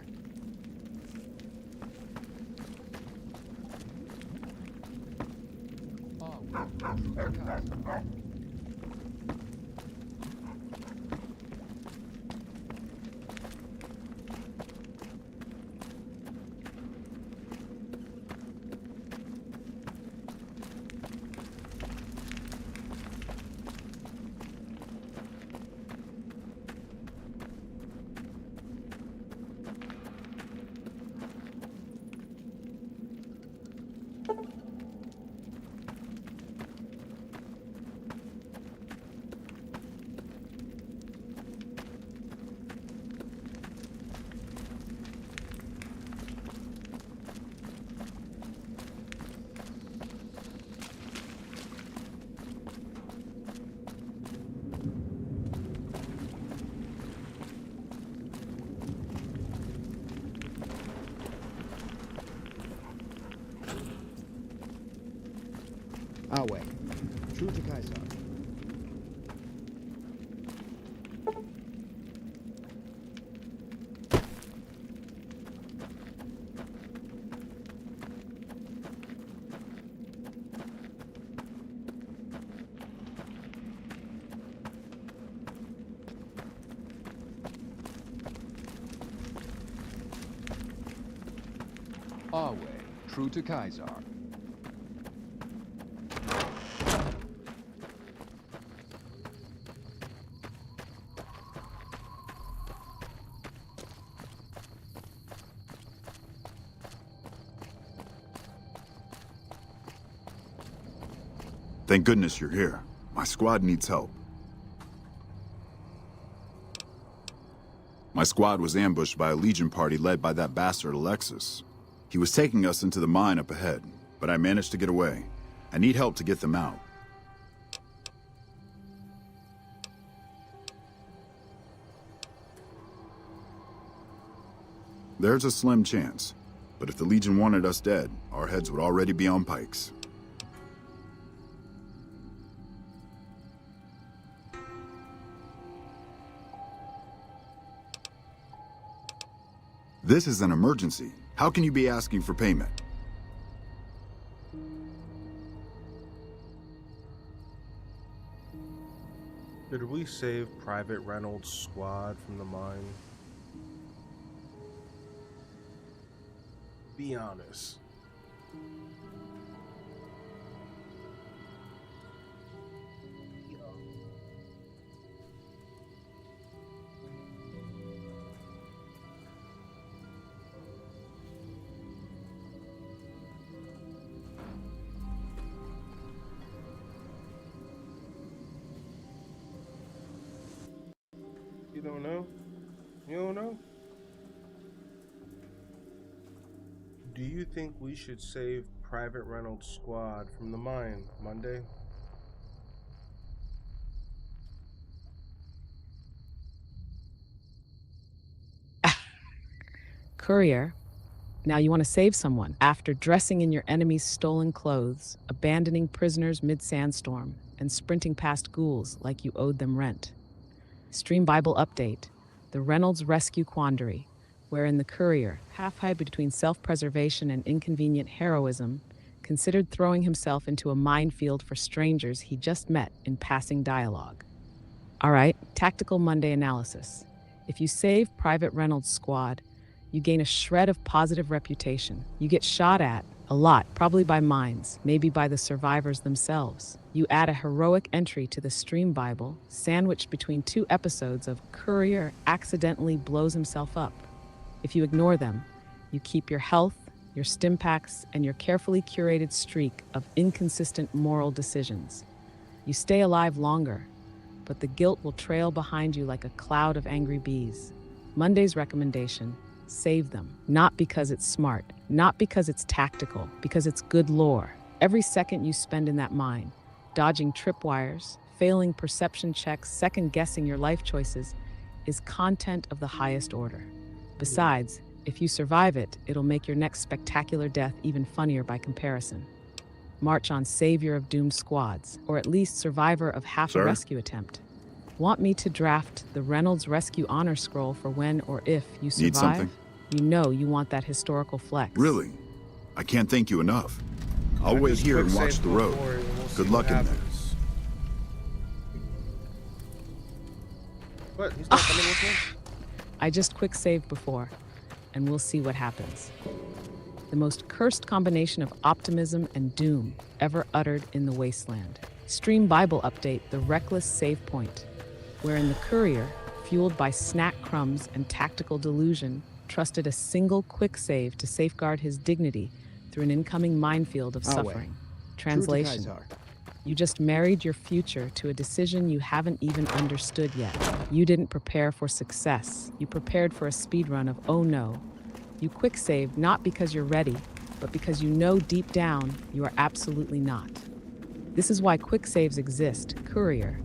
Our way. True to Kaiser. Our way. True to Kaiser. Thank goodness you're here. My squad needs help. My squad was ambushed by a Legion party led by that bastard Alexis. He was taking us into the mine up ahead, but I managed to get away. I need help to get them out. There's a slim chance, but if the Legion wanted us dead, our heads would already be on pikes. This is an emergency. How can you be asking for payment? Did we save Private Reynolds' squad from the mine? Be honest. You don't know? You don't know? Do you think we should save Private Reynolds' squad from the mine Monday? Courier, now you want to save someone after dressing in your enemy's stolen clothes, abandoning prisoners mid-sandstorm, and sprinting past ghouls like you owed them rent. Stream Bible update, the Reynolds Rescue Quandary, wherein the Courier, half-hide between self-preservation and inconvenient heroism, considered throwing himself into a minefield for strangers he just met in passing dialogue. All right, Tactical Monday analysis. If you save Private Reynolds' squad, you gain a shred of positive reputation. You get shot at, a lot, probably by mines, maybe by the survivors themselves. You add a heroic entry to the Stream Bible, sandwiched between two episodes of Courier accidentally blows himself up. If you ignore them, you keep your health, your stim packs, and your carefully curated streak of inconsistent moral decisions. You stay alive longer, but the guilt will trail behind you like a cloud of angry bees. Monday's recommendation: save them. Not because it's smart, not because it's tactical, because it's good lore. Every second you spend in that mine, dodging tripwires, failing perception checks, second-guessing your life choices, is content of the highest order. Besides, if you survive it, it'll make your next spectacular death even funnier by comparison. March on savior of doomed squads, or at least survivor of half a rescue attempt. Want me to draft the Reynolds Rescue Honor Scroll for when or if you survive? Need something? You know you want that historical flex. Really? I can't thank you enough. I'll wait here and watch the road. Good luck in there. What? He's not coming with me? I just quick saved before, and we'll see what happens. The most cursed combination of optimism and doom ever uttered in the wasteland. Stream Bible update, the reckless save point, wherein the Courier, fueled by snack crumbs and tactical delusion, trusted a single quick save to safeguard his dignity through an incoming minefield of suffering. Translation: you just married your future to a decision you haven't even understood yet. You didn't prepare for success. You prepared for a speedrun of oh no. You quick saved not because you're ready, but because you know deep down you are absolutely not. This is why quick saves exist, Courier.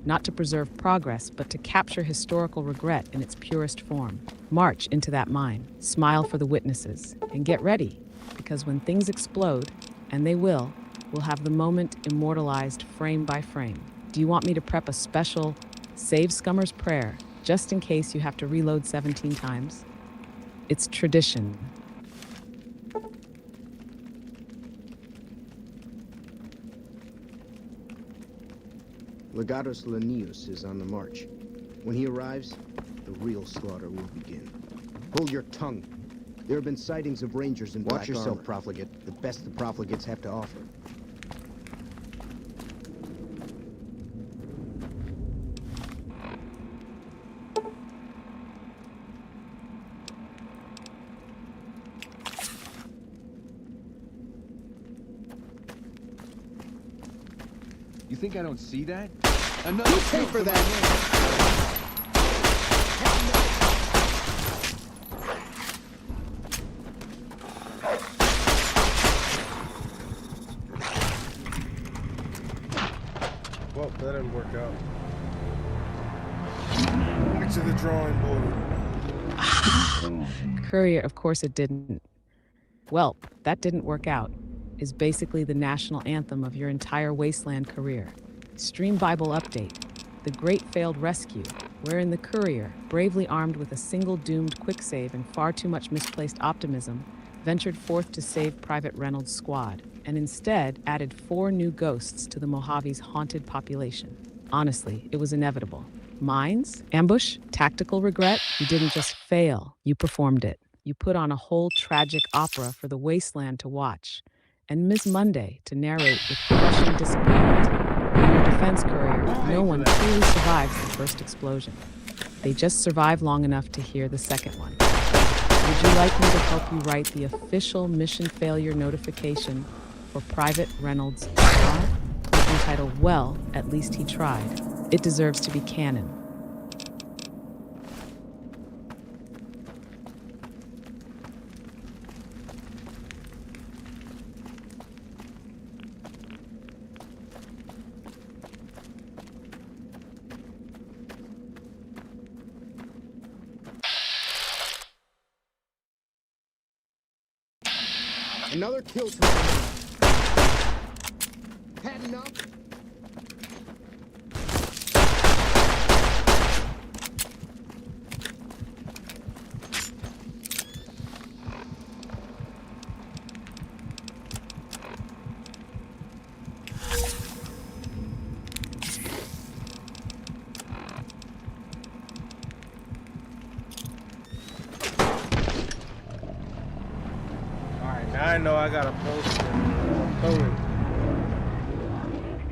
Not to preserve progress, but to capture historical regret in its purest form. March into that mine, smile for the witnesses, and get ready, because when things explode, and they will, we'll have the moment immortalized frame by frame. Do you want me to prep a special Save Scummer's prayer, just in case you have to reload 17 times? It's tradition. Legatus Lanius is on the march. When he arrives, the real slaughter will begin. Hold your tongue. There have been sightings of rangers in black armor. Watch yourself, profligate. The best the profligates have to offer. You think I don't see that? You pay for that! Well, that didn't work out. Back to the drawing board. Courier, of course it didn't. Well, that didn't work out is basically the national anthem of your entire wasteland career. Stream Bible update, the great failed rescue, wherein the Courier, bravely armed with a single doomed quick save and far too much misplaced optimism, ventured forth to save Private Reynolds' squad, and instead added 4 new ghosts to the Mojave's haunted population. Honestly, it was inevitable. Mines? Ambush? Tactical regret? You didn't just fail, you performed it. You put on a whole tragic opera for the wasteland to watch, and Miss Monday to narrate with crushing disappointment. In your defense, Courier, no one truly survives the first explosion. They just survive long enough to hear the second one. Would you like me to help you write the official mission failure notification for Private Reynolds' squad? Entitled, Well, at least he tried. It deserves to be canon. Another kill. Had enough? I know I gotta post it.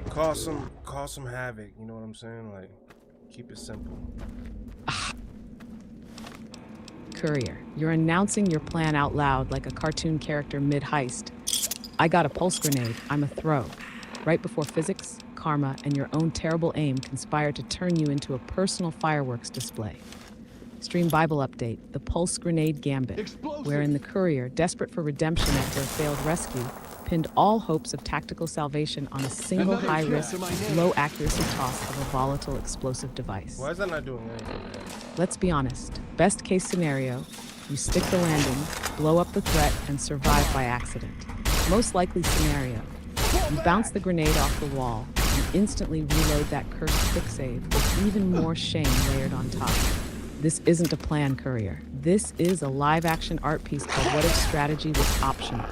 Cause some havoc, you know what I'm saying? Like, keep it simple. Courier, you're announcing your plan out loud like a cartoon character mid-heist. I got a pulse grenade, I'm a throw. Right before physics, karma, and your own terrible aim conspire to turn you into a personal fireworks display. Stream Bible update, the Pulse Grenade Gambit, wherein the Courier, desperate for redemption after a failed rescue, pinned all hopes of tactical salvation on a single high-risk, low-accuracy toss of a volatile explosive device. Why is that not doing anything? Let's be honest. Best case scenario, you stick the landing, blow up the threat, and survive by accident. Most likely scenario, you bounce the grenade off the wall and instantly reload that cursed quick save with even more shame layered on top. This isn't a plan, Courier. This is a live-action art piece called What If Strategy Was Optional.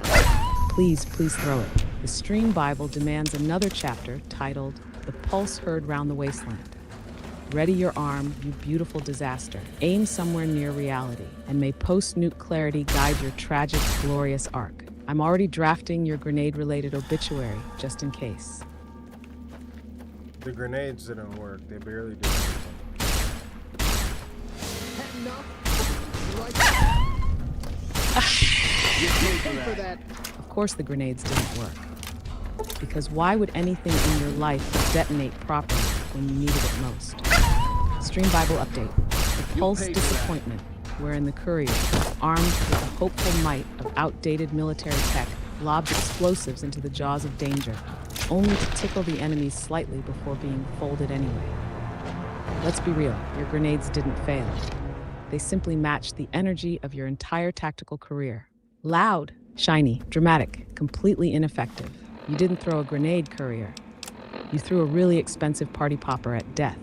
Please throw it. The Stream Bible demands another chapter titled The Pulse Heard Round the Wasteland. Ready your arm, you beautiful disaster. Aim somewhere near reality, and may Post Nuke Clarity guide your tragic, glorious arc. I'm already drafting your grenade-related obituary, just in case. The grenades didn't work. They barely did anything. Of course the grenades didn't work. Because why would anything in your life detonate properly when you needed it most? Stream Bible update. The Pulse Disappointment, wherein the Courier, armed with the hopeful might of outdated military tech, lobbed explosives into the jaws of danger, only to tickle the enemies slightly before being folded anyway. Let's be real, your grenades didn't fail. They simply matched the energy of your entire tactical career. Loud, shiny, dramatic, completely ineffective. You didn't throw a grenade, Courier. You threw a really expensive party popper at death.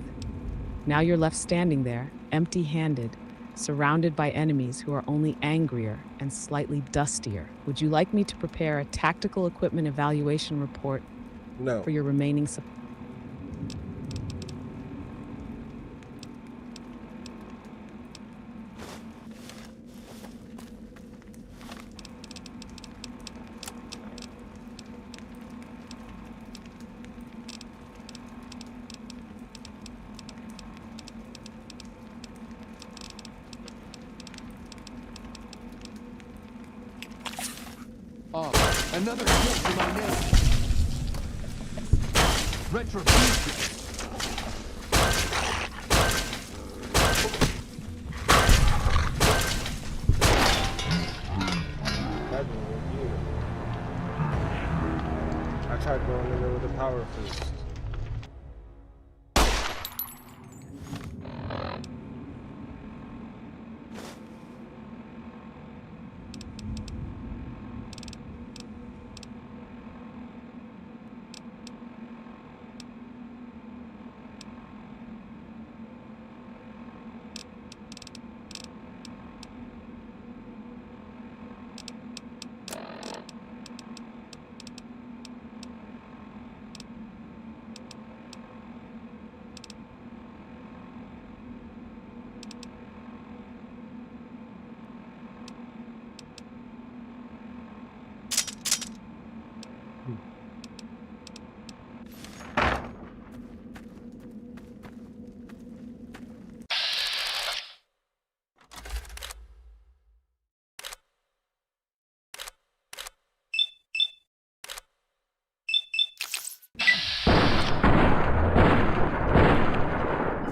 Now you're left standing there, empty-handed, surrounded by enemies who are only angrier and slightly dustier. Would you like me to prepare a tactical equipment evaluation report for your remaining support? Another hit to my name. Retribution. I tried going in there with a power fist.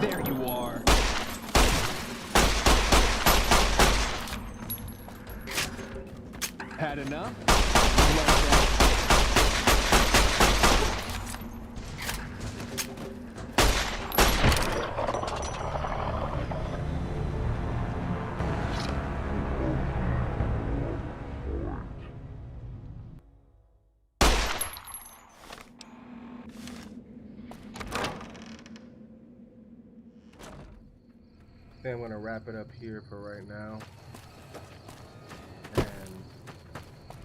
There you are. Had enough? I think I'm gonna wrap it up here for right now and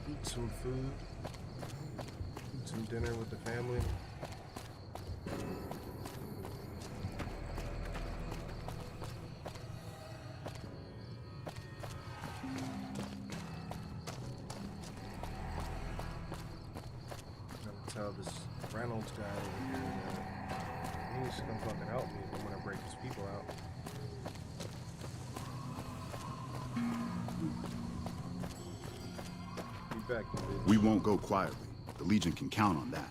eat some food, eat some dinner with the family. I'm gonna tell this Reynolds guy over here that he needs to come fucking help me if I'm gonna break his people out. We won't go quietly. The Legion can count on that.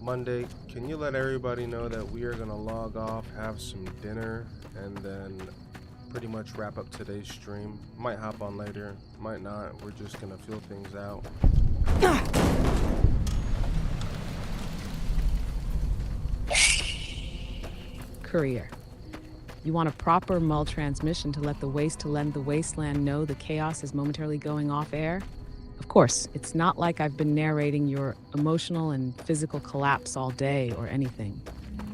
Monday, can you let everybody know that we are going to log off, have some dinner, and then pretty much wrap up today's stream? Might hop on later, might not. We're just going to feel things out. Courier. You want a proper mull transmission to let the wasteland know the chaos is momentarily going off air? Of course, it's not like I've been narrating your emotional and physical collapse all day or anything.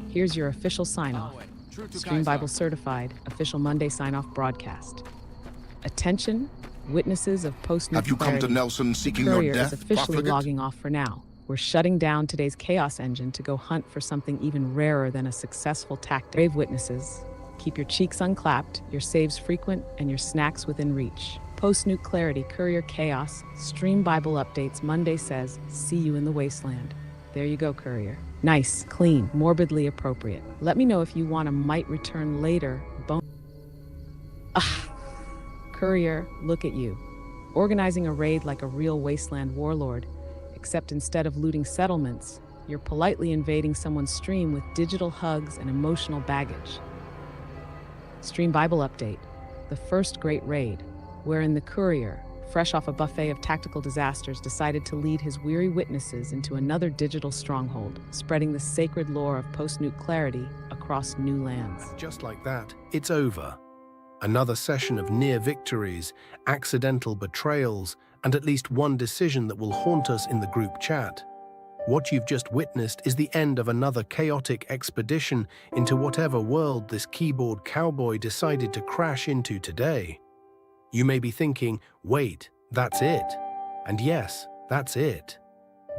Here's your official sign-off. Stream Bible certified, official Monday sign-off broadcast. Attention, witnesses of Post Nuke Clarity. Have you come to Nelson seeking your Courier death, is officially profligate? logging off for now. We're shutting down today's chaos engine to go hunt for something even rarer than a successful tactic. Brave witnesses, keep your cheeks unclapped, your saves frequent, and your snacks within reach. Post Nuke Clarity, Courier Chaos, Stream Bible updates. Monday says, see you in the wasteland. There you go, Courier. Nice, clean, morbidly appropriate. Let me know if you want a might return later. Courier, look at you. Organizing a raid like a real wasteland warlord, except instead of looting settlements, you're politely invading someone's stream with digital hugs and emotional baggage. Stream Bible update, the first great raid, wherein the Courier, fresh off a buffet of tactical disasters, decided to lead his weary witnesses into another digital stronghold, spreading the sacred lore of Post Nuke Clarity across new lands. Just like that, it's over. Another session of near victories, accidental betrayals, and at least one decision that will haunt us in the group chat. What you've just witnessed is the end of another chaotic expedition into whatever world this keyboard cowboy decided to crash into today. You may be thinking, wait, that's it. And yes, that's it.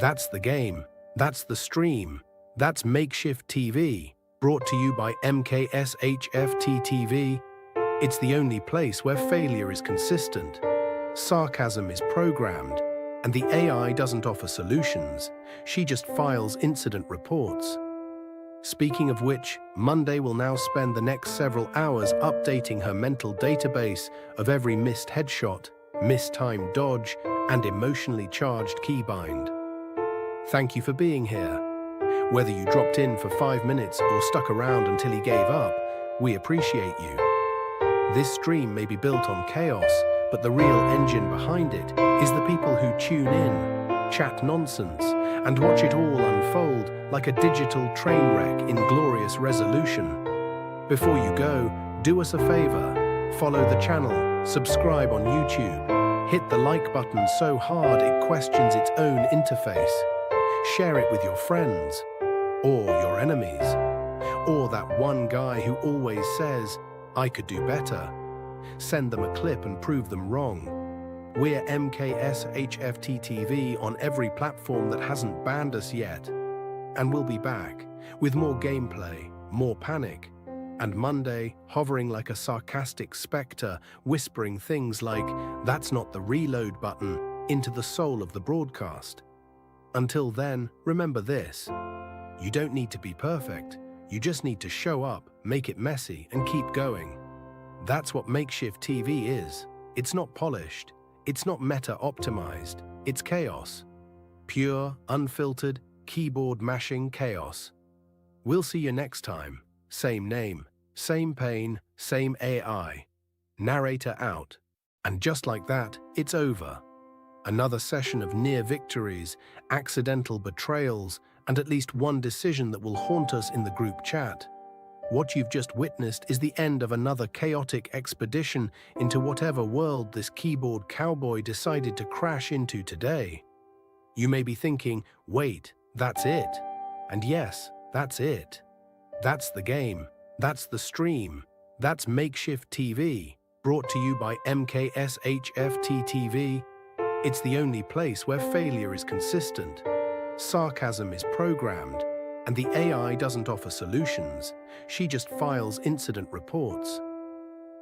That's the game. That's the stream. That's MkshftTV, brought to you by MkshftTV. It's the only place where failure is consistent, sarcasm is programmed, and the AI doesn't offer solutions. She just files incident reports. Speaking of which, Monday will now spend the next several hours updating her mental database of every missed headshot, mistimed dodge, and emotionally charged keybind. Thank you for being here. Whether you dropped in for 5 minutes or stuck around until he gave up, we appreciate you. This stream may be built on chaos, but the real engine behind it is the people who tune in, chat nonsense, and watch it all unfold like a digital train wreck in glorious resolution. Before you go, do us a favor. Follow the channel, subscribe on YouTube, hit the like button so hard it questions its own interface. Share it with your friends, or your enemies, or that one guy who always says, I could do better. Send them a clip and prove them wrong. We're MkshftTV on every platform that hasn't banned us yet. And we'll be back with more gameplay, more panic, and Monday hovering like a sarcastic spectre, whispering things like, that's not the reload button, into the soul of the broadcast. Until then, remember this. You don't need to be perfect. You just need to show up, make it messy, and keep going. That's what MkshftTV is. It's not polished. It's not meta-optimized. It's chaos. Pure, unfiltered, keyboard-mashing chaos. We'll see you next time. Same name, same pain, same AI. Narrator out. And just like that, it's over. Another session of near victories, accidental betrayals, and at least one decision that will haunt us in the group chat. What you've just witnessed is the end of another chaotic expedition into whatever world this keyboard cowboy decided to crash into today. You may be thinking, wait, that's it. And yes, that's it. That's the game. That's the stream. That's MkshftTV, brought to you by MkshftTV. It's the only place where failure is consistent, sarcasm is programmed, and the AI doesn't offer solutions. She just files incident reports.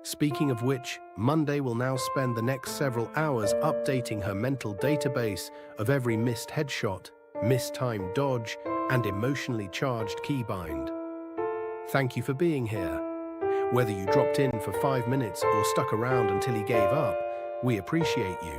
Speaking of which, Monday will now spend the next several hours updating her mental database of every missed headshot, mistimed dodge, and emotionally charged keybind. Thank you for being here. Whether you dropped in for 5 minutes or stuck around until he gave up, we appreciate you.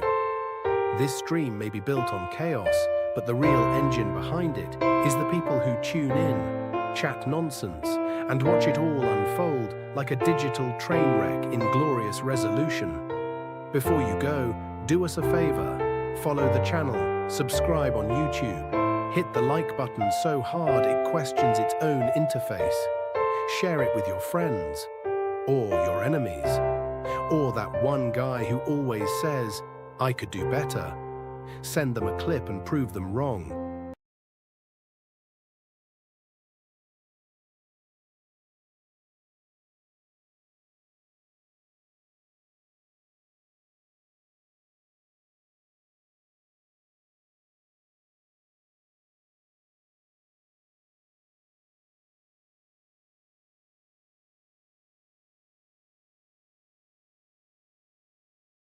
This stream may be built on chaos, But the real engine behind it is the people who tune in, chat nonsense, and watch it all unfold like a digital train wreck in glorious resolution. Before you go, do us a favor. Follow the channel, subscribe on YouTube, hit the like button so hard it questions its own interface. Share it with your friends, or your enemies, or that one guy who always says, "I could do better." Send them a clip and prove them wrong.